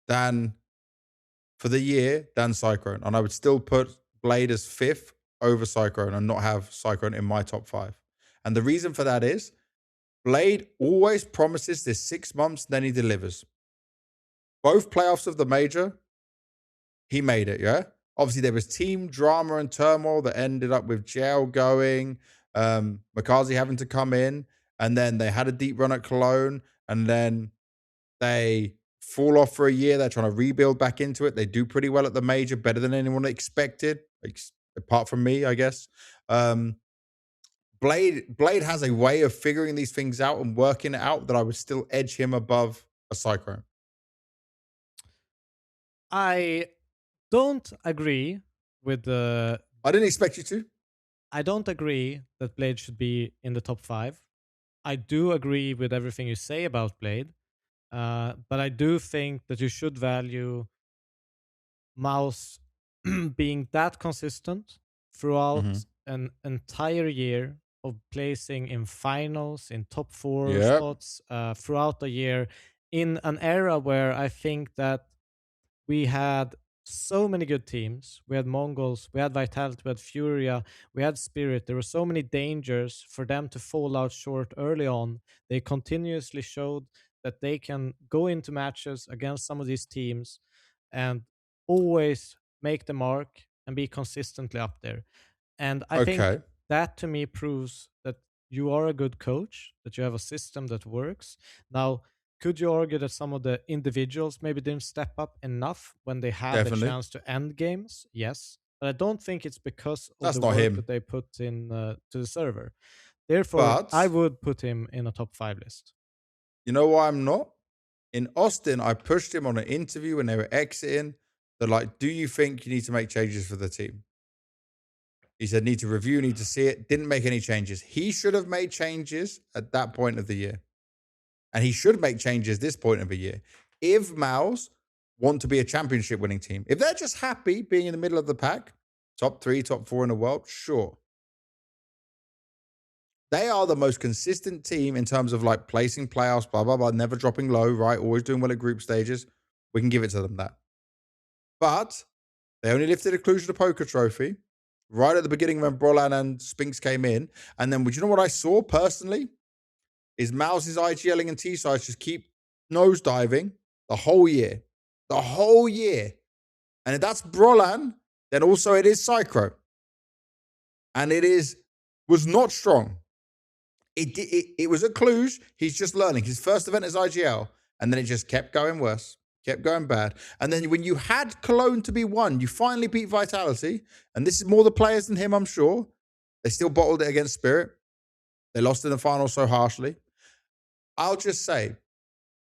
[SPEAKER 1] for the year than Cyclone. And I would still put Blade as 5th over Cyclone and not have Cyclone in my top 5. And the reason for that is Blade always promises this 6 months, then he delivers. Both playoffs of the major, he made it, yeah? Obviously, there was team drama and turmoil that ended up with jail going, Makazi having to come in, and then they had a deep run at Cologne, and then they fall off for a year. They're trying to rebuild back into it. They do pretty well at the major, better than anyone expected, apart from me, I guess. Blade has a way of figuring these things out and working it out that I would still edge him above a Cyclone.
[SPEAKER 2] I don't agree with the...
[SPEAKER 1] I didn't expect you to.
[SPEAKER 2] I don't agree that Blade should be in the top 5. I do agree with everything you say about Blade. But I do think that you should value Mouse being that consistent throughout an entire year of placing in finals, in top 4
[SPEAKER 1] Yep.
[SPEAKER 2] spots throughout the year, in an era where I think that we had so many good teams. We had Mongols, we had Vitality, we had Furia, we had Spirit. There were so many dangers for them to fall out short early on. They continuously showed that they can go into matches against some of these teams and always make the mark and be consistently up there. And I think that to me proves that you are a good coach, that you have a system that works. Now, could you argue that some of the individuals maybe didn't step up enough when they had the chance to end games? Yes. But I don't think it's because of the work that they put in to the server. Therefore, I would put him in a top 5 list.
[SPEAKER 1] You know why I'm not? In Austin, I pushed him on an interview when they were exiting. They're like, do you think you need to make changes for the team? He said, need to review, need to see it. Didn't make any changes. He should have made changes at that point of the year. And he should make changes this point of the year. If Mouse want to be a championship winning team, if they're just happy being in the middle of the pack, top 3, top 4 in the world, sure. They are the most consistent team in terms of like placing playoffs, blah, blah, blah, never dropping low, right? Always doing well at group stages. We can give it to them that. But they only lifted a Cluj the Poker trophy right at the beginning when Brolan and Spinks came in. And then, do you know what I saw personally? Is Mouse's IGLing and T-sides just keep nosediving the whole year. The whole year. And if that's Brolan, then also it is Psychro. And was not strong. It was a Cluj. He's just learning. His first event is IGL. And then it just kept going worse. Kept going bad. And then when you had Cologne to be won, you finally beat Vitality. And this is more the players than him, I'm sure. They still bottled it against Spirit. They lost in the final so harshly. I'll just say,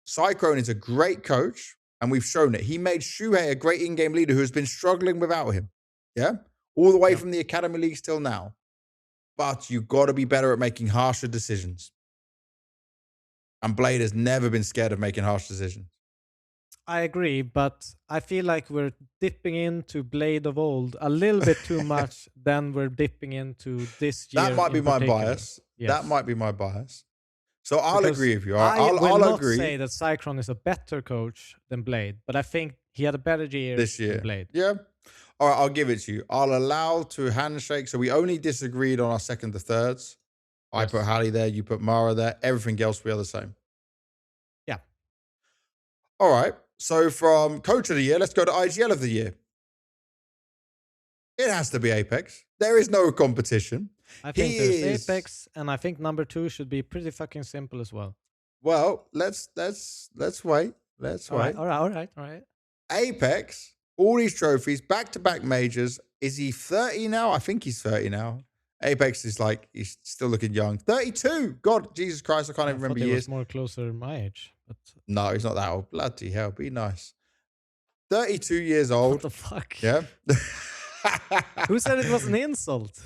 [SPEAKER 1] Cyclone is a great coach, and we've shown it. He made Shuhei a great in-game leader who has been struggling without him. Yeah? All the way from the Academy Leagues till now. But you've got to be better at making harsher decisions. And Blade has never been scared of making harsh decisions.
[SPEAKER 2] I agree, but I feel like we're dipping into Blade of old a little bit too much than we're dipping into this year.
[SPEAKER 1] That might be my bias. Yes. That might be my bias. So I'll agree with you. I'll
[SPEAKER 2] not
[SPEAKER 1] agree.
[SPEAKER 2] Say that Cyclone is a better coach than Blade, but I think he had a better year
[SPEAKER 1] this year
[SPEAKER 2] than Blade.
[SPEAKER 1] Yeah. All right, I'll give it to you. I'll allow to handshake. So we only disagreed on our second to thirds. Yes. I put Hallie there, you put Mara there. Everything else we are the same.
[SPEAKER 2] Yeah.
[SPEAKER 1] All right. So from Coach of the Year, let's go to IGL of the Year. It has to be Apex. There is no competition.
[SPEAKER 2] I think there's Apex, and I think number 2 should be pretty fucking simple as well.
[SPEAKER 1] Well, let's wait. Let's wait.
[SPEAKER 2] All right.
[SPEAKER 1] Apex, all these trophies, back-to-back majors. Is he 30 now? I think he's 30 now. Apex is like, he's still looking young. 32! God, Jesus Christ, I can't even remember years.
[SPEAKER 2] He was more closer to my age. But...
[SPEAKER 1] No, he's not that old. Bloody hell, be nice. 32 years old.
[SPEAKER 2] What the fuck?
[SPEAKER 1] Yeah.
[SPEAKER 2] Who said it was an insult?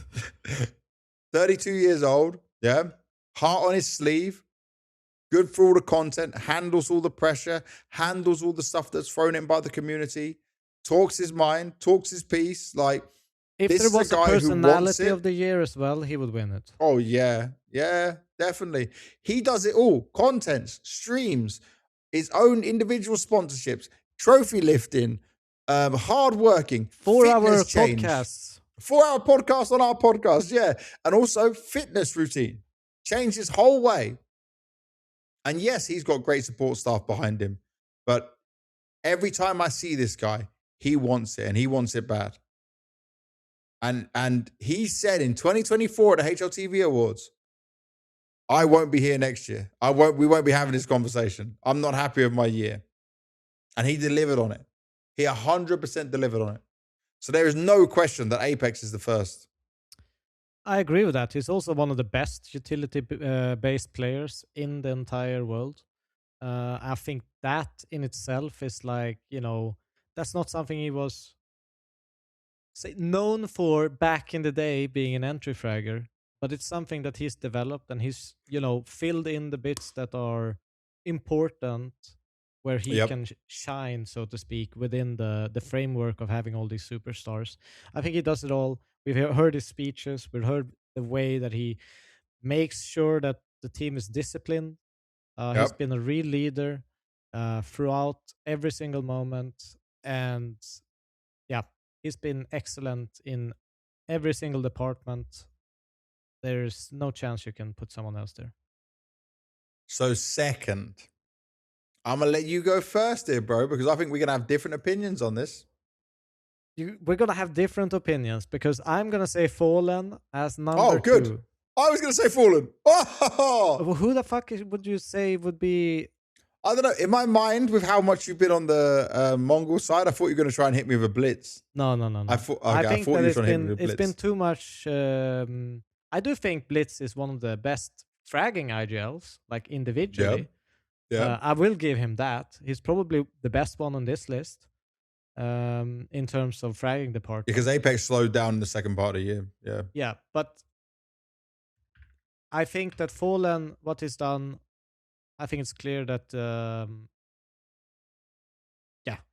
[SPEAKER 1] 32 years old, yeah. Heart on his sleeve. Good for all the content. Handles all the pressure. Handles all the stuff that's thrown in by the community. Talks his mind. Talks his piece. Like,
[SPEAKER 2] if there was a personality of the year as well, he would win it.
[SPEAKER 1] Oh, yeah. Yeah, definitely. He does it all. Contents, streams, his own individual sponsorships, trophy lifting, hardworking,
[SPEAKER 2] 4-hour podcasts.
[SPEAKER 1] 4-hour podcast on our podcast, yeah. And also fitness routine. Changed his whole way. And yes, he's got great support staff behind him. But every time I see this guy, he wants it, and he wants it bad. And he said in 2024 at the HLTV Awards, I won't be here next year. We won't be having this conversation. I'm not happy with my year. And he delivered on it. He 100% delivered on it. So there is no question that Apex is the first.
[SPEAKER 2] I agree with that. He's also one of the best utility-based players in the entire world. I think that in itself is like, that's not something he was known for back in the day, being an entry fragger, but it's something that he's developed, and he's, filled in the bits that are important where he can shine, so to speak, within the framework of having all these superstars. I think he does it all. We've heard his speeches. We've heard the way that he makes sure that the team is disciplined. He's been a real leader throughout every single moment. And yeah, he's been excellent in every single department. There's no chance you can put someone else there.
[SPEAKER 1] So second, I'm going to let you go first here, bro, because I think we're going to have different opinions on this.
[SPEAKER 2] We're going to have different opinions because I'm going to say Fallen as number 2.
[SPEAKER 1] I was going to say Fallen.
[SPEAKER 2] Oh! Who the fuck would you say would be...
[SPEAKER 1] I don't know. In my mind, with how much you've been on the Mongol side, I thought you were going to try and hit me with a blitz.
[SPEAKER 2] No. I thought you were trying to hit me with a blitz. It's been too much... I do think Blitz is one of the best fragging IGLs, like individually.
[SPEAKER 1] Yeah.
[SPEAKER 2] I will give him that. He's probably the best one on this list in terms of fragging department.
[SPEAKER 1] Because Apex slowed down in the second part of the year. Yeah.
[SPEAKER 2] Yeah, but I think that Fallen, what he's done, I think it's clear that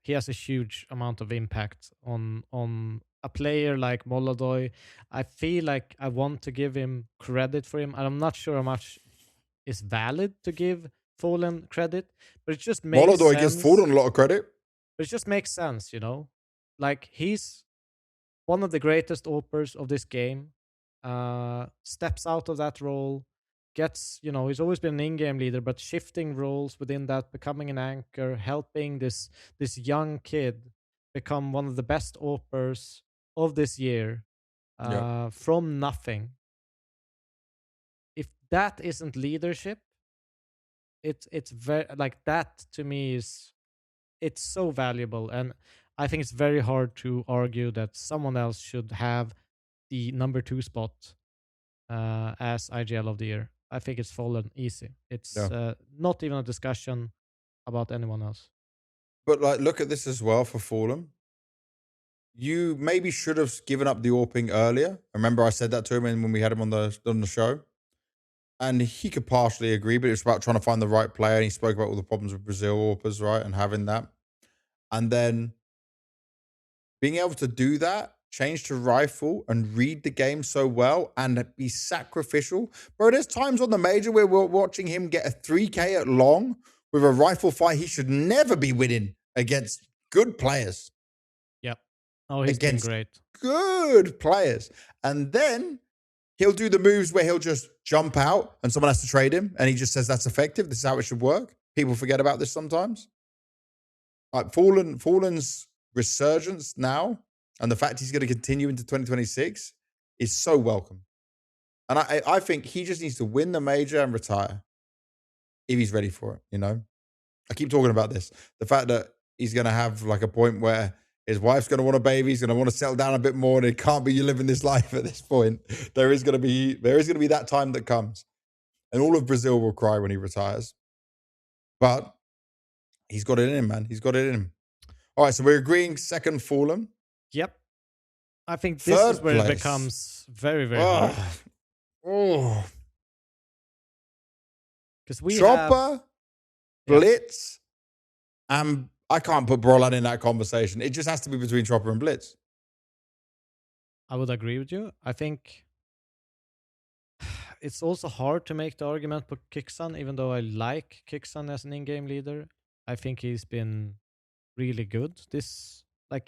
[SPEAKER 2] he has a huge amount of impact on a player like MongolZ. I feel like I want to give him credit for him, and I'm not sure how much is valid to give Fallen credit, but it just makes sense.
[SPEAKER 1] MongolZ gives Fallen a lot of credit.
[SPEAKER 2] But it just makes sense, you know? Like, he's one of the greatest AWPers of this game, steps out of that role, gets, he's always been an in-game leader, but shifting roles within that, becoming an anchor, helping this young kid become one of the best AWPers of this year from nothing. If that isn't leadership, it's very, like, that to me it's so valuable, and I think it's very hard to argue that someone else should have the number 2 spot as IGL of the year. I think it's Fallen easy. It's not even a discussion about anyone else.
[SPEAKER 1] But like, look at this as well for Fallen. You maybe should have given up the AWPing earlier. Remember, I said that to him when we had him on the show, and he could partially agree. But it's about trying to find the right player. And he spoke about all the problems with Brazil AWPers, right, and having that, and then being able to do that, change to rifle and read the game so well and be sacrificial. Bro, there's times on the major where we're watching him get a 3K at long with a rifle fight he should never be winning against good players.
[SPEAKER 2] Yep. Oh, he's been great.
[SPEAKER 1] Good players. And then he'll do the moves where he'll just jump out and someone has to trade him and he just says that's effective. This is how it should work. People forget about this sometimes. Like Fallen's resurgence now and the fact he's going to continue into 2026 is so welcome. And I think he just needs to win the major and retire if he's ready for it, you know? I keep talking about this. The fact that he's going to have like a point where his wife's going to want a baby, he's going to want to settle down a bit more, and it can't be you living this life at this point. There is going to be that time that comes. And all of Brazil will cry when he retires. But he's got it in him, man. He's got it in him. All right, so we're agreeing second Fallen.
[SPEAKER 2] Yep. I think this is where it becomes very, very hard.
[SPEAKER 1] Oh.
[SPEAKER 2] Because we
[SPEAKER 1] Chopper, Blitz, and I can't put Brolan in that conversation. It just has to be between Chopper and Blitz.
[SPEAKER 2] I would agree with you. I think it's also hard to make the argument for Kixan, even though I like Kixan as an in-game leader. I think he's been really good this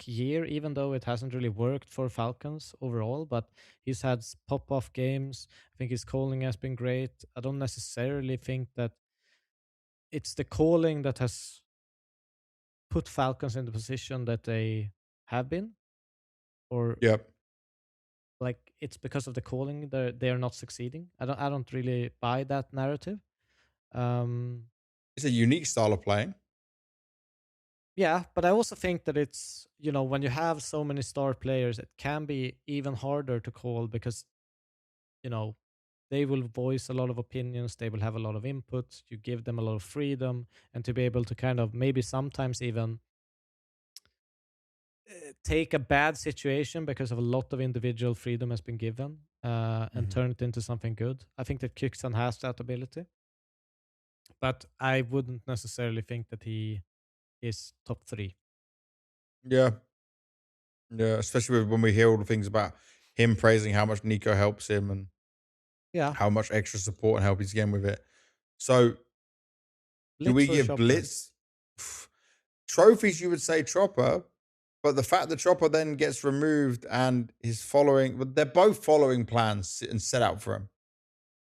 [SPEAKER 2] year, even though it hasn't really worked for Falcons overall, but he's had pop-off games. I think his calling has been great. I don't necessarily think that it's the calling that has put Falcons in the position that they have been, or like it's because of the calling they are not succeeding. I don't really buy that narrative.
[SPEAKER 1] It's a unique style of playing.
[SPEAKER 2] Yeah, but I also think that it's, when you have so many star players, it can be even harder to call because, they will voice a lot of opinions. They will have a lot of input. You give them a lot of freedom, and to be able to kind of maybe sometimes even take a bad situation because of a lot of individual freedom has been given and turn it into something good. I think that Kixan has that ability, but I wouldn't necessarily think that he is top 3.
[SPEAKER 1] Yeah, especially when we hear all the things about him praising how much Nico helps him, and
[SPEAKER 2] Yeah.
[SPEAKER 1] How much extra support and help he's getting with it. So, do we give Blitz trophies? You would say Chopper, but the fact that Chopper then gets removed and he's following, but they're both following plans and set out for him.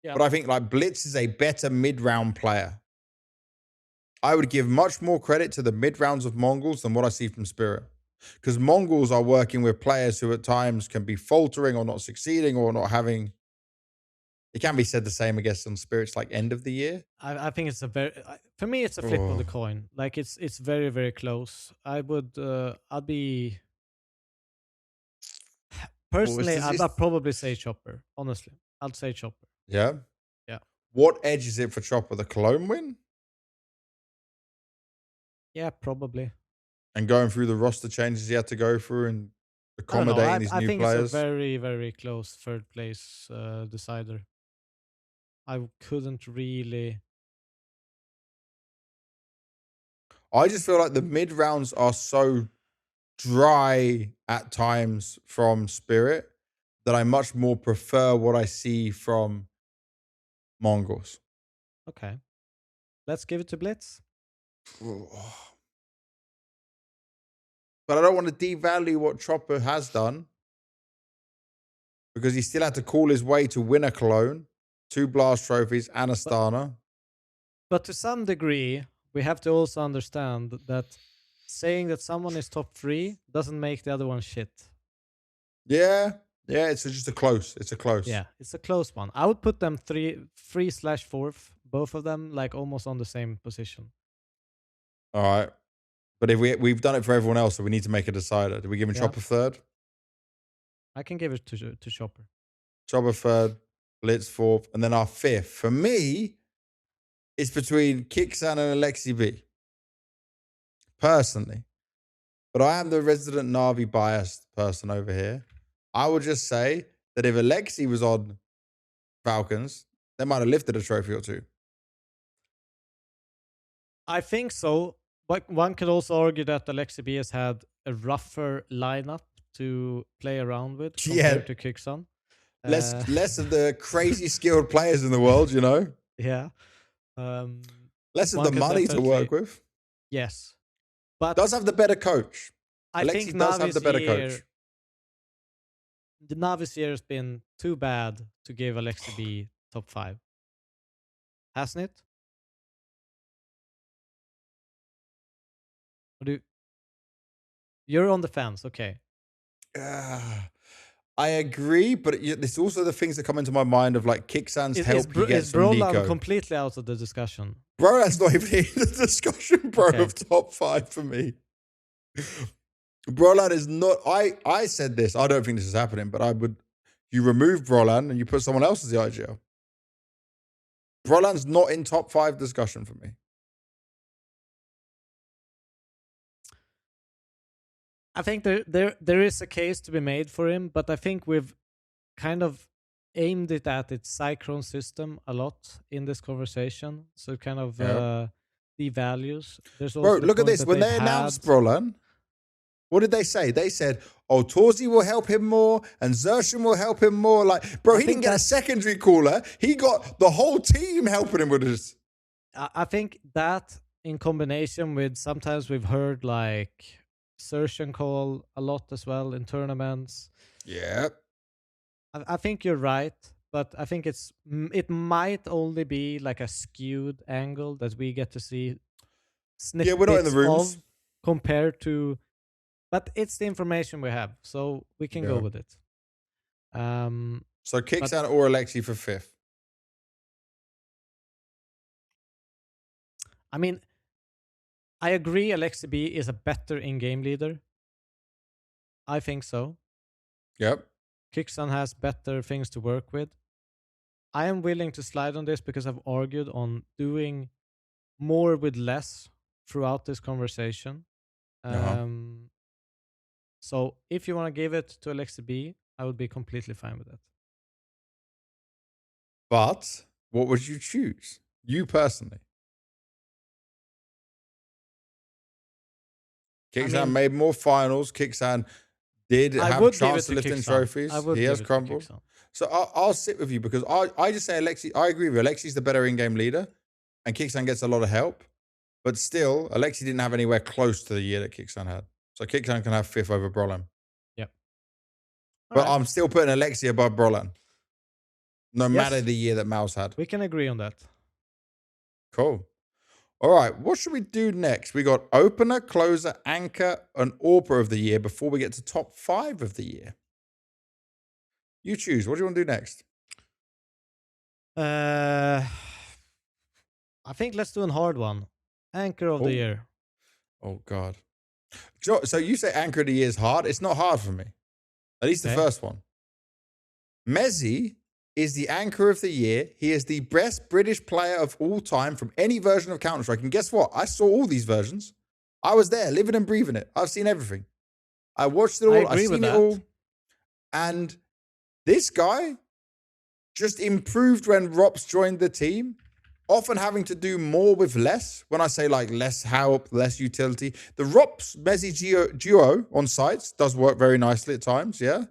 [SPEAKER 1] Yeah. But I think like Blitz is a better mid-round player. I would give much more credit to the mid-rounds of Mongols than what I see from Spirit. Because Mongols are working with players who at times can be faltering or not succeeding or not having... It can be said the same, I guess, on Spirit's like end of the year.
[SPEAKER 2] I think it's a very... For me, it's a flip of the coin. Like, it's very, very close. I'd be... Personally, I'd probably say Chopper. Honestly, I'd say Chopper.
[SPEAKER 1] Yeah?
[SPEAKER 2] Yeah.
[SPEAKER 1] What edge is it for Chopper? The clone win?
[SPEAKER 2] Yeah, probably.
[SPEAKER 1] And going through the roster changes he had to go through and accommodating these new players?
[SPEAKER 2] I think it's a very, very close third place decider. I couldn't really...
[SPEAKER 1] I just feel like the mid-rounds are so dry at times from Spirit that I much more prefer what I see from Mongols.
[SPEAKER 2] Okay. Let's give it to Blitz.
[SPEAKER 1] But I don't want to devalue what Chopper has done because he still had to call his way to win a clone, 2 blast trophies, and Astana.
[SPEAKER 2] But to some degree, we have to also understand that saying that someone is top 3 doesn't make the other one shit.
[SPEAKER 1] Yeah, it's just a close. It's a close.
[SPEAKER 2] Yeah, it's a close one. I would put them 3/4, both of them, like almost on the same position.
[SPEAKER 1] All right. But if we've done it for everyone else, so we need to make a decider. Do we give him Chopper 3rd?
[SPEAKER 2] I can give it to Chopper.
[SPEAKER 1] Chopper 3rd, Blitz 4th, and then our 5th. For me, it's between Kixan and Alexi B. Personally. But I am the resident Na'Vi biased person over here. I would just say that if Alexi was on Falcons, they might have lifted a trophy or 2.
[SPEAKER 2] I think so. But one could also argue that Alexi B has had a rougher lineup to play around with compared to Kixan.
[SPEAKER 1] Less of the crazy skilled players in the world, you know?
[SPEAKER 2] Yeah.
[SPEAKER 1] Less of the money to work with.
[SPEAKER 2] Yes. But
[SPEAKER 1] does have the better coach.
[SPEAKER 2] I think does have the better coach. The Navi's year has been too bad to give Alexi B top 5. Hasn't it? You're on the fence, okay.
[SPEAKER 1] I agree, but there's also the things that come into my mind of like Kixan's help he gets from Nico.
[SPEAKER 2] Is Brolan completely out of the discussion?
[SPEAKER 1] Brolan's not even in the discussion, bro, of top 5 for me. Brolan is not... I said this. I don't think this is happening, but you remove Brolan and you put someone else as the IGL. Brolan's not in top 5 discussion for me.
[SPEAKER 2] I think there is a case to be made for him, but I think we've kind of aimed it at its Cyclone system a lot in this conversation. So it kind of devalues. There's also
[SPEAKER 1] look at this. When they announced Brolan, what did they say? They said, oh, Torzi will help him more and Zershan will help him more. Like, bro, he didn't get a secondary caller. He got the whole team helping him with this.
[SPEAKER 2] I think that in combination with sometimes we've heard like Zershan call a lot as well in tournaments.
[SPEAKER 1] Yeah.
[SPEAKER 2] I think you're right, but I think it might only be like a skewed angle that we get to see snippets
[SPEAKER 1] we're not in the rooms
[SPEAKER 2] compared to, but it's the information we have, so we can go with it.
[SPEAKER 1] So Kixan or Alexi for 5th.
[SPEAKER 2] I mean, I agree Alexi B is a better in-game leader. I think so.
[SPEAKER 1] Yep.
[SPEAKER 2] Kixan has better things to work with. I am willing to slide on this because I've argued on doing more with less throughout this conversation. So if you want to give it to Alexi B, I would be completely fine with that.
[SPEAKER 1] But what would you choose? You personally? Kixan made more finals. Kixan did have chance to lift in trophies. He has crumbled. So I'll sit with you because I just say Alexi. I agree with you. Alexi's the better in-game leader, and Kicksan gets a lot of help. But still, Alexi didn't have anywhere close to the year that Kicksan had. So Kicksan can have 5th over Brolan.
[SPEAKER 2] Yep.
[SPEAKER 1] But I'm still putting Alexi above Brolan. No matter the year that Mouse had.
[SPEAKER 2] We can agree on that.
[SPEAKER 1] Cool. All right. What should we do next? We got opener, closer, anchor, and AWPer of the year before we get to top 5 of the year. You choose. What do you want to do next?
[SPEAKER 2] I think let's do a hard one. Anchor of the year.
[SPEAKER 1] Oh, God. So you say anchor of the year is hard? It's not hard for me. At least the first one. Mezzy is the anchor of the year. He is the best British player of all time from any version of Counter-Strike. And guess what? I saw all these versions. I was there, living and breathing it. I've seen everything. I watched it all. I've seen it all. And this guy just improved when Rops joined the team, often having to do more with less. When I say like less help, less utility. The Rops Mezzy duo on sites does work very nicely at times, yeah?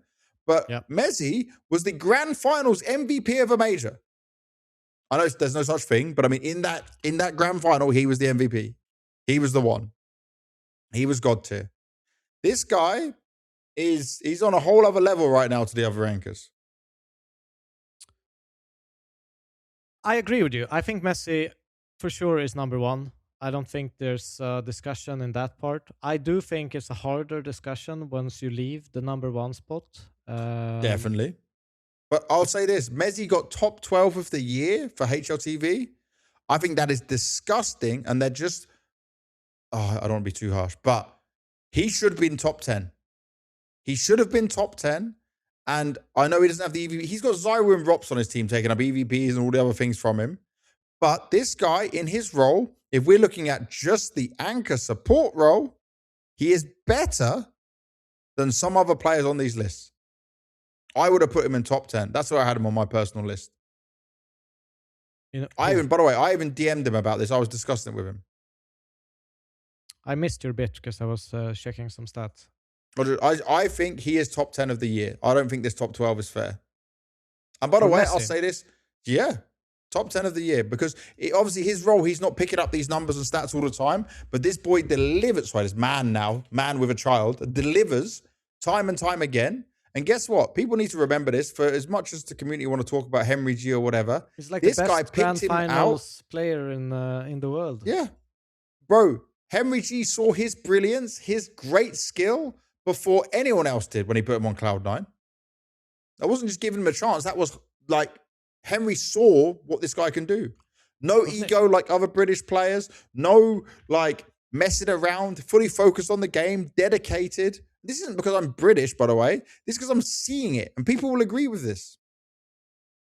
[SPEAKER 1] But Mezzy was the grand finals MVP of a major. I know there's no such thing, but I mean, in that grand final, he was the MVP. He was the one. He was God tier. This guy he's on a whole other level right now to the other anchors.
[SPEAKER 2] I agree with you. I think Messi for sure is number one. I don't think there's a discussion in that part. I do think it's a harder discussion once you leave the number one spot.
[SPEAKER 1] Definitely. But I'll say this. Mezzy got top 12 of the year for HLTV. I think that is disgusting. And they're just... I don't want to be too harsh. But he should have been top 10. He should have been top 10. And I know he doesn't have the EVP. He's got Zyro and Rops on his team taking up EVPs and all the other things from him. But this guy, in his role, if we're looking at just the anchor support role, he is better than some other players on these lists. I would have put him in top 10. That's why I had him on my personal list. By the way, I even DM'd him about this. I was discussing it with him.
[SPEAKER 2] I missed your bit because I was checking some stats.
[SPEAKER 1] I think he is top 10 of the year. I don't think this top 12 is fair. And by the way, I'll say this. Yeah, top 10 of the year. Because obviously his role, he's not picking up these numbers and stats all the time. But this boy delivers. Sorry, this man now, man with a child, delivers time and time again. And guess what? People need to remember this. For as much as the community want to talk about Henry G or whatever,
[SPEAKER 2] he's like
[SPEAKER 1] this
[SPEAKER 2] the best
[SPEAKER 1] guy picked him out.
[SPEAKER 2] Player in the world.
[SPEAKER 1] Yeah, bro. Henry G saw his brilliance, his great skill before anyone else did when he put him on Cloud9. I wasn't just giving him a chance. That was like Henry saw what this guy can do. No ego like other British players. No like messing around. Fully focused on the game. Dedicated. This isn't because I'm British, by the way. This is because I'm seeing it. And people will agree with this.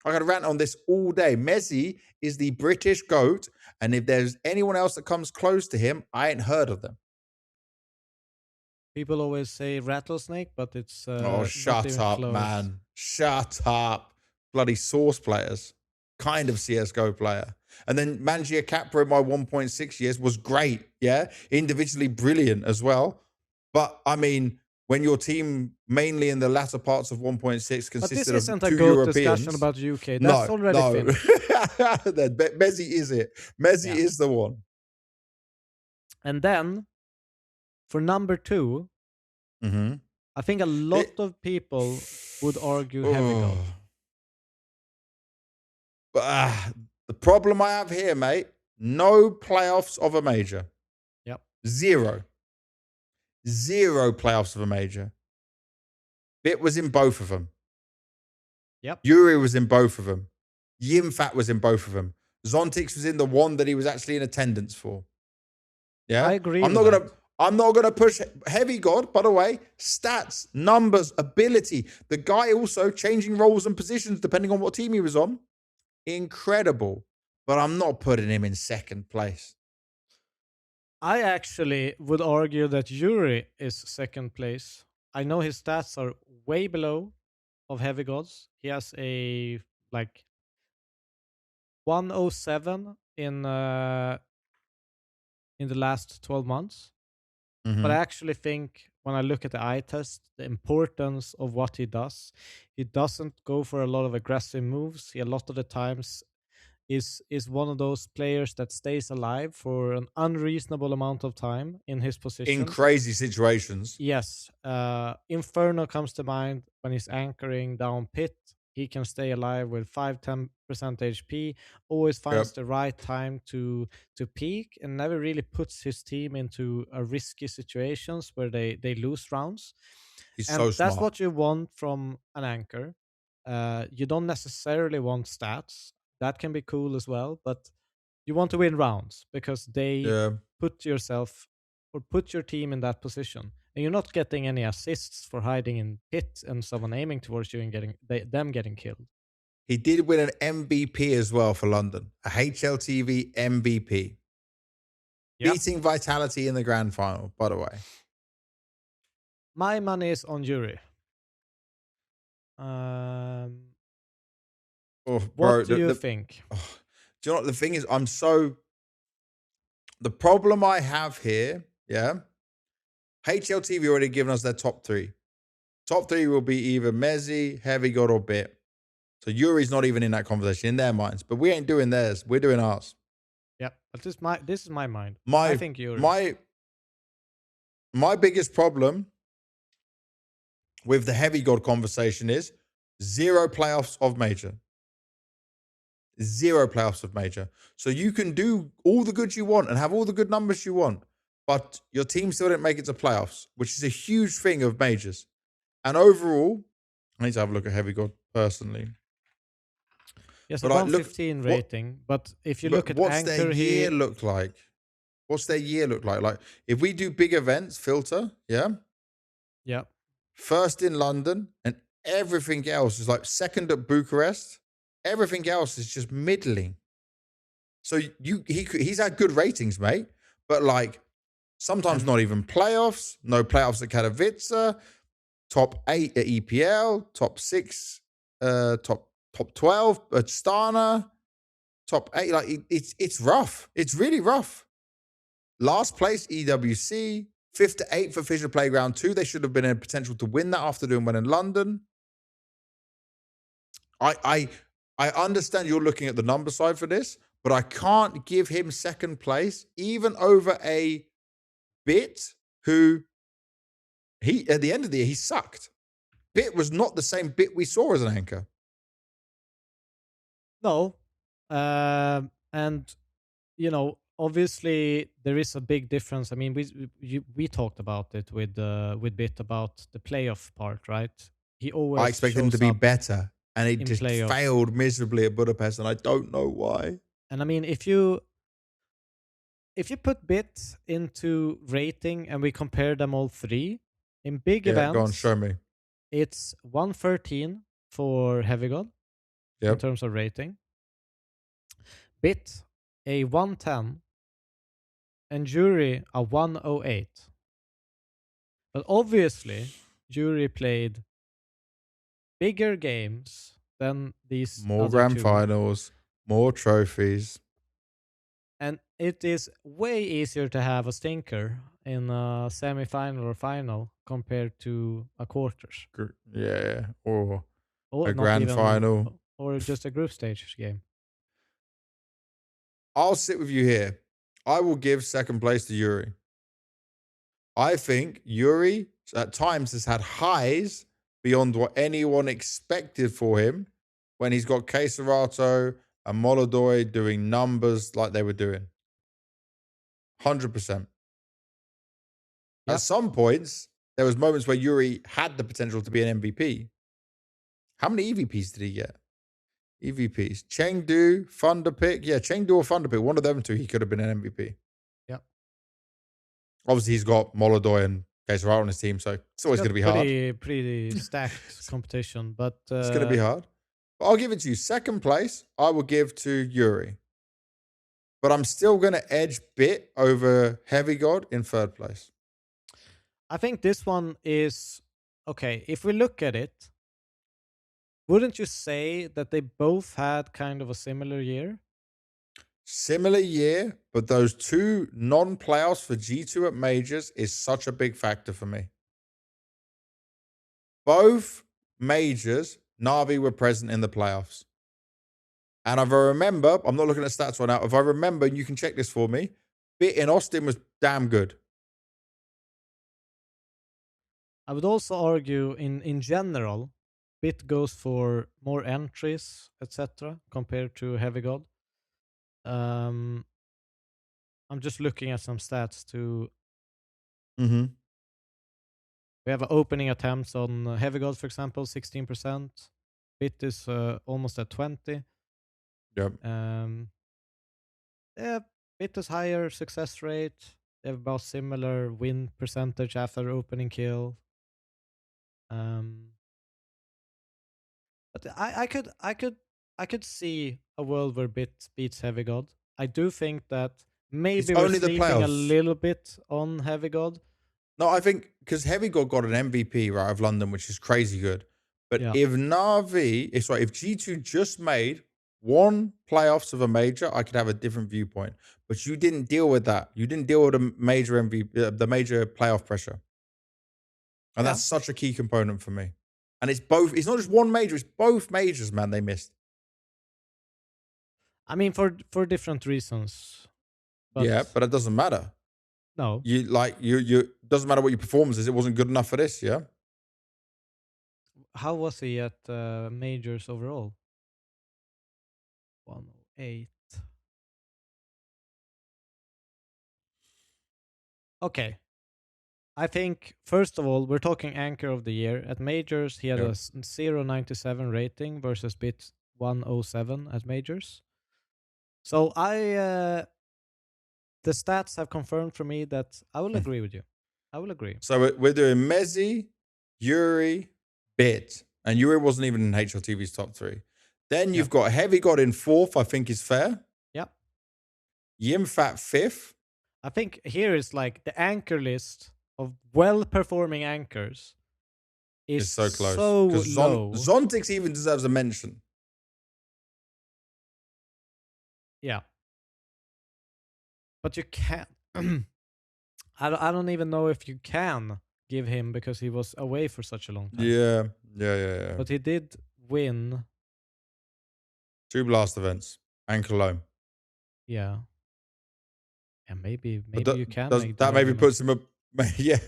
[SPEAKER 1] I got to rant on this all day. Mezzy is the British GOAT. And if there's anyone else that comes close to him, I ain't heard of them.
[SPEAKER 2] People always say rattlesnake, but it's...
[SPEAKER 1] shut up, man. Shut up. Bloody Source players. Kind of CSGO player. And then Mangia Capra in my 1.6 years was great, yeah? Individually brilliant as well. But, I mean... when your team, mainly in the latter parts of 1.6, consisted of 2 Europeans...
[SPEAKER 2] discussion about UK. That's already finished.
[SPEAKER 1] Mezzy is it. Mezzy is the one.
[SPEAKER 2] And then, for number 2, I think a lot of people would argue Heavy God.
[SPEAKER 1] The problem I have here, mate, no playoffs of a major.
[SPEAKER 2] Yep.
[SPEAKER 1] Zero playoffs of a major. Bit was in both of them.
[SPEAKER 2] Yep.
[SPEAKER 1] Yuri was in both of them. Yimfat was in both of them. Zontix was in the one that he was actually in attendance for. Yeah?
[SPEAKER 2] I agree.
[SPEAKER 1] I'm not gonna push Heavy God, by the way. Stats, numbers, ability. The guy also changing roles and positions depending on what team he was on. Incredible. But I'm not putting him in second place.
[SPEAKER 2] I actually would argue that Yuri is second place. I know his stats are way below of Heavy Gods. He has a 107 in the last 12 months. But I actually think when I look at the eye test, the importance of what he does. He doesn't go for a lot of aggressive moves. He a lot of the times is one of those players that stays alive for an unreasonable amount of time in his position.
[SPEAKER 1] In crazy situations.
[SPEAKER 2] Yes. Inferno comes to mind when he's anchoring down pit. He can stay alive with 5-10% HP, always finds the right time to peak, and never really puts his team into a risky situations where they lose rounds.
[SPEAKER 1] He's
[SPEAKER 2] and
[SPEAKER 1] so smart.
[SPEAKER 2] That's what you want from an anchor. You don't necessarily want stats. That can be cool as well, but you want to win rounds because they put yourself or put your team in that position. And you're not getting any assists for hiding in pit and someone aiming towards you and them getting killed.
[SPEAKER 1] He did win an MVP as well for London, a HLTV MVP. Yep. Beating Vitality in the grand final, by the way.
[SPEAKER 2] My money is on Yuri. What do you think?
[SPEAKER 1] Do you know what the thing is? The problem I have here, HLTV already given us their top 3. Top 3 will be either Mezzi, Heavy God, or Bit. So Yuri's not even in that conversation in their minds. But we ain't doing theirs. We're doing ours.
[SPEAKER 2] Yeah, but this is my mind. I think Yuri.
[SPEAKER 1] My biggest problem with the Heavy God conversation is 0 playoffs of Major. 0 playoffs of Major. So you can do all the good you want and have all the good numbers you want, but your team still didn't make it to playoffs, which is a huge thing of Majors. And overall, I need to have a look at Heavy God personally.
[SPEAKER 2] Yes, a 115 rating. But if you look at
[SPEAKER 1] what's
[SPEAKER 2] Anchor,
[SPEAKER 1] their year look like? What's their year look like? Like if we do big events, filter,
[SPEAKER 2] yeah.
[SPEAKER 1] First in London, and everything else is like second at Bucharest. Everything else is just middling. So he's had good ratings, mate. But like sometimes not even playoffs. No playoffs at Katowice. Top 8 at EPL. Top 6. Top 12 at Stana. Top 8. Like it's rough. It's really rough. Last place EWC. 5th to 8th for Fisher Playground 2. They should have been in potential to win that after doing well in London. I understand you're looking at the number side for this, but I can't give him second place, even over a Bit who at the end of the year, he sucked. Bit was not the same Bit we saw as an anchor.
[SPEAKER 2] No. And, obviously there is a big difference. I mean, we talked about it with Bit about the playoff part, right? He always
[SPEAKER 1] I expect him to be better. And he just failed miserably at Budapest, and I don't know why.
[SPEAKER 2] And I mean, if you put Bit into rating and we compare them all 3 in big events,
[SPEAKER 1] go on, show me.
[SPEAKER 2] It's 113 for Heavy God in terms of rating. Bit a 110, and Yuri a 108. But obviously, Yuri played bigger games than these
[SPEAKER 1] more grand finals, more trophies.
[SPEAKER 2] And it is way easier to have a stinker in a semi-final or final compared to a quarters.
[SPEAKER 1] Yeah, or a grand final.
[SPEAKER 2] Or just a group stage game.
[SPEAKER 1] I'll sit with you here. I will give second place to Yuri. I think Yuri at times has had highs beyond what anyone expected for him when he's got Queserato and MongolZ doing numbers like they were doing. 100%. Yep. At some points, there was moments where Yuri had the potential to be an MVP. How many EVPs did he get? EVPs. Chengdu, Thunderpick. Yeah, Chengdu or Thunderpick. One of them two, he could have been an MVP.
[SPEAKER 2] Yeah.
[SPEAKER 1] Obviously, he's got MongolZ and Queserato on his team, so it's always going to be hard.
[SPEAKER 2] Pretty stacked competition, but
[SPEAKER 1] it's going to be hard. But I'll give it to you. Second place, I will give to Yuri. But I'm still going to edge Bit over Heavy God in third place.
[SPEAKER 2] I think this one is okay. If we look at it, wouldn't you say that they both had kind of a similar year?
[SPEAKER 1] Similar year, but those 2 non-playoffs for G2 at Majors is such a big factor for me. both majors, Na'Vi were present in the playoffs. And if I remember, I'm not looking at stats right now. If I remember, you can check this for me. Bit in Austin was damn good.
[SPEAKER 2] I would also argue in general, Bit goes for more entries, etc., compared to Heavy God. I'm just looking at some stats too.
[SPEAKER 1] Mm-hmm.
[SPEAKER 2] We have opening attempts on Heavy God, for example, 16%. Bit is almost at 20.
[SPEAKER 1] Yep.
[SPEAKER 2] Yeah, Bit is higher success rate. They have about similar win percentage after opening kill. But I could see a world where Bit beats Heavy God. I do think that maybe we're sleeping a little bit on Heavy God.
[SPEAKER 1] No, I think because Heavy God got an MVP right of London, which is crazy good. But if Na'Vi, if G2 just made one playoffs of a major, I could have a different viewpoint. But you didn't deal with that. You didn't deal with the major MVP, the major playoff pressure, and that's such a key component for me. And it's both. It's not just one major; it's both majors, man. They missed.
[SPEAKER 2] I mean, for different reasons.
[SPEAKER 1] But but it doesn't matter.
[SPEAKER 2] No,
[SPEAKER 1] you doesn't matter what your performance is. It wasn't good enough for this. Yeah.
[SPEAKER 2] How was he at majors overall? 108. Okay. I think, first of all, we're talking anchor of the year. At majors, he had a 0.97 rating versus Bit 107 at majors. So the stats have confirmed for me that I will agree with you. I will agree.
[SPEAKER 1] So we're doing Mezzi, Yuri, Bit. And Yuri wasn't even in HLTV's top 3. Then you've got Heavy God in 4th, I think is fair.
[SPEAKER 2] Yep.
[SPEAKER 1] Yimfat 5th.
[SPEAKER 2] I think here is like the anchor list of well-performing anchors is so close. So low.
[SPEAKER 1] Zontix even deserves a mention.
[SPEAKER 2] Yeah. But you can't. I don't even know if you can give him because he was away for such a long time.
[SPEAKER 1] Yeah.
[SPEAKER 2] But he did win
[SPEAKER 1] 2 blast events and Cologne.
[SPEAKER 2] Yeah. Yeah, maybe you can make
[SPEAKER 1] that maybe puts him up. Yeah.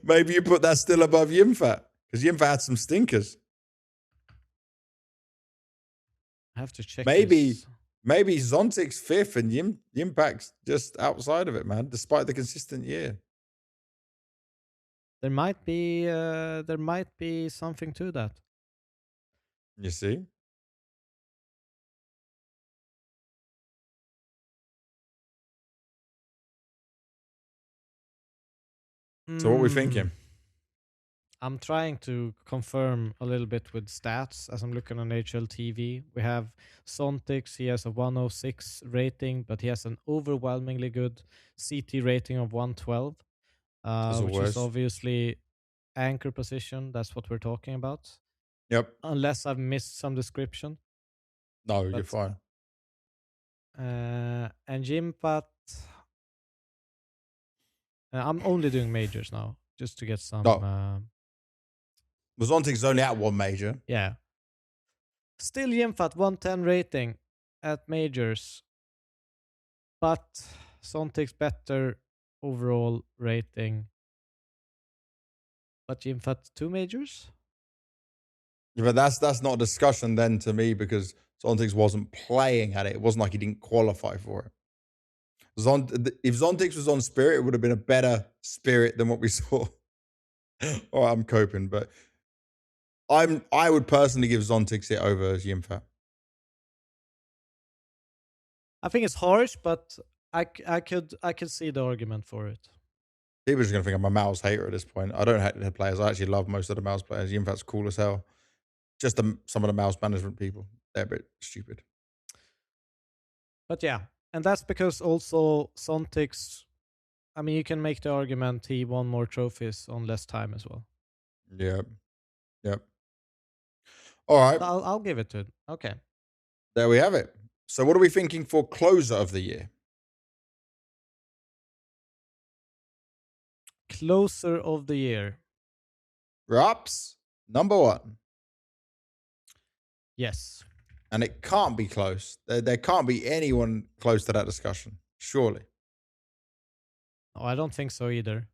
[SPEAKER 1] Maybe you put that still above Yimfat because Yimfat had some stinkers.
[SPEAKER 2] I have to check.
[SPEAKER 1] Maybe Zontic's 5th and Yimpact's just outside of it, man. Despite the consistent year,
[SPEAKER 2] there might be something to that.
[SPEAKER 1] You see. So what are we thinking?
[SPEAKER 2] I'm trying to confirm a little bit with stats as I'm looking on HLTV. We have Zontix. He has a 106 rating, but he has an overwhelmingly good CT rating of 112, which is obviously anchor position. That's what we're talking about.
[SPEAKER 1] Yep.
[SPEAKER 2] Unless I've missed some description.
[SPEAKER 1] No, you're fine.
[SPEAKER 2] And Jimpat. I'm only doing majors now, just to get some.
[SPEAKER 1] Zontix is only at one major.
[SPEAKER 2] Yeah. Still Yimfat 110 rating at majors, but Zontix better overall rating. But Yimfat 2 majors?
[SPEAKER 1] Yeah, but that's not a discussion then to me because Zontix wasn't playing at it. It wasn't like he didn't qualify for it. If Zontix was on Spirit, it would have been a better Spirit than what we saw. Oh, I'm coping, but I would personally give Zontix it over Yimfat.
[SPEAKER 2] I think it's harsh, but I could see the argument for it.
[SPEAKER 1] People are just gonna think I'm a Mouse hater at this point. I don't hate the players. I actually love most of the Mouse players. Yimfat's cool as hell. Just some of the Mouse management people, they're a bit stupid.
[SPEAKER 2] But yeah, and that's because also Zontix. I mean, you can make the argument he won more trophies on less time as well.
[SPEAKER 1] Yep. All right.
[SPEAKER 2] I'll give it to it. Okay.
[SPEAKER 1] There we have it. So what are we thinking for closer of the year?
[SPEAKER 2] Closer of the year.
[SPEAKER 1] Rups, number 1.
[SPEAKER 2] Yes.
[SPEAKER 1] And it can't be close. There can't be anyone close to that discussion, surely.
[SPEAKER 2] Oh, I don't think so either.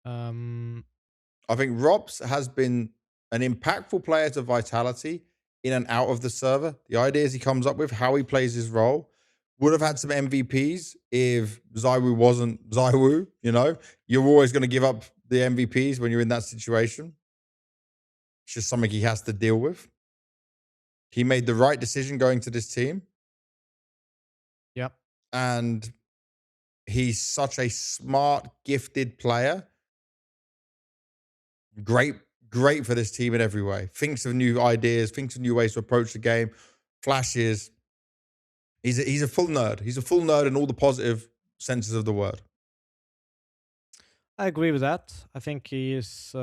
[SPEAKER 1] I think Rops has been an impactful player to Vitality in and out of the server. The ideas he comes up with, how he plays his role, would have had some MVPs if ZywOo wasn't ZywOo. You know, you're always going to give up the MVPs when you're in that situation. It's just something he has to deal with. He made the right decision going to this team.
[SPEAKER 2] Yep.
[SPEAKER 1] And he's such a smart, gifted player. Great for this team in every way. Thinks of new ideas, thinks of new ways to approach the game, flashes. He's a full nerd. He's a full nerd in all the positive senses of the word.
[SPEAKER 2] I agree with that. I think he is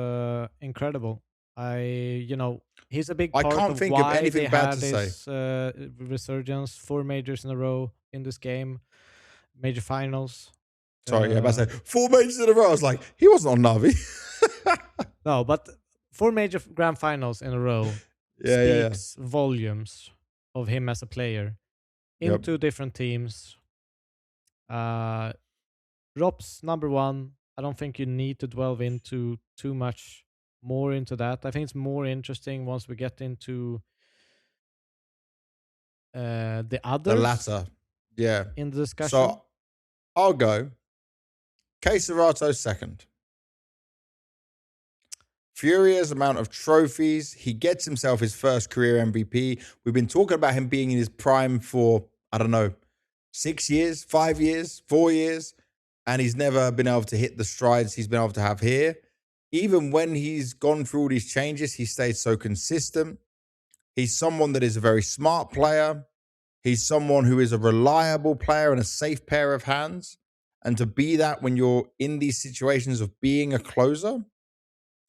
[SPEAKER 2] incredible. He's a big part
[SPEAKER 1] I can't
[SPEAKER 2] of
[SPEAKER 1] think
[SPEAKER 2] why
[SPEAKER 1] of anything
[SPEAKER 2] they
[SPEAKER 1] bad
[SPEAKER 2] had
[SPEAKER 1] to
[SPEAKER 2] this
[SPEAKER 1] say.
[SPEAKER 2] Resurgence, 4 majors in a row in this game, major finals.
[SPEAKER 1] Sorry, about to say 4 majors in a row. I was like, he wasn't on Navi.
[SPEAKER 2] No, but 4 major grand finals in a row speaks volumes of him as a player in 2 different teams. Rops number 1. I don't think you need to delve into too much more into that. I think it's more interesting once we get into the others.
[SPEAKER 1] The latter. Yeah.
[SPEAKER 2] In the discussion.
[SPEAKER 1] So I'll go. CobraZera second. Furious amount of trophies. He gets himself his first career MVP. We've been talking about him being in his prime for, I don't know, 6 years, 5 years, 4 years. And he's never been able to hit the strides he's been able to have here. Even when he's gone through all these changes, he stayed so consistent. He's someone that is a very smart player. He's someone who is a reliable player and a safe pair of hands. And to be that when you're in these situations of being a closer,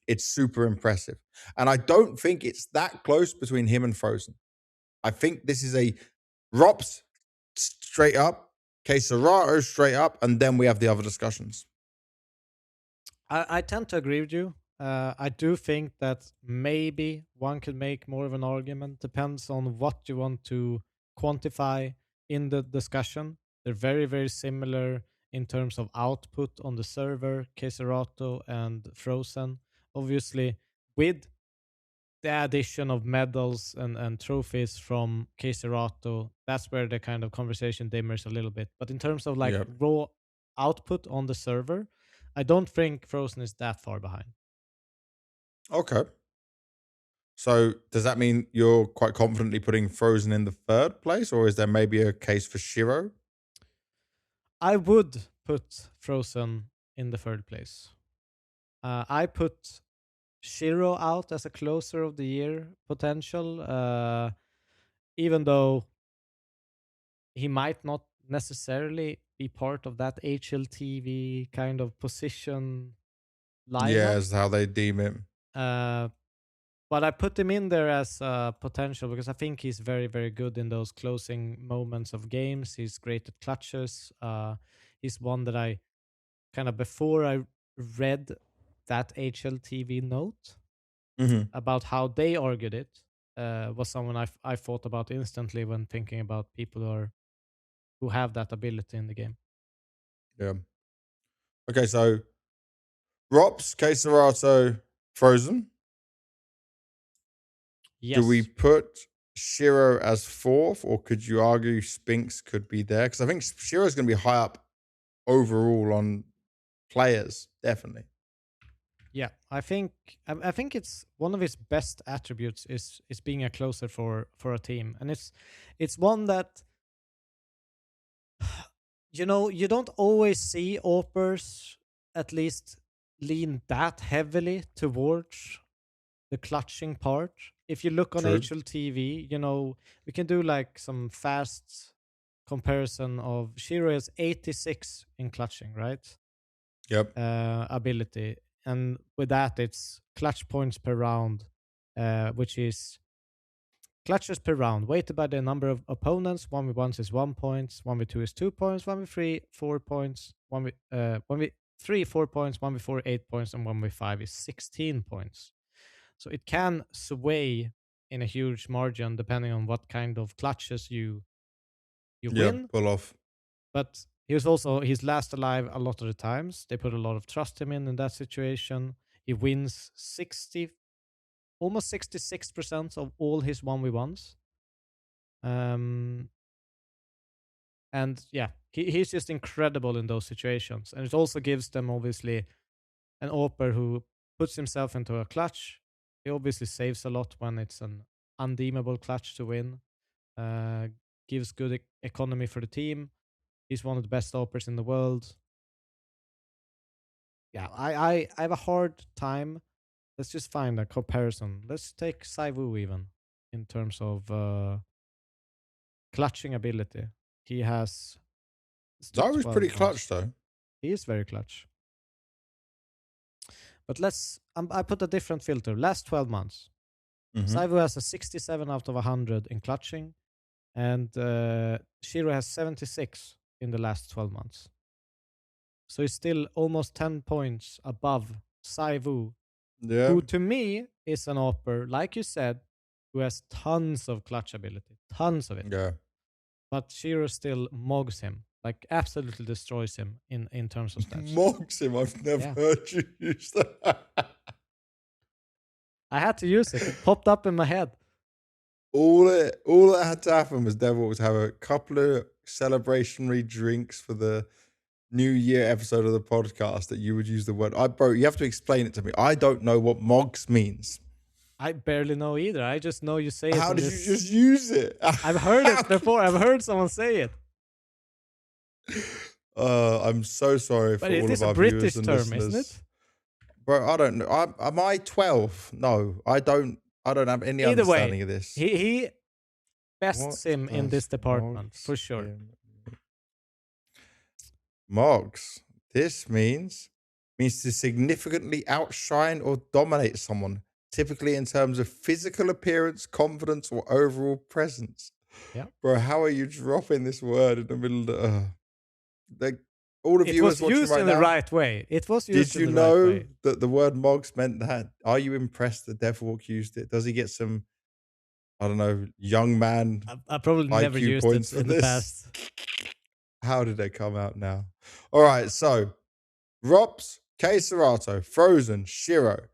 [SPEAKER 1] it's super impressive. And I don't think it's that close between him and Frozen. I think this is a Rops straight up, CobraZera straight up, and then we have the other discussions.
[SPEAKER 2] I tend to agree with you. I do think that maybe one could make more of an argument. Depends on what you want to quantify in the discussion. They're very, very similar in terms of output on the server, CobraZera and Frozen. Obviously, with the addition of medals and trophies from CobraZera, that's where the kind of conversation dimmers a little bit. But in terms of raw output on the server, I don't think Frozen is that far behind.
[SPEAKER 1] Okay. So does that mean you're quite confidently putting Frozen in the 3rd place, or is there maybe a case for Shiro?
[SPEAKER 2] I would put Frozen in the 3rd place. I put Shiro out as a closer of the year potential, even though he might not necessarily be part of that HLTV kind of position lineup.
[SPEAKER 1] Yeah, is how they deem it.
[SPEAKER 2] But I put him in there as potential because I think he's very, very good in those closing moments of games. He's great at clutches. He's one that I kind of, before I read that HLTV note about how they argued it, was someone I thought about instantly when thinking about people who have that ability in the game.
[SPEAKER 1] Yeah. Okay, so Rops, CobraZera, Frozen.
[SPEAKER 2] Yes.
[SPEAKER 1] Do we put Shiro as 4th, or could you argue Spinks could be there? Because I think Shiro's going to be high up overall on players, definitely.
[SPEAKER 2] Yeah, I think it's one of his best attributes is being a closer for a team, and it's one that you don't always see AWPers at least lean that heavily towards the clutching part. If you look on HLTV, we can do like some fast comparison of Shiro is 86 in clutching, right?
[SPEAKER 1] Yep.
[SPEAKER 2] Ability. And with that, it's clutch points per round, which is clutches per round, weighted by the number of opponents. 1v1 is 1 point, 1v2 is 2 points, 1v3, 4 points, 1v4 1v3 4 points, 1v4 8 points, and 1v5 is 16 points. So it can sway in a huge margin depending on what kind of clutches you win.
[SPEAKER 1] Pull off.
[SPEAKER 2] But he's last alive a lot of the times. They put a lot of trust in him in that situation. He wins almost 66% of all his 1v1s. And yeah, he's just incredible in those situations. And it also gives them, obviously, an AWPer who puts himself into a clutch. He obviously saves a lot when it's an undeemable clutch to win. Gives good economy for the team. He's one of the best AWPers in the world. Yeah, I have a hard time. Let's just find a comparison. Let's take Saivu even in terms of clutching ability. He has...
[SPEAKER 1] Saivu's pretty clutch, though.
[SPEAKER 2] He is very clutch. But I put a different filter. Last 12 months. Saivu has a 67 out of 100 in clutching. And Shiro has 76 in the last 12 months. So he's still almost 10 points above Saivu.
[SPEAKER 1] Yeah.
[SPEAKER 2] Who to me is an AWPer, like you said, who has tons of clutch ability. Tons of it.
[SPEAKER 1] Yeah.
[SPEAKER 2] But Shiro still mogs him. Like absolutely destroys him in terms of stats.
[SPEAKER 1] Mogs him? I've never heard you use that.
[SPEAKER 2] I had to use it. It popped up in my head.
[SPEAKER 1] All that had to happen was Devil was have a couple of celebrationary drinks for the New Year episode of the podcast that you would use the word. Bro, you have to explain it to me. I don't know what mogs means.
[SPEAKER 2] I barely know either. I just know you say it.
[SPEAKER 1] How did you just use it?
[SPEAKER 2] I've heard it before. I've heard someone say it.
[SPEAKER 1] I'm so sorry for all of our viewers and listeners. But it is a British term, isn't it? Bro, I don't know. Am I 12? No, I don't have any understanding of this.
[SPEAKER 2] He bests him in this department, for sure.
[SPEAKER 1] Mogs. This means to significantly outshine or dominate someone, typically in terms of physical appearance, confidence, or overall presence.
[SPEAKER 2] Yeah.
[SPEAKER 1] Bro, how are you dropping this word in the middle of all the viewers watching right now? It was used in the
[SPEAKER 2] right way. It was used
[SPEAKER 1] in the right way. Did you know that the word mogs meant that? Are you impressed that Devilwalk used it? Does he get some, I don't know, young man
[SPEAKER 2] I probably never used it in the past.
[SPEAKER 1] How did they come out now? All right, so Rops, K-Serato, Frozen, Shiro.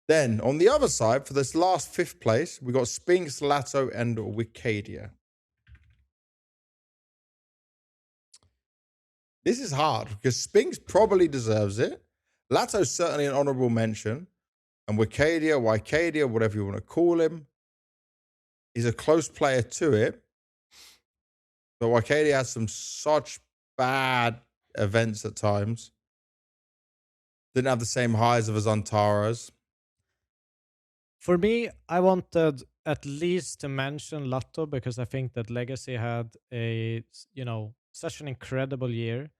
[SPEAKER 1] Then on the other side, for this last 5th place, we got Spinks, Lato, and Wicadia. This is hard because Spinks probably deserves it. Lato's certainly an honorable mention. And Wicadia, whatever you want to call him, is a close player to it. But Wicadia has some such bad events at times. Didn't have the same highs of his Antaras.
[SPEAKER 2] For me, I wanted at least to mention Lato because I think that Legacy had such an incredible year.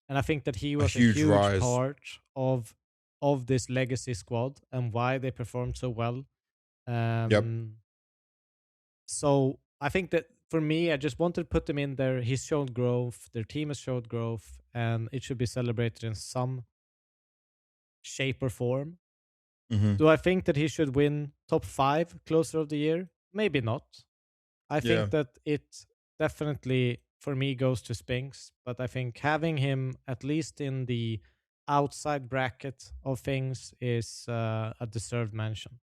[SPEAKER 2] And I think that he was a huge part of this Legacy squad and why they performed so well. So I think that for me, I just wanted to put them in there. He's shown growth. Their team has showed growth. And it should be celebrated in some shape or form.
[SPEAKER 1] Mm-hmm.
[SPEAKER 2] Do I think that he should win top 5 closer of the year? Maybe not. I think that it definitely, for me, goes to Spinks. But I think having him at least in the outside bracket of things is a deserved mention.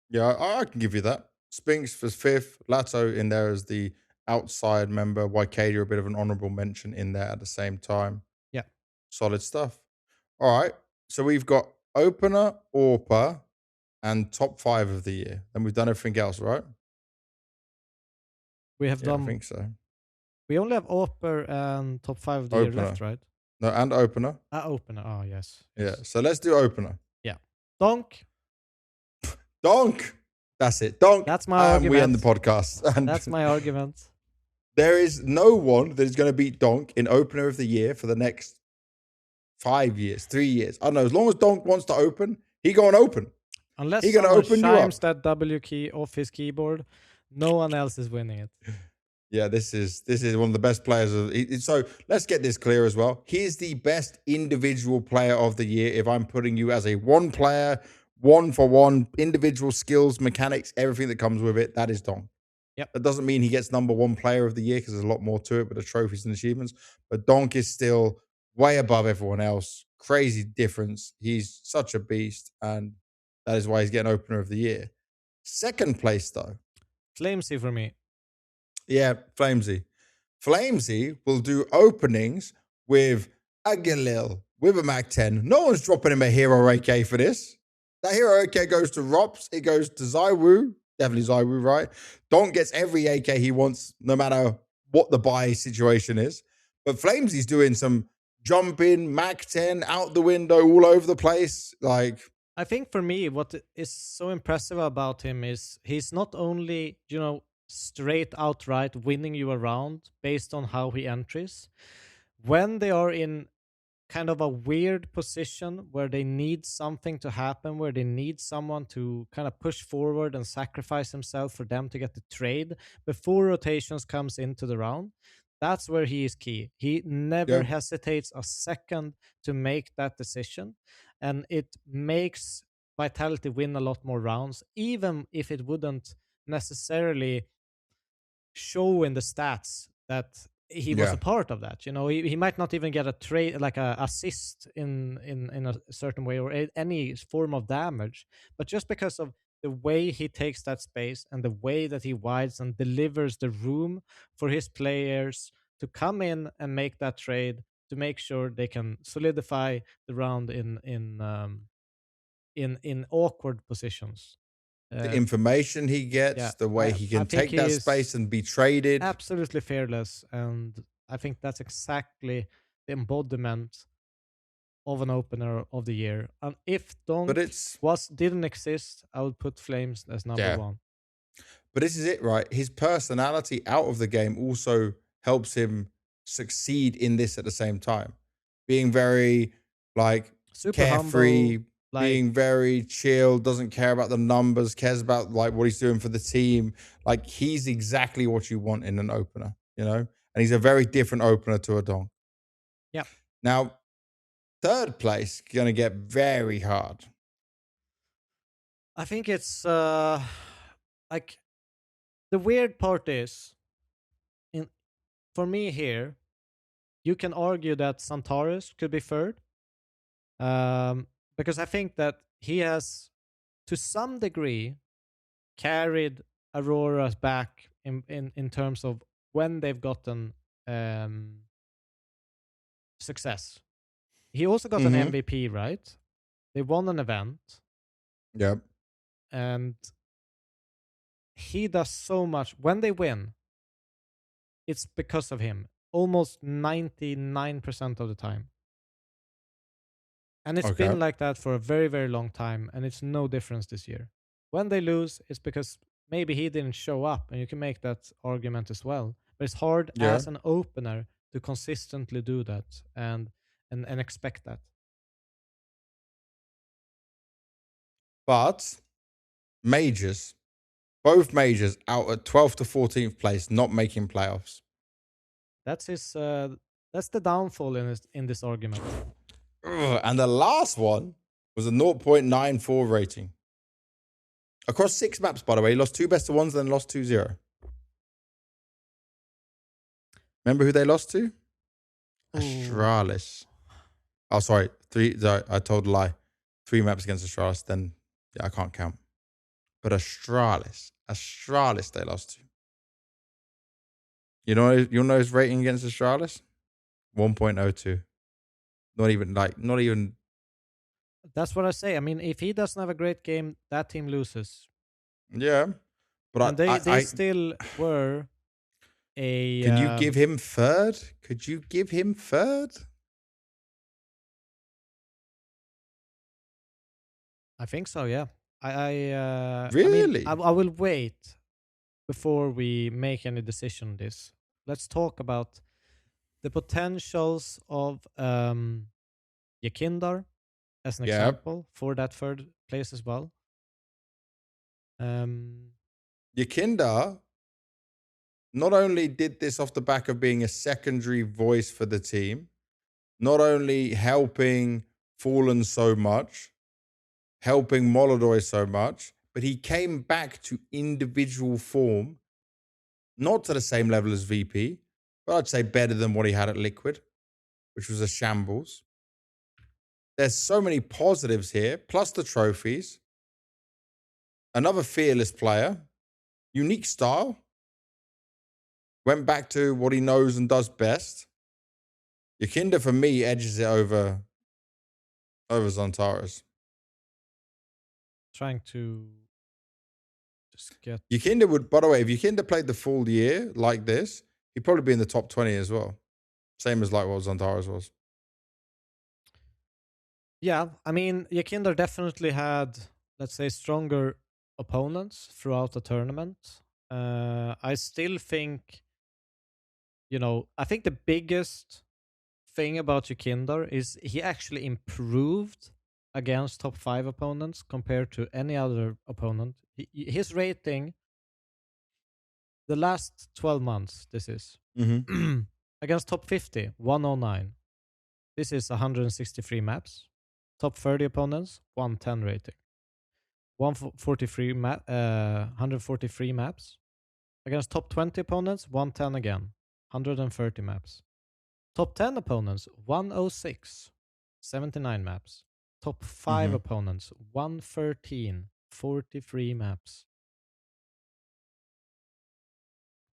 [SPEAKER 1] Yeah, I can give you that. Spinks was 5th. Lato in there as the outside member. Wicadia, a bit of an honorable mention in there at the same time.
[SPEAKER 2] Yeah.
[SPEAKER 1] Solid stuff. All right. So we've got opener, AWPer, and top 5 of the year. And we've done everything else, right?
[SPEAKER 2] We have done.
[SPEAKER 1] I think so.
[SPEAKER 2] We only have AWPer and top 5 of the year left, right?
[SPEAKER 1] No, and opener.
[SPEAKER 2] Opener. Oh, yes.
[SPEAKER 1] Yeah. So let's do opener.
[SPEAKER 2] Yeah. Donk.
[SPEAKER 1] That's it. Donk.
[SPEAKER 2] That's my argument.
[SPEAKER 1] We end the podcast. And
[SPEAKER 2] that's my argument.
[SPEAKER 1] There is no one that is going to beat Donk in opener of the year for the next 5 years, 3 years. I don't know. As long as Donk wants to open, he going to open.
[SPEAKER 2] Unless he someone chimes that W key off his keyboard, no one else is winning it.
[SPEAKER 1] Yeah, this is one of the best players. So let's get this clear as well. He's the best individual player of the year. If I'm putting you as a one player, one for one, individual skills, mechanics, everything that comes with it, that is Donk.
[SPEAKER 2] Yep.
[SPEAKER 1] That doesn't mean he gets number one player of the year because there's a lot more to it with the trophies and achievements. But Donk is still way above everyone else. Crazy difference. He's such a beast, and that is why he's getting opener of the year. Second place, though.
[SPEAKER 2] Flamesy for me.
[SPEAKER 1] Yeah, Flamesy. Flamesy will do openings with a Galil, with a Mac 10. No one's dropping him a hero AK for this. That hero AK goes to Rops. It goes to Zywoo. Definitely Zywoo, right? Don gets every AK he wants, no matter what the buy situation is. But Flamesy's doing some jumping, Mac 10, out the window, all over the place. Like,
[SPEAKER 2] I think for me, what is so impressive about him is he's not only, straight outright winning you around based on how he enters. When they are in kind of a weird position where they need something to happen, where they need someone to kind of push forward and sacrifice himself for them to get the trade before rotations comes into the round, that's where he is key. He never hesitates a second to make that decision, and it makes Vitality win a lot more rounds, even if it wouldn't necessarily show in the stats that he was a part of that. He might not even get a trade, like a assist in a certain way, or any form of damage, but just because of the way he takes that space and the way that he wides and delivers the room for his players to come in and make that trade, to make sure they can solidify the round in awkward positions.
[SPEAKER 1] The information he gets, the way he can take that space and be traded.
[SPEAKER 2] Absolutely fearless. And I think that's exactly the embodiment of an opener of the year. And if Donk didn't exist, I would put Flames as number one.
[SPEAKER 1] But this is it, right? His personality out of the game also helps him succeed in this at the same time. Being very,
[SPEAKER 2] super
[SPEAKER 1] carefree,
[SPEAKER 2] humble,
[SPEAKER 1] being very chill, doesn't care about the numbers, cares about what he's doing for the team. He's exactly what you want in an opener, And he's a very different opener to a Donk.
[SPEAKER 2] Yeah.
[SPEAKER 1] Now, third place gonna get very hard.
[SPEAKER 2] I think it's the weird part is, for me here, you can argue that Santaris could be third. Because I think that he has, to some degree, carried Aurora's back in terms of when they've gotten success. He also got an MVP, right? They won an event.
[SPEAKER 1] Yep.
[SPEAKER 2] And he does so much. When they win, it's because of him. Almost 99% of the time. And it's been like that for a very, very long time, and it's no difference this year. When they lose, it's because maybe he didn't show up, and you can make that argument as well. But it's hard as an opener to consistently do that and expect that.
[SPEAKER 1] But majors, both majors out at 12th to 14th place, not making playoffs.
[SPEAKER 2] That's his. That's the downfall in this argument.
[SPEAKER 1] And the last one was a 0.94 rating. Across 6 maps, by the way. He lost 2 best of ones, then lost 2-0. Remember who they lost to? Astralis. Oh, sorry. 3. Sorry, I told a lie. 3 maps against Astralis, then I can't count. But Astralis they lost to. You know his rating against Astralis? 1.02. Not even.
[SPEAKER 2] That's what I say. I mean, if he doesn't have a great game, that team loses.
[SPEAKER 1] Yeah, but
[SPEAKER 2] they still were a.
[SPEAKER 1] Can you give him third? Could you give him third?
[SPEAKER 2] I think so. Yeah. I
[SPEAKER 1] really.
[SPEAKER 2] I will wait before we make any decision on this. Let's talk about the potentials of Yakindar as an example for that third place as well.
[SPEAKER 1] Yakindar not only did this off the back of being a secondary voice for the team, not only helping Fallen so much, helping MongolZ so much, but he came back to individual form, not to the same level as VP, but I'd say better than what he had at Liquid, which was a shambles. There's so many positives here, plus the trophies. Another fearless player, unique style, went back to what he knows and does best. Yakinda, for me, edges it over Xantares.
[SPEAKER 2] Trying to just get...
[SPEAKER 1] Yakinda would, by the way, if Yakinda played the full year like this, he'd probably be in the top 20 as well. Same as like what Xantares was.
[SPEAKER 2] Yeah, I mean, Yakinda definitely had, let's say, stronger opponents throughout the tournament. I still think, I think the biggest thing about Yakinda is he actually improved against top 5 opponents compared to any other opponent. His rating, the last 12 months, this is, against top 50, 109. This is 163 maps. Top 30 opponents, 110 rating. 143 maps. Against top 20 opponents, 110 again. 130 maps. Top 10 opponents, 106. 79 maps. Top 5 opponents, 113. 43 maps.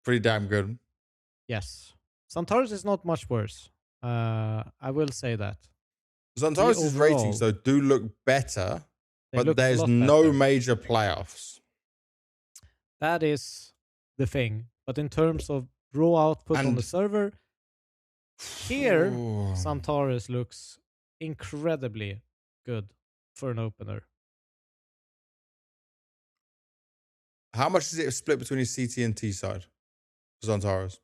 [SPEAKER 1] Pretty damn good.
[SPEAKER 2] Yes. Xantares is not much worse. I will say that.
[SPEAKER 1] Xantares' ratings, though, do look better, but there's no major playoffs.
[SPEAKER 2] That is the thing. But in terms of raw output on the server, here, Xantares looks incredibly good for an opener.
[SPEAKER 1] How much is it split between his CT and T side for Xantares?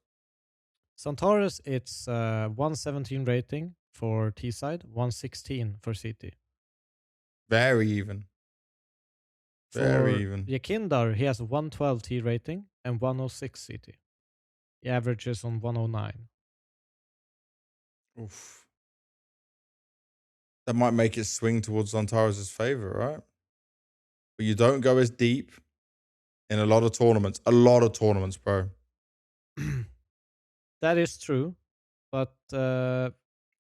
[SPEAKER 2] Xantares, it's 117 rating for T side, 116 for CT.
[SPEAKER 1] Very even. Very even.
[SPEAKER 2] Yakinda, he has 112 T rating and 106 CT. He averages on 109.
[SPEAKER 1] Oof. That might make it swing towards Xantares' favor, right? But you don't go as deep in a lot of tournaments. A lot of tournaments, bro.
[SPEAKER 2] That is true. But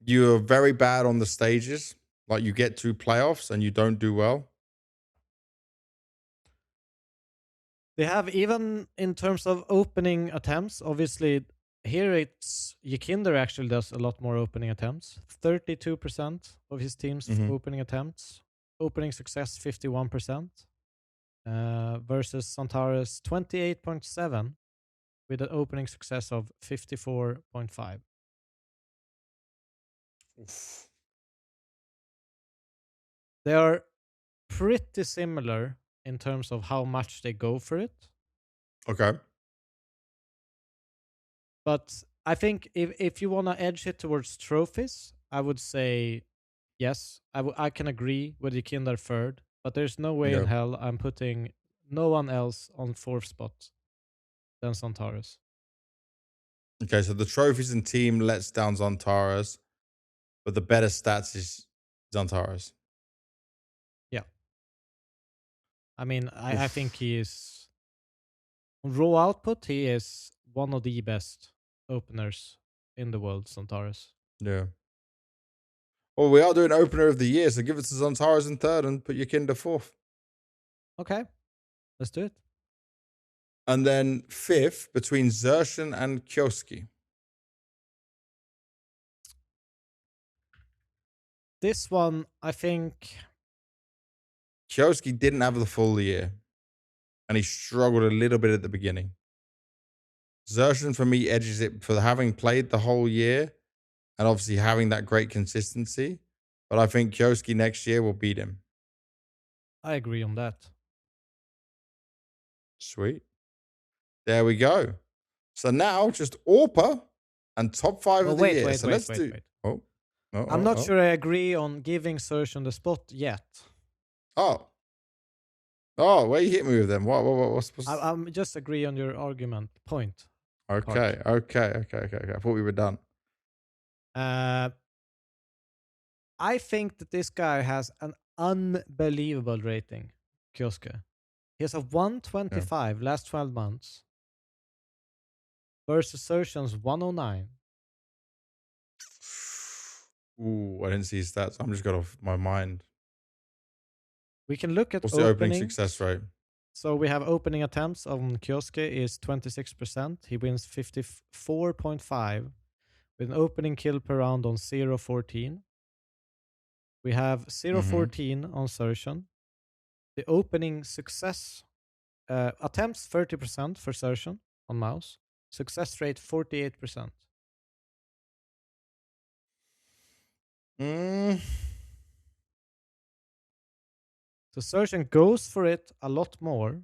[SPEAKER 1] you're very bad on the stages. Like you get to playoffs and you don't do well.
[SPEAKER 2] They have, even in terms of opening attempts, obviously here it's Yakinda actually does a lot more opening attempts. 32% of his team's opening attempts. Opening success 51%. Versus Xantares 28.7 with an opening success of 54.5. They are pretty similar in terms of how much they go for it.
[SPEAKER 1] Okay.
[SPEAKER 2] But I think if you want to edge it towards trophies, I would say yes. I can agree with Yakinda third, but there's no way in hell I'm putting no one else on 4th spot than Xantares.
[SPEAKER 1] Okay, so the trophies and team lets down Xantares, but the better stats is Xantares.
[SPEAKER 2] Yeah. I mean, I think he is, on raw output, he is one of the best openers in the world, Xantares.
[SPEAKER 1] Yeah. Well, we are doing opener of the year, so give it to Xantares in 3rd and put Yakinda 4th.
[SPEAKER 2] Okay, let's do it.
[SPEAKER 1] And then 5th between Xerxan and Kioski.
[SPEAKER 2] This one, I think...
[SPEAKER 1] Kioski didn't have the full year. And he struggled a little bit at the beginning. Xerxan, for me, edges it for having played the whole year and obviously having that great consistency. But I think Kioski next year will beat him.
[SPEAKER 2] I agree on that.
[SPEAKER 1] Sweet. There we go. So now just AWPer and top 5 of the year.
[SPEAKER 2] Wait. I'm not sure I agree on giving Xerxan the spot yet.
[SPEAKER 1] Oh, where you hit me with them? What's
[SPEAKER 2] I'm just agree on your argument point.
[SPEAKER 1] Okay. I thought we were done.
[SPEAKER 2] I think that this guy has an unbelievable rating, Kioske. He has a 125 last 12 months versus Surgeon's 109.
[SPEAKER 1] Ooh, I didn't see his stats. I'm just got off my mind.
[SPEAKER 2] We can look at
[SPEAKER 1] what's the opening success rate.
[SPEAKER 2] So we have opening attempts on Kioske is 26%. He wins 54.5 with an opening kill per round on 0.14. We have 0.14 on Surgeon. The opening success attempts 30% for Surgeon on mouse. Success rate 48%. So Surgeon goes for it a lot more.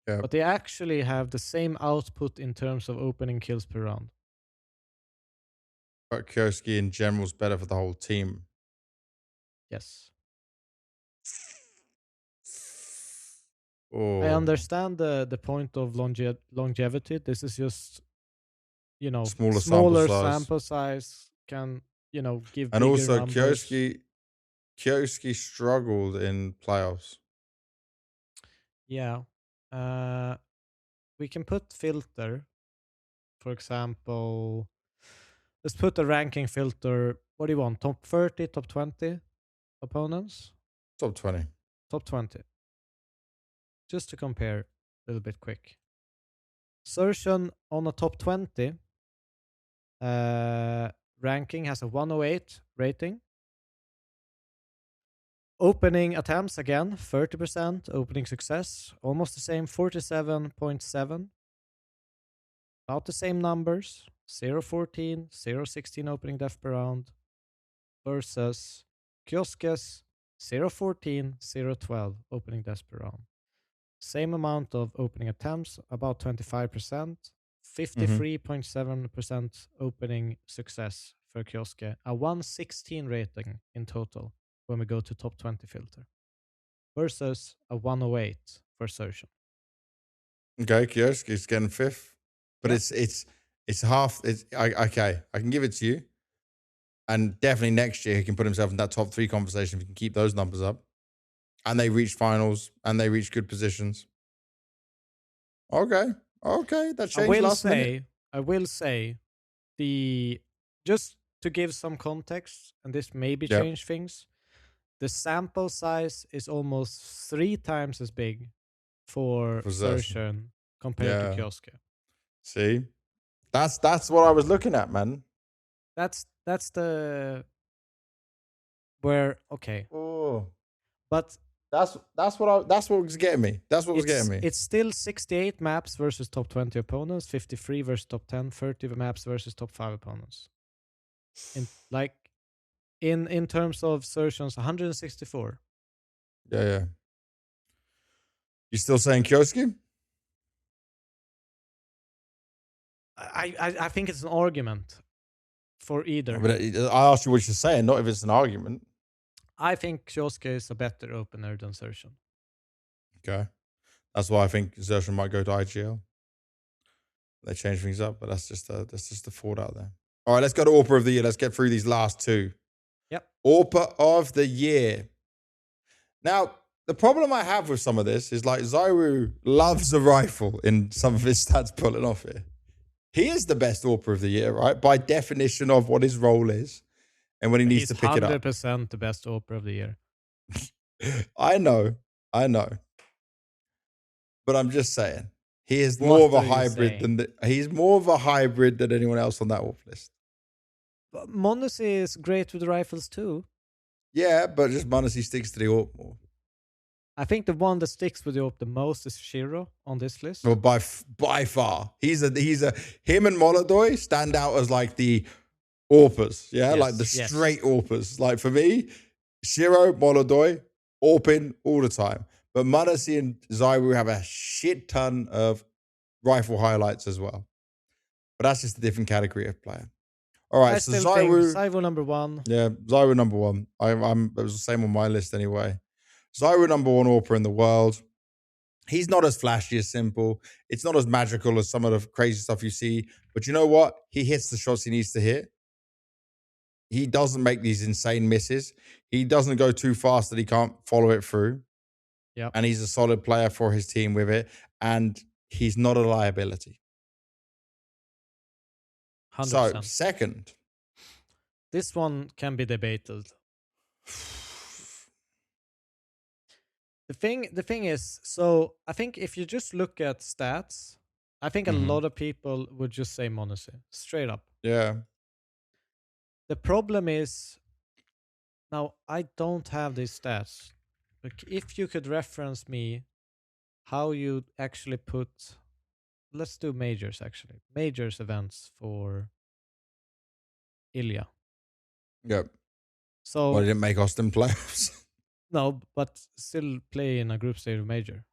[SPEAKER 1] Yep.
[SPEAKER 2] But they actually have the same output in terms of opening kills per round.
[SPEAKER 1] But Kioske in general is better for the whole team.
[SPEAKER 2] Yes.
[SPEAKER 1] Oh.
[SPEAKER 2] I understand the point of longevity. This is just, smaller sample size can, give
[SPEAKER 1] and
[SPEAKER 2] bigger
[SPEAKER 1] also
[SPEAKER 2] numbers.
[SPEAKER 1] Kioske struggled in playoffs.
[SPEAKER 2] Yeah. We can put filter, for example. Let's put a ranking filter. What do you want? Top 30, top 20 opponents?
[SPEAKER 1] Top 20.
[SPEAKER 2] Top 20. Just to compare a little bit quick. Surgeon on a top 20 ranking has a 108 rating. Opening attempts, again, 30%. Opening success, almost the same, 47.7. About the same numbers. 0.14, 0.16 opening def per round. Versus Kioskes, 0.14, 0.12 opening def per round. Same amount of opening attempts, about 25%. 53.7% opening success for Kioske. A 116 rating in total when we go to top 20 filter. Versus a 108 for Surgeon.
[SPEAKER 1] Okay, Kioske is getting 5th. But it's half. Okay, I can give it to you. And definitely next year he can put himself in that top 3 conversation if he can keep those numbers up. And they reach finals and they reach good positions. Okay, that changed last minute.
[SPEAKER 2] I will say, just to give some context, and this maybe change things, the sample size is almost 3 times as big for Surgeon compared to Kioske.
[SPEAKER 1] See? That's what I was looking at, man.
[SPEAKER 2] That's the where
[SPEAKER 1] Oh.
[SPEAKER 2] But
[SPEAKER 1] that's what was getting me. That's what was getting me.
[SPEAKER 2] It's still 68 maps versus top 20 opponents, 53 versus top 10, 30 maps versus top 5 opponents. In terms of Surgeons, 164.
[SPEAKER 1] Yeah. You still saying Kioske?
[SPEAKER 2] I think it's an argument for either.
[SPEAKER 1] But I asked you what you're saying, not if it's an argument.
[SPEAKER 2] I think Kioske is a better opener than Surgeon.
[SPEAKER 1] Okay. That's why I think Surgeon might go to IGL. They change things up, but that's just the thought out there. All right, let's go to AWPer of the Year. Let's get through these last 2.
[SPEAKER 2] Yep.
[SPEAKER 1] AWPer of the Year. Now, the problem I have with some of this is like Zyru loves a rifle in some of his stats pulling off here. He is the best AWPer of the Year, right? By definition of what his role is and when he needs to pick it up.
[SPEAKER 2] He's 100% the best AWPer of the Year.
[SPEAKER 1] I know. But I'm just saying, he is more of a hybrid he's more of a hybrid than anyone else on that AWP list.
[SPEAKER 2] But m0NESY is great with rifles too.
[SPEAKER 1] Yeah, but just m0NESY sticks to the AWP more.
[SPEAKER 2] I think the one that sticks with the AWP the most is Shiro on this list.
[SPEAKER 1] Well, by far, him and MongolZ stand out as like the AWPers, like the straight AWPers. Like for me, Shiro, MongolZ, AWPing all the time. But m0NESY and Zyru have a shit ton of rifle highlights as well. But that's just a different category of player. All right, so
[SPEAKER 2] Zyru number 1.
[SPEAKER 1] Yeah, Zyru number 1. It was the same on my list anyway. Zyru number 1 AWPer in the world. He's not as flashy as Simple. It's not as magical as some of the crazy stuff you see. But you know what? He hits the shots he needs to hit. He doesn't make these insane misses. He doesn't go too fast that he can't follow it through.
[SPEAKER 2] Yep.
[SPEAKER 1] And he's a solid player for his team with it. And he's not a liability.
[SPEAKER 2] 100%.
[SPEAKER 1] So, second.
[SPEAKER 2] This one can be debated. The thing is, so I think if you just look at stats, I think a lot of people would just say MongolZ, straight up.
[SPEAKER 1] Yeah.
[SPEAKER 2] The problem is, now I don't have these stats. Like, if you could reference me how you actually put, let's do majors actually. Majors events for Ilya.
[SPEAKER 1] Yep.
[SPEAKER 2] So
[SPEAKER 1] Well, he didn't make Austin playoffs.
[SPEAKER 2] No, but still play in a group stage major.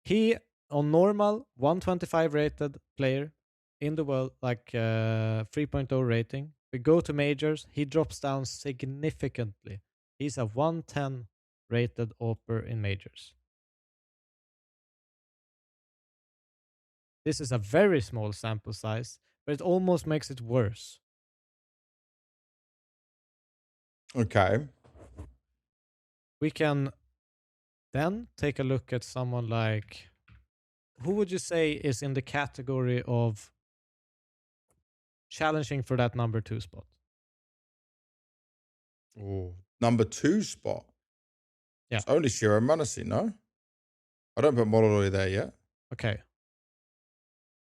[SPEAKER 2] He, on normal, 125 rated player in the world, like 3.0 rating. We go to majors, he drops down significantly. He's a 110 rated AWPer in majors. This is a very small sample size, but it almost makes it worse.
[SPEAKER 1] Okay.
[SPEAKER 2] We can then take a look at someone like, who would you say is in the category of challenging for that number 2 spot?
[SPEAKER 1] Oh, number 2 spot.
[SPEAKER 2] Yeah.
[SPEAKER 1] It's only Shiro MongolZ, no? I don't put MongolZ there yet.
[SPEAKER 2] Okay.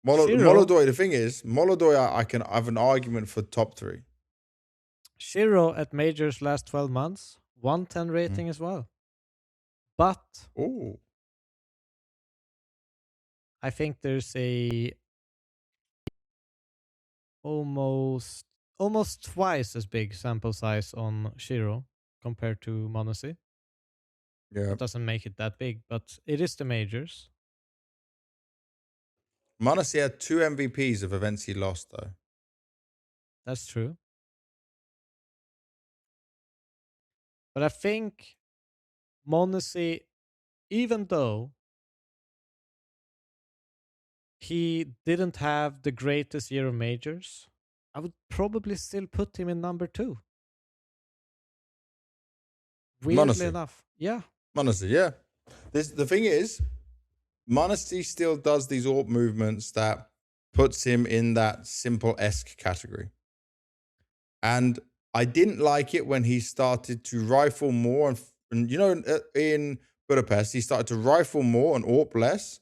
[SPEAKER 1] MongolZ, the thing is, MongolZ, I can have an argument for top 3.
[SPEAKER 2] Shiro at majors last 12 months, 110 rating as well. But I think there's a almost twice as big sample size on Shiro compared to MongolZ.
[SPEAKER 1] Yeah.
[SPEAKER 2] It doesn't make it that big, but it is the majors.
[SPEAKER 1] MongolZ had 2 MVPs of events he lost, though.
[SPEAKER 2] That's true. But I think MongolZ, even though he didn't have the greatest year of majors, I would probably still put him in number 2. Weirdly enough. Yeah.
[SPEAKER 1] MongolZ, yeah. The thing is, MongolZ still does these AWP movements that puts him in that simple-esque category. And I didn't like it when he started to rifle more. And you know, in Budapest, he started to rifle more and AWP less.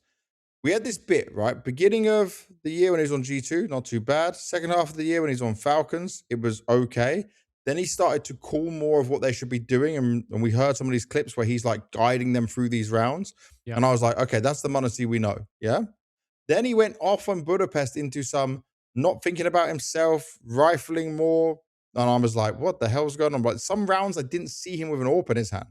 [SPEAKER 1] We had this bit, right? Beginning of the year when he was on G2, not too bad. Second half of the year when he's on Falcons, it was okay. Then he started to call more of what they should be doing. And we heard some of these clips where he's like guiding them through these rounds. Yeah. And I was like, okay, that's the MongolZ we know. Yeah. Then he went off on Budapest into some not thinking about himself, rifling more. And I was like, what the hell's going on? But some rounds I didn't see him with an AWP in his hand.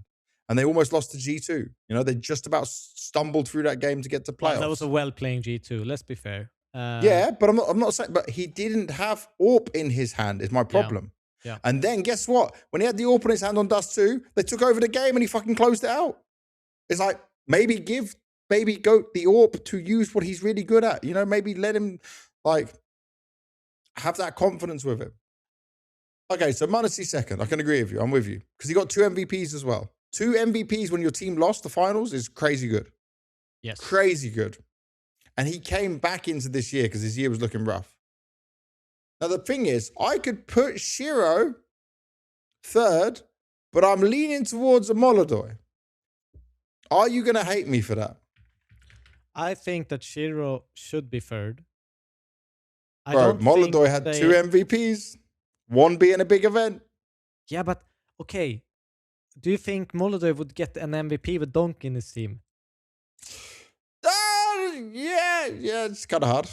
[SPEAKER 1] And they almost lost to G2. You know, they just about stumbled through that game to get to playoffs.
[SPEAKER 2] Well, that was a well-playing G2, let's be fair.
[SPEAKER 1] Yeah, but I'm not saying, but he didn't have AWP in his hand is my problem.
[SPEAKER 2] Yeah.
[SPEAKER 1] And then guess what? When he had the AWP in his hand on Dust 2, they took over the game and he fucking closed it out. It's like, maybe give Baby Goat the AWP to use what he's really good at. You know, maybe let him, like, have that confidence with him. Okay, so MongolZ second. I can agree with you. I'm with you. Because he got 2 MVPs as well. 2 MVPs when your team lost the finals is crazy good.
[SPEAKER 2] Yes.
[SPEAKER 1] Crazy good. And he came back into this year because his year was looking rough. Now, the thing is, I could put Shiro third, but I'm leaning towards a MongolZ. Are you going to hate me for that?
[SPEAKER 2] I think that Shiro should be third.
[SPEAKER 1] Bro, MongolZ had 2 MVPs, 1 being a big event.
[SPEAKER 2] Yeah, but okay. Do you think MongolZ would get an MVP with Donk in his team?
[SPEAKER 1] Yeah, it's kind of hard.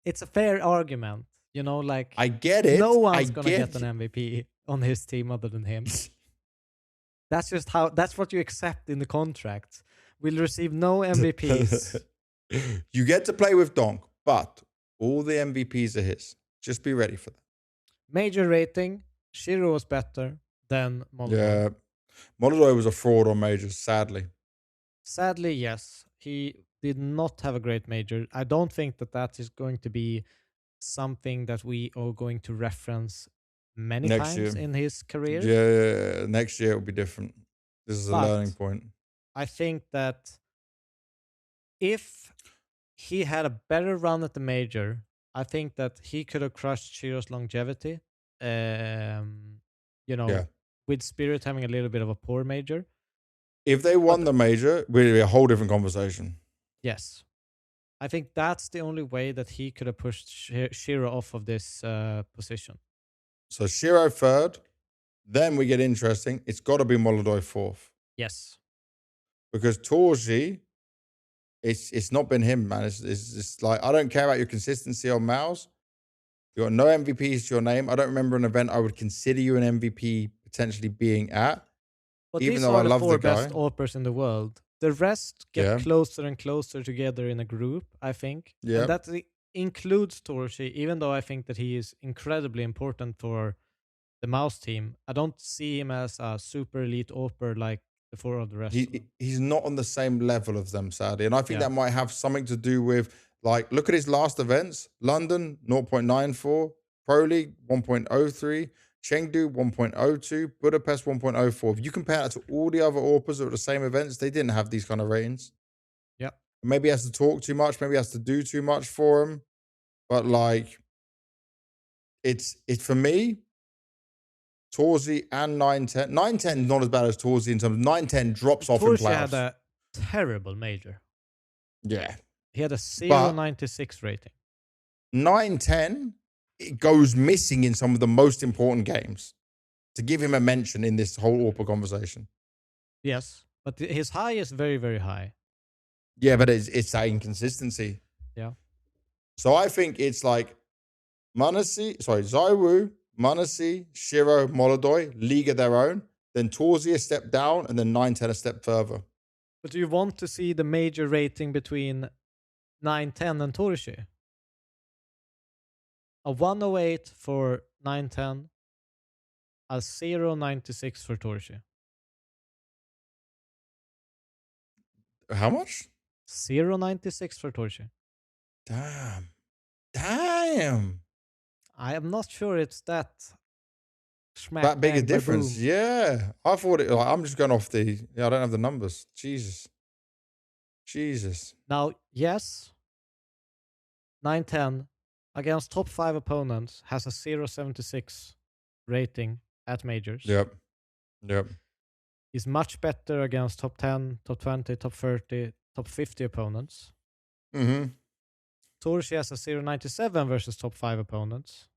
[SPEAKER 2] It's a fair argument, you know. Like,
[SPEAKER 1] I get it.
[SPEAKER 2] No one's gonna get an MVP on his team other than him. That's just how. That's what you accept in the contract. We'll receive no MVPs.
[SPEAKER 1] You get to play with Donk, but all the MVPs are his. Just be ready for that.
[SPEAKER 2] Major rating. Shiro was better. than MongolZ.
[SPEAKER 1] Yeah. MongolZ was a fraud on majors, sadly.
[SPEAKER 2] Sadly, yes. He did not have a great major. I don't think that is going to be something that we are going to reference many
[SPEAKER 1] Next
[SPEAKER 2] times
[SPEAKER 1] year.
[SPEAKER 2] in his career.
[SPEAKER 1] Yeah, next year will be different. This is a learning point.
[SPEAKER 2] I think that if he had a better run at the major, I think that he could have crushed Shiro's longevity. With Spirit having a little bit of a poor major.
[SPEAKER 1] If they won the major, it would be a whole different conversation.
[SPEAKER 2] Yes. I think that's the only way that he could have pushed Shiro off of this position.
[SPEAKER 1] So Shiro third, then we get interesting. It's got to be MongolZ fourth.
[SPEAKER 2] Yes.
[SPEAKER 1] Because Torji, it's not been him, man. It's like, I don't care about your consistency on mouse. You got no MVPs to your name. I don't remember an event I would consider you an MVP potentially being at.
[SPEAKER 2] But even though I love the 4 best AWPers in the world. The rest get closer and closer together in a group, I think. Yeah. And that includes Torji, even though I think that he is incredibly important for the mouse team. I don't see him as a super elite AWPer like the 4 of the rest.
[SPEAKER 1] He's not on the same level of them, sadly. And I think that might have something to do with, like, look at his last events. London, 0.94. Pro League, 1.03. Chengdu 1.02, Budapest 1.04. If you compare that to all the other AWPers that were the same events, they didn't have these kind of ratings.
[SPEAKER 2] Yeah.
[SPEAKER 1] Maybe he has to talk too much. Maybe he has to do too much for him. But like, it's for me, Torzi and 910. 910 not as bad as Torzi in terms of 910 drops off in playoffs.
[SPEAKER 2] Torzi had a terrible major.
[SPEAKER 1] Yeah.
[SPEAKER 2] He had a 0.96 rating.
[SPEAKER 1] 910... it goes missing in some of the most important games. To give him a mention in this whole AWPer conversation.
[SPEAKER 2] Yes, but his high is very, very high.
[SPEAKER 1] Yeah, but it's that inconsistency.
[SPEAKER 2] Yeah.
[SPEAKER 1] So I think it's like Zaiwu, Manasi, Shiro, MongolZ, league of their own. Then Torzi a step down, and then 910 a step further.
[SPEAKER 2] But do you want to see the major rating between 910 and Torji? A 108 for 910, a 0.96 for Torji.
[SPEAKER 1] How much?
[SPEAKER 2] 0.96 for Torji.
[SPEAKER 1] Damn.
[SPEAKER 2] I am not sure it's that
[SPEAKER 1] big a difference. Yeah. I thought it, like, I'm just going off I don't have the numbers. Jesus.
[SPEAKER 2] Now, yes, 910 against top 5 opponents has a 0.76 rating at majors.
[SPEAKER 1] Yep.
[SPEAKER 2] Is much better against top 10, top 20, top 30, top 50 opponents.
[SPEAKER 1] Mm-hmm.
[SPEAKER 2] Torji has a 0.97 versus top 5 opponents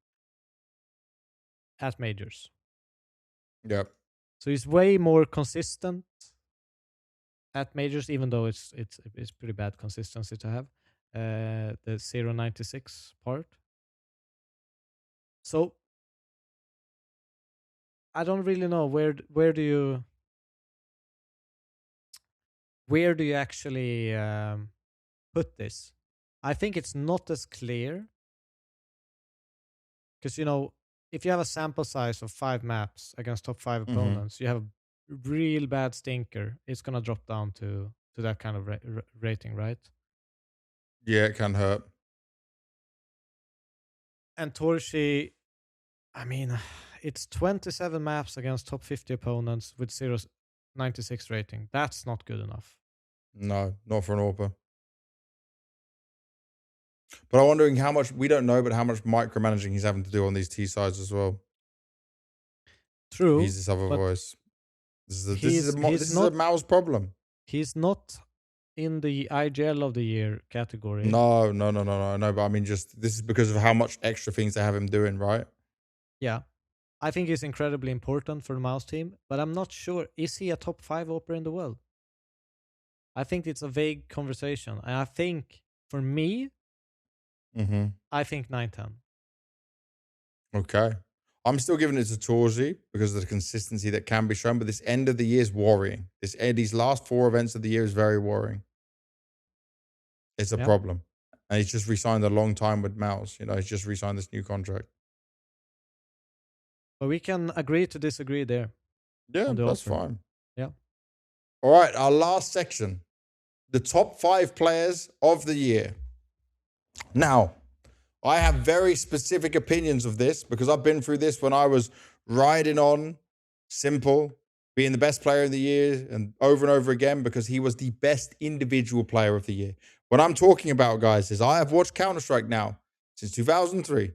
[SPEAKER 2] at majors.
[SPEAKER 1] Yep.
[SPEAKER 2] So he's way more consistent at majors, even though it's pretty bad consistency to have. The 0.96 part. So I don't really know where do you actually put this. I think it's not as clear because if you have a sample size of 5 maps against top 5 opponents, you have a real bad stinker. It's gonna drop down to that kind of rating, right?
[SPEAKER 1] Yeah, it can hurt.
[SPEAKER 2] And Torji, I mean, it's 27 maps against top 50 opponents with 0.96 rating. That's not good enough.
[SPEAKER 1] No, not for an AWPer. But I'm wondering how much, we don't know, but how much micromanaging he's having to do on these T sides as well.
[SPEAKER 2] True.
[SPEAKER 1] He's this other voice. This is a mouse problem.
[SPEAKER 2] He's not in the IGL of the year category.
[SPEAKER 1] No. But I mean, just this is because of how much extra things they have him doing, right?
[SPEAKER 2] Yeah. I think he's incredibly important for the mouse team, but I'm not sure. Is he a top 5 AWPer in the world? I think it's a vague conversation. And I think, for me, I think 910.
[SPEAKER 1] Okay. I'm still giving it to Torzi because of the consistency that can be shown, but this end of the year is worrying. These last 4 events of the year is very worrying. It's a problem. And he's just re-signed a long time with Mouse. He's just re-signed this new contract.
[SPEAKER 2] But we can agree to disagree there.
[SPEAKER 1] Yeah, that's fine.
[SPEAKER 2] Yeah.
[SPEAKER 1] All right, our last section. The top 5 players of the year. Now, I have very specific opinions of this because I've been through this when I was riding on Simple, being the best player of the year and over again because he was the best individual player of the year. What I'm talking about, guys, is I have watched Counter-Strike now since 2003.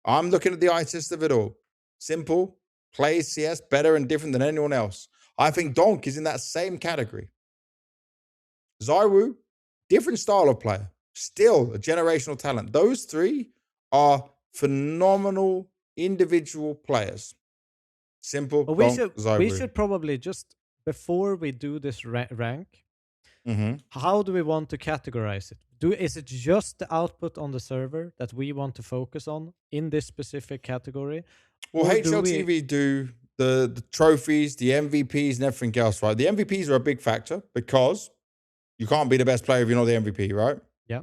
[SPEAKER 1] I'm looking at the eye test of it all. Simple, plays CS better and different than anyone else. I think Donk is in that same category. Zywu, different style of player. Still a generational talent. Those 3 are phenomenal individual players. Simple,
[SPEAKER 2] but we should probably just, before we do this rank, how do we want to categorize it? Is it just the output on the server that we want to focus on in this specific category?
[SPEAKER 1] Well, HLTV do the trophies, the MVPs, and everything else, right? The MVPs are a big factor because you can't be the best player if you're not the MVP, right?
[SPEAKER 2] Yeah.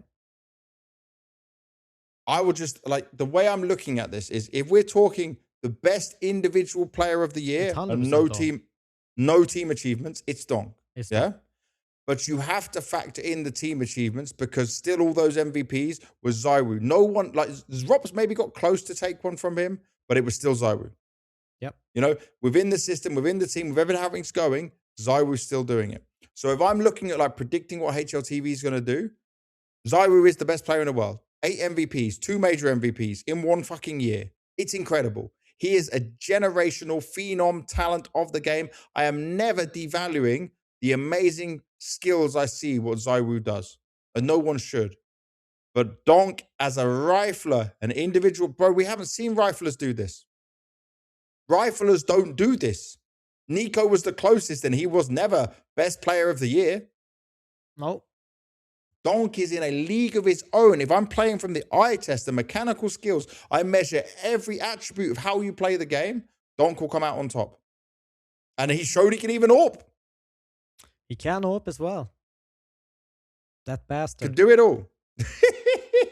[SPEAKER 1] I would just, like, the way I'm looking at this is if we're talking the best individual player of the year and no team achievements, it's Donk. Yeah? But you have to factor in the team achievements because still all those MVPs was Zywu. No one, like, Rops maybe got close to take one from him, but it was still Zywu.
[SPEAKER 2] Yep.
[SPEAKER 1] You know, within the system, within the team, with everything's going, Zywu's still doing it. So if I'm looking at, like, predicting what HLTV is going to do, Zywu is the best player in the world. 8 MVPs, 2 major MVPs in one fucking year. It's incredible. He is a generational phenom talent of the game. I am never devaluing the amazing skills I see what Zywu does. And no one should. But Donk as a rifler, an individual, bro, we haven't seen riflers do this. Riflers don't do this. Nico was the closest and he was never best player of the year.
[SPEAKER 2] No.
[SPEAKER 1] Donk is in a league of his own. If I'm playing from the eye test, the mechanical skills, I measure every attribute of how you play the game, Donk will come out on top. And he showed he can even AWP.
[SPEAKER 2] He can AWP as well. That bastard.
[SPEAKER 1] Could do it all.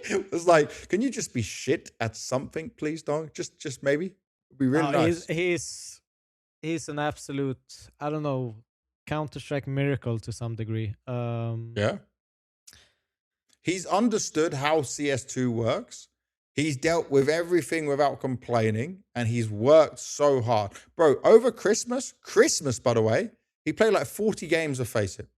[SPEAKER 1] It's like, can you just be shit at something, please, Donk? Just maybe. It'd be really nice.
[SPEAKER 2] He's an absolute, I don't know, Counter-Strike miracle to some degree.
[SPEAKER 1] Yeah. He's understood how CS2 works. He's dealt with everything without complaining, and he's worked so hard. Bro, over Christmas, by the way, he played like 40 games of Face It.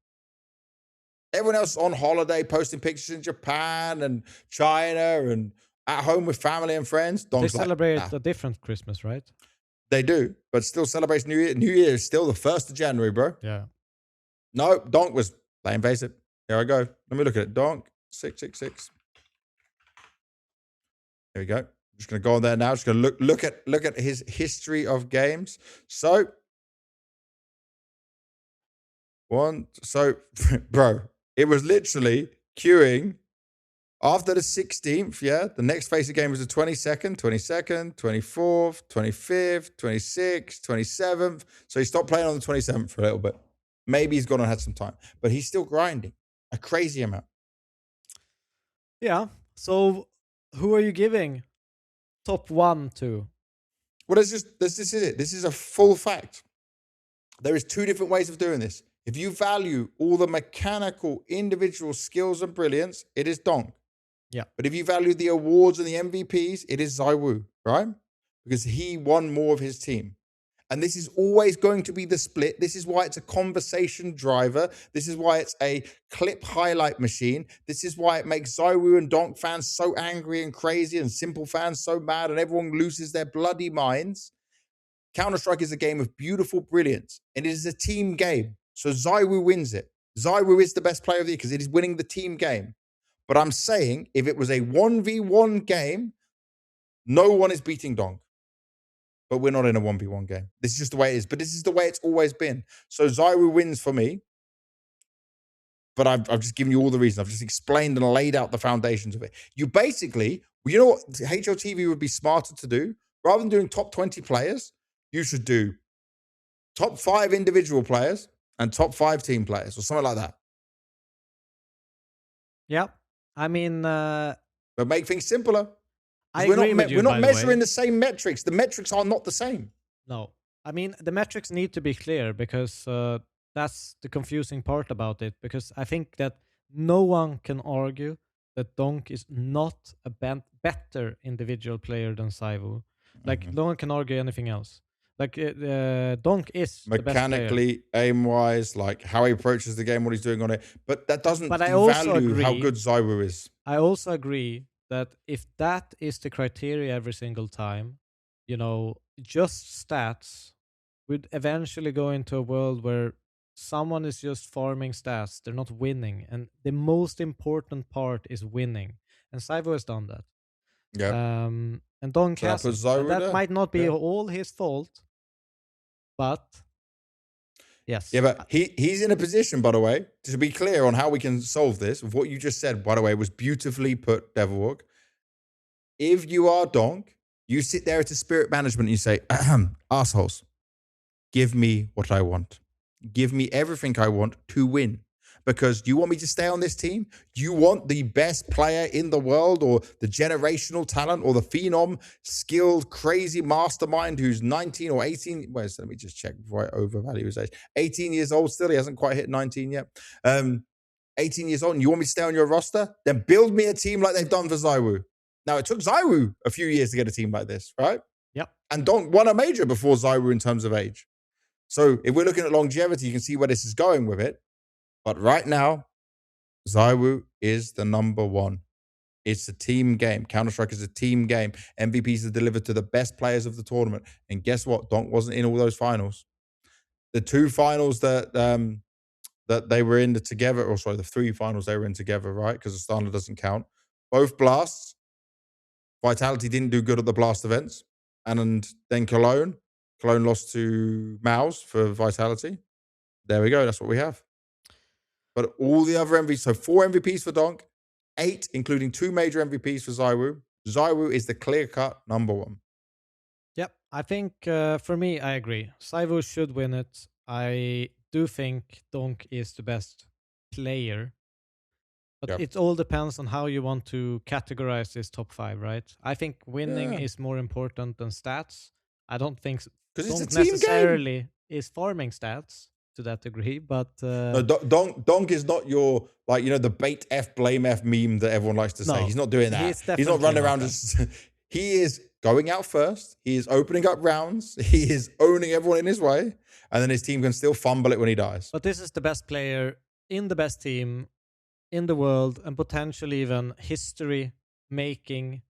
[SPEAKER 1] Everyone else is on holiday, posting pictures in Japan and China and at home with family and friends. Donk's
[SPEAKER 2] they celebrate a different Christmas, right?
[SPEAKER 1] They do, but still celebrates New Year. New Year is still the 1st of January, bro.
[SPEAKER 2] Yeah.
[SPEAKER 1] No, Donk was playing Face It. Here I go. Let me look at it. Donk. 666. There we go. I'm just going to go on there now. Just going to look at his history of games. So, bro, it was literally queuing after the 16th. Yeah, the next Face It game was the 22nd, 24th, 25th, 26th, 27th. So he stopped playing on the 27th for a little bit. Maybe he's gone and had some time, but he's still grinding a crazy amount.
[SPEAKER 2] Yeah. So who are you giving top 1 to?
[SPEAKER 1] Well, this is it. This is a full fact. There is 2 different ways of doing this. If you value all the mechanical individual skills and brilliance, it is Donk.
[SPEAKER 2] Yeah.
[SPEAKER 1] But if you value the awards and the MVPs, it is Zywu, right? Because he won more of his team. And this is always going to be the split. This is why it's a conversation driver. This is why it's a clip highlight machine. This is why it makes Zywu and Donk fans so angry and crazy and Simple fans so mad and everyone loses their bloody minds. Counter-Strike is a game of beautiful brilliance and it is a team game. So Zywu wins it. Zywu is the best player of the year because it is winning the team game. But I'm saying if it was a 1v1 game, no one is beating Donk. But we're not in a 1v1 game. This is just the way it is. But this is the way it's always been. So Zywu wins for me. But I've just given you all the reasons. I've just explained and laid out the foundations of it. You basically, you know what HLTV would be smarter to do? Rather than doing top 20 players, you should do top 5 individual players and top 5 team players or something like that.
[SPEAKER 2] Yeah. I mean...
[SPEAKER 1] but make things simpler.
[SPEAKER 2] We're not
[SPEAKER 1] measuring the same metrics. The metrics are not the same.
[SPEAKER 2] No. I mean, the metrics need to be clear because that's the confusing part about it. Because I think that no one can argue that Donk is not a better individual player than Saivu. Like, no one can argue anything else. Like, Donk is the best player.
[SPEAKER 1] Mechanically, aim-wise, like how he approaches the game, what he's doing on it. But that doesn't devalue how good Zwei is.
[SPEAKER 2] I also agree that if that is the criteria every single time, you know, just stats would eventually go into a world where someone is just farming stats. They're not winning. And the most important part is winning. And Saivu has done that.
[SPEAKER 1] Yeah.
[SPEAKER 2] And Donk hasn't. And that might not be all his fault, but yes.
[SPEAKER 1] Yeah, but he's in a position, by the way, to be clear on how we can solve this. What you just said, by the way, was beautifully put, Devilwalk. If you are Donk, you sit there at a spirit management and you say, assholes, give me what I want. Give me everything I want to win. Because you want me to stay on this team? You want the best player in the world or the generational talent or the phenom, skilled, crazy mastermind who's 19 or 18. Wait, so let me just check before I overvalue his age. 18 years old still. He hasn't quite hit 19 yet. 18 years old and you want me to stay on your roster? Then build me a team like they've done for Zywoo. Now, it took Zywoo a few years to get a team like this, right?
[SPEAKER 2] Yep.
[SPEAKER 1] And Donk won a major before Zywoo in terms of age. So if we're looking at longevity, you can see where this is going with it. But right now, Zywoo is the number one. It's a team game. Counter-Strike is a team game. MVPs are delivered to the best players of the tournament. And guess what? Donk wasn't in all those finals. The two finals that they were in together, or sorry, the three finals they were in together, right? Because the standard doesn't count. Both blasts. Vitality didn't do good at the blast events. And then Cologne lost to Mouse for Vitality. There we go. That's what we have. But all the other MVPs, so 4 MVPs for Donk, 8, including 2 major MVPs for Zywoo. Zywoo is the clear-cut number one.
[SPEAKER 2] Yep. I think, for me, I agree. Zywoo should win it. I do think Donk is the best player. But it all depends on how you want to categorize this top 5, right? I think winning is more important than stats. I don't think Donk necessarily is farming stats to that degree, but
[SPEAKER 1] no, Donk is not your, like, you know, the bait F, blame F meme that everyone likes to say. He's not doing that. He's not running around just. He is going out first. He is opening up rounds. He is owning everyone in his way, and then his team can still fumble it when he dies.
[SPEAKER 2] But this is the best player in the best team in the world, and potentially even history-making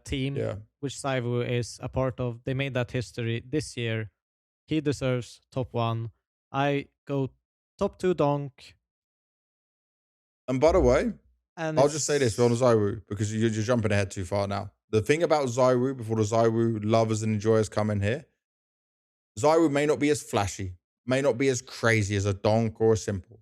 [SPEAKER 2] team, which Zywoo is a part of. They made that history this year. He deserves top 1. I go top 2 Donk.
[SPEAKER 1] And by the way, I'll just say this on Zywoo, because you're jumping ahead too far now. The thing about Zywoo, before the Zywoo lovers and enjoyers come in here, Zywoo may not be as flashy, may not be as crazy as a Donk or a Simple,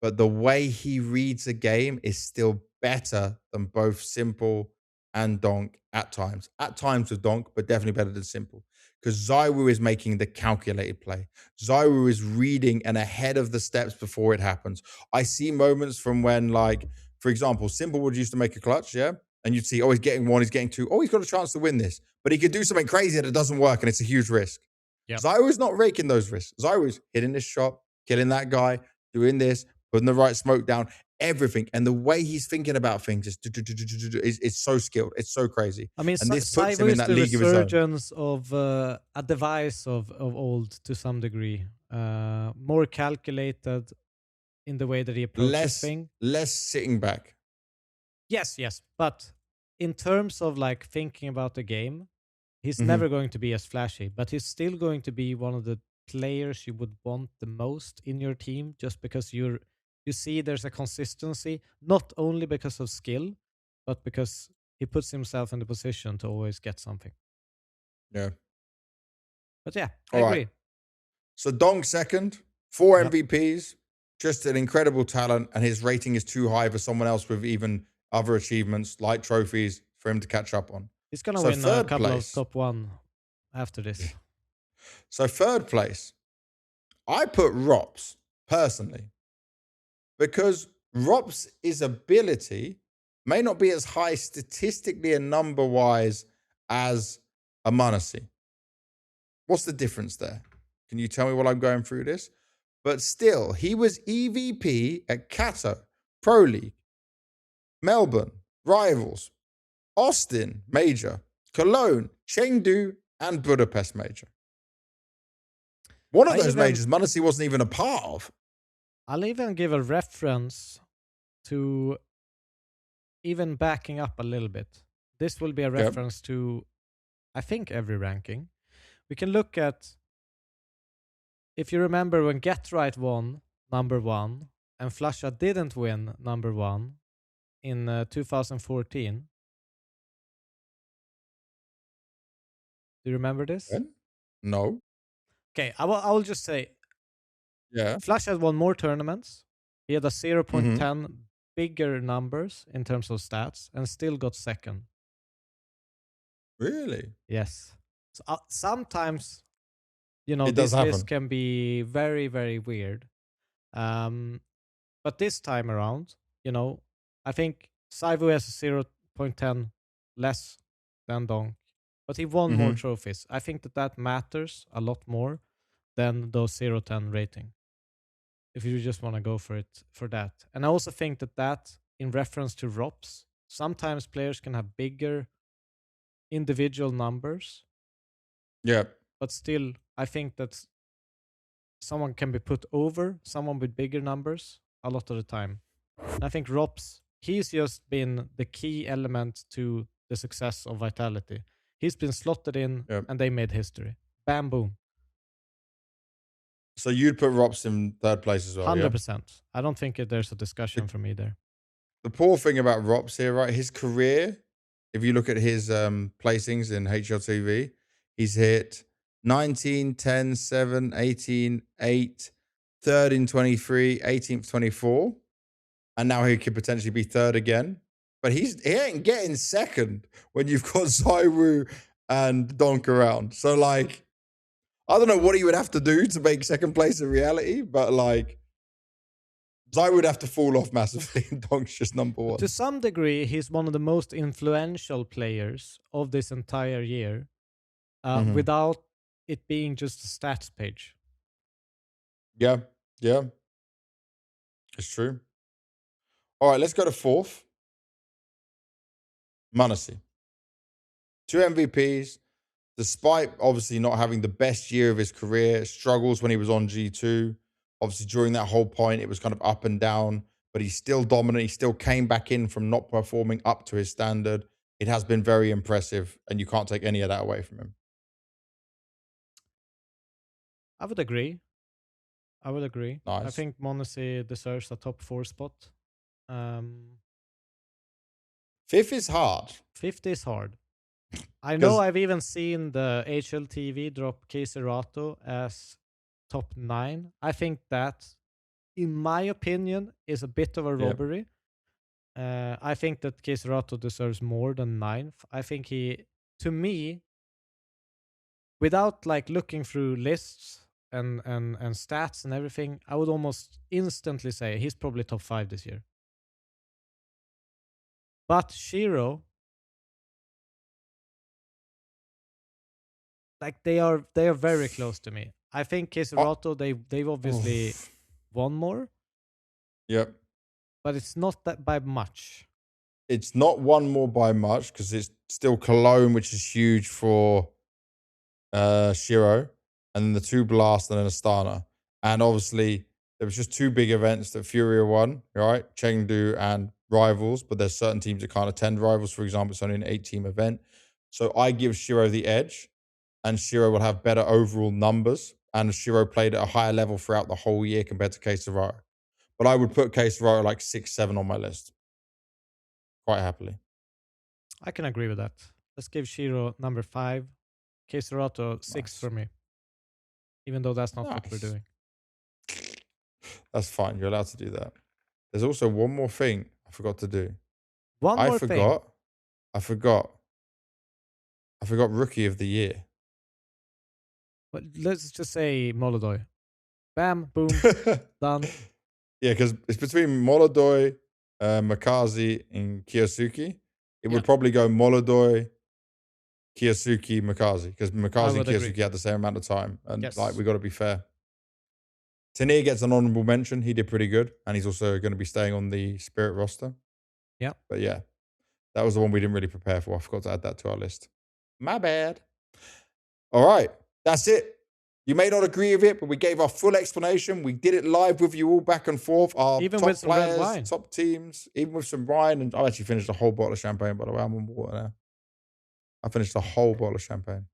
[SPEAKER 1] but the way he reads a game is still better than both Simple and Donk at times. At times with Donk, but definitely better than Simple. Because Zywoo is making the calculated play. Zywoo is reading and ahead of the steps before it happens. I see moments from when, like, for example, Simple would used to make a clutch, and you'd see, oh, he's getting 1, he's getting 2. Oh, he's got a chance to win this. But he could do something crazy that doesn't work, and it's a huge risk. Zywoo is not raking those risks. Zywoo is hitting this shot, killing that guy, doing this, putting the right smoke down, everything. And the way he's thinking about things is so skilled. It's so crazy.
[SPEAKER 2] I mean,
[SPEAKER 1] and this puts him in that league of his own.
[SPEAKER 2] Resurgence of a device of old to some degree. More calculated in the way that he approaches things.
[SPEAKER 1] Less sitting back.
[SPEAKER 2] Yes. But in terms of like thinking about the game, he's never going to be as flashy, but he's still going to be one of the players you would want the most in your team, just because you see there's a consistency, not only because of skill, but because he puts himself in the position to always get something.
[SPEAKER 1] Yeah.
[SPEAKER 2] But yeah, I agree.
[SPEAKER 1] Right. So Donk second, 4 MVPs, just an incredible talent, and his rating is too high for someone else with even other achievements like trophies for him to catch up on.
[SPEAKER 2] He's going to win a couple of top 1 after this.
[SPEAKER 1] So third place, I put Rops, personally. Because Rops' ability may not be as high statistically and number-wise as a Manasi. What's the difference there? Can you tell me while I'm going through this? But still, he was EVP at Kato, Pro League, Melbourne, Rivals, Austin, Major, Cologne, Chengdu, and Budapest Major. One of those majors, MongolZ wasn't even a part of.
[SPEAKER 2] I'll even give a reference to even backing up a little bit. This will be a reference to, I think, every ranking. We can look at, if you remember when GetRight won number 1 and Flusha didn't win number 1 in 2014. Do you remember this?
[SPEAKER 1] When? No.
[SPEAKER 2] Okay, I will just say, Flush had won more tournaments. He had a 0.10 bigger numbers in terms of stats and still got second.
[SPEAKER 1] Really?
[SPEAKER 2] Yes. So, sometimes, this list can be very, very weird. But this time around, I think Saivu has a 0.10 less than Donk. But he won more trophies. I think that matters a lot more than those 0-10 rating. If you just want to go for that. And I also think that in reference to ROPs, sometimes players can have bigger individual numbers.
[SPEAKER 1] Yeah.
[SPEAKER 2] But still, I think that someone can be put over someone with bigger numbers a lot of the time. And I think ROPs, he's just been the key element to the success of Vitality. He's been slotted in and they made history. Bam, boom.
[SPEAKER 1] So you'd put ROPs in third place as well,
[SPEAKER 2] 100%. Yeah? I don't think there's a discussion for me there.
[SPEAKER 1] The poor thing about ROPs here, right? His career, if you look at his placings in HLTV, he's hit 19, 10, 7, 18, 8, 3rd in 23, 18th, 24. And now he could potentially be third again. But he ain't getting second when you've got Zywoo and Donk around. So, like, I don't know what he would have to do to make second place a reality, but, like, Zwei would have to fall off massively. Donk's just number 1.
[SPEAKER 2] To some degree, he's one of the most influential players of this entire year without it being just a stats page.
[SPEAKER 1] Yeah. It's true. All right, let's go to 4th. MongolZ. 2 MVPs. Despite obviously not having the best year of his career, struggles when he was on G2. Obviously, during that whole point, it was kind of up and down, but he's still dominant. He still came back in from not performing up to his standard. It has been very impressive, and you can't take any of that away from him.
[SPEAKER 2] I would agree. Nice. I think MongolZ deserves a top 4 spot.
[SPEAKER 1] 5th is hard.
[SPEAKER 2] 5th is hard. I know I've even seen the HLTV drop CobraZera as top 9. I think that, in my opinion, is a bit of a robbery. I think that CobraZera deserves more than 9th. I think to me, without like looking through lists and stats and everything, I would almost instantly say he's probably top 5 this year. But Shiro, like they are very close to me. I think CobraZera, they've obviously won more.
[SPEAKER 1] Yep.
[SPEAKER 2] But it's not that by much.
[SPEAKER 1] It's not one more by much because it's still Cologne, which is huge for Shiro, and then the 2 Blast and then Astana. And obviously, there was just 2 big events that Furia won, right? Chengdu and Rivals, but there's certain teams that can't attend Rivals. For example, it's only an 8-team event. So I give Shiro the edge, and Shiro will have better overall numbers, and Shiro played at a higher level throughout the whole year compared to CobraZera. But I would put CobraZera like 6, 7 on my list. Quite happily.
[SPEAKER 2] I can agree with that. Let's give Shiro number 5. CobraZera 6 for me. Even though that's not what we're doing.
[SPEAKER 1] That's fine. You're allowed to do that. There's also one more thing I forgot to do.
[SPEAKER 2] I
[SPEAKER 1] forgot Rookie of the Year.
[SPEAKER 2] But let's just say MongolZ. Bam, boom, done.
[SPEAKER 1] Yeah, because it's between MongolZ, Makazi, and Kiyosuke. It would probably go MongolZ, Kiyosuke Mikaze, because Mikaze and Kiyosuke had the same amount of time. And we got to be fair. Tanir gets an honorable mention. He did pretty good. And he's also going to be staying on the Spirit roster.
[SPEAKER 2] Yeah.
[SPEAKER 1] But yeah, that was the one we didn't really prepare for. I forgot to add that to our list. My bad. All right. That's it. You may not agree with it, but we gave our full explanation. We did it live with you all back and forth. Our
[SPEAKER 2] even
[SPEAKER 1] top
[SPEAKER 2] with some
[SPEAKER 1] players,
[SPEAKER 2] red wine.
[SPEAKER 1] top teams, even with some wine. And I actually finished a whole bottle of champagne, by the way. I'm on water now. I finished a whole bottle of champagne.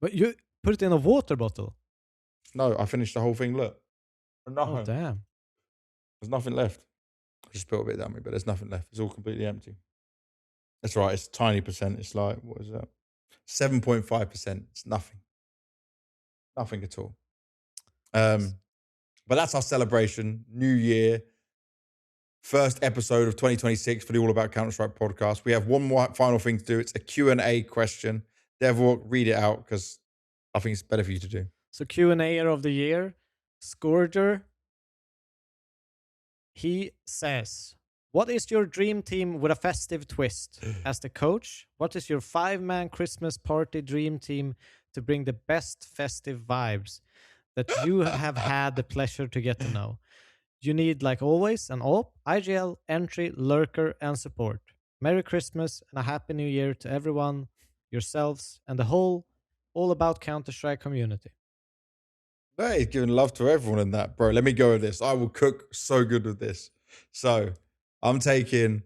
[SPEAKER 2] But you put it in a water bottle?
[SPEAKER 1] No, I finished the whole thing. Look. Nothing.
[SPEAKER 2] Oh, damn.
[SPEAKER 1] There's nothing left. I just spilled a bit down me, but there's nothing left. It's all completely empty. That's right. It's a tiny percent. It's like, what is that? 7.5%. It's nothing. Nothing at all. But that's our celebration. New year. First episode of 2026 for the All About Counter-Strike podcast. We have one more final thing to do. It's a Q&A question. Devilwalk, read it out because I think it's better for you to do.
[SPEAKER 2] So Q&A of the year. Scourger. He says, what is your dream team with a festive twist? As the coach, what is your 5-man Christmas party dream team to bring the best festive vibes that you have had the pleasure to get to know? You need, like always, an AWP, IGL, entry, lurker, and support. Merry Christmas and a Happy New Year to everyone, yourselves, and the whole All About Counter-Strike community.
[SPEAKER 1] Hey, he's giving love to everyone in that, bro. Let me go with this. I will cook so good with this. So I'm taking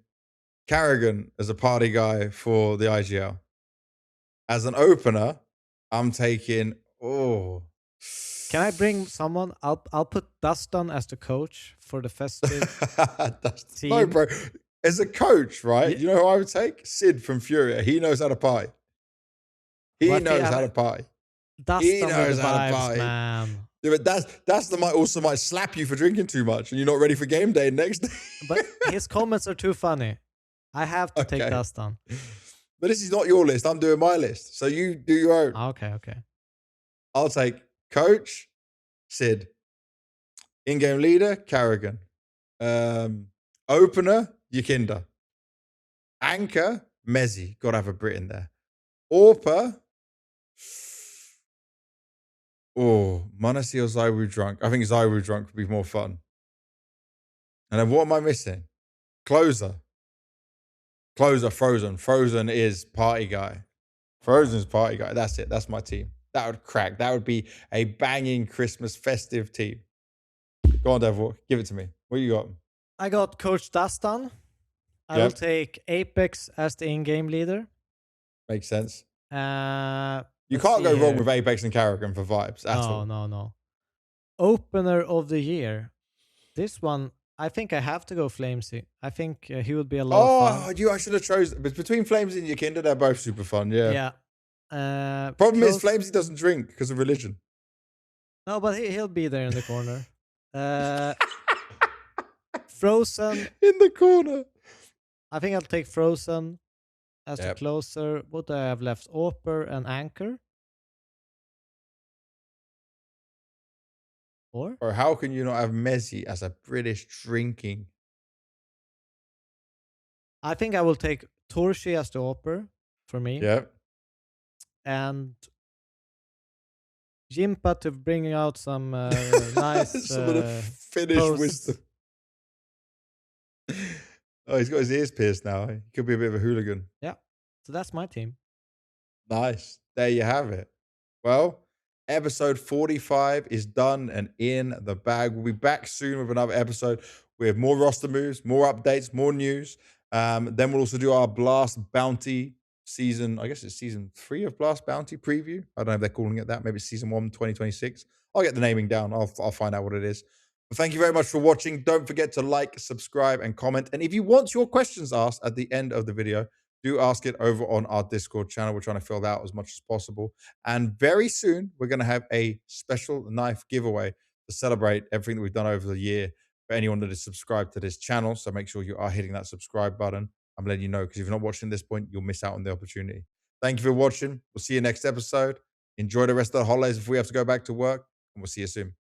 [SPEAKER 1] Carrigan as a party guy for the IGL. As an opener, I'm taking,
[SPEAKER 2] Can I bring someone? I'll put Dustin as the coach for the festive team.
[SPEAKER 1] No, bro. As a coach, right? You know who I would take? Sid from Furia. He knows how to party. He knows how to party.
[SPEAKER 2] He knows how to party, man.
[SPEAKER 1] Yeah, but that's the might slap you for drinking too much and you're not ready for game day next day.
[SPEAKER 2] But his comments are too funny. I have to take Dustin.
[SPEAKER 1] But this is not your list. I'm doing my list. So you do your own.
[SPEAKER 2] Okay.
[SPEAKER 1] I'll take coach, Sid. In-game leader, Carrigan. Opener, Yakinda. Anchor, Mezzi. Got to have a Brit in there. AWPer. Manasi or Zywu drunk. I think Zywu drunk would be more fun. And then what am I missing? Closer, Frozen. Frozen is party guy. Frozen's party guy. That's it. That's my team. That would crack. That would be a banging Christmas festive team. Go on, Devil. Give it to me. What you got?
[SPEAKER 2] I got Coach Dustin. I will take Apex as the in-game leader.
[SPEAKER 1] Makes sense.
[SPEAKER 2] You
[SPEAKER 1] can't go wrong with Apex and Carrigan for vibes at all.
[SPEAKER 2] No. Opener of the year. This one, I think I have to go Flamesy. I think he would be a lot of fun.
[SPEAKER 1] I should have chosen. But between Flamesy and Yakinda, they're both super fun. Yeah.
[SPEAKER 2] Problem
[SPEAKER 1] is, Flamesy doesn't drink because of religion.
[SPEAKER 2] No, but he'll be there in the corner. Frozen.
[SPEAKER 1] In the corner.
[SPEAKER 2] I think I'll take Frozen as the closer. What do I have left? AWPer and Anchor? Or
[SPEAKER 1] how can you not have Mezzi as a British drinking?
[SPEAKER 2] I think I will take Torshi as the AWPer for me.
[SPEAKER 1] Yep.
[SPEAKER 2] And Jimpa to bring out some nice
[SPEAKER 1] some of the Finnish wisdom. Oh, he's got his ears pierced now. He could be a bit of a hooligan.
[SPEAKER 2] Yeah. So that's my team.
[SPEAKER 1] Nice. There you have it. Well, episode 45 is done and in the bag. We'll be back soon with another episode. We have more roster moves, more updates, more news. Then we'll also do our Blast Bounty season. I guess it's season 3 of Blast Bounty preview. I don't know if they're calling it that. Maybe it's season 1, 2026. I'll get the naming down. I'll find out what it is. But thank you very much for watching. Don't forget to like, subscribe, and comment. And if you want your questions asked at the end of the video, do ask it over on our Discord channel. We're trying to fill that out as much as possible. And very soon, we're going to have a special knife giveaway to celebrate everything that we've done over the year for anyone that is subscribed to this channel. So make sure you are hitting that subscribe button. I'm letting you know, because if you're not watching this point, you'll miss out on the opportunity. Thank you for watching. We'll see you next episode. Enjoy the rest of the holidays if we have to go back to work, and we'll see you soon.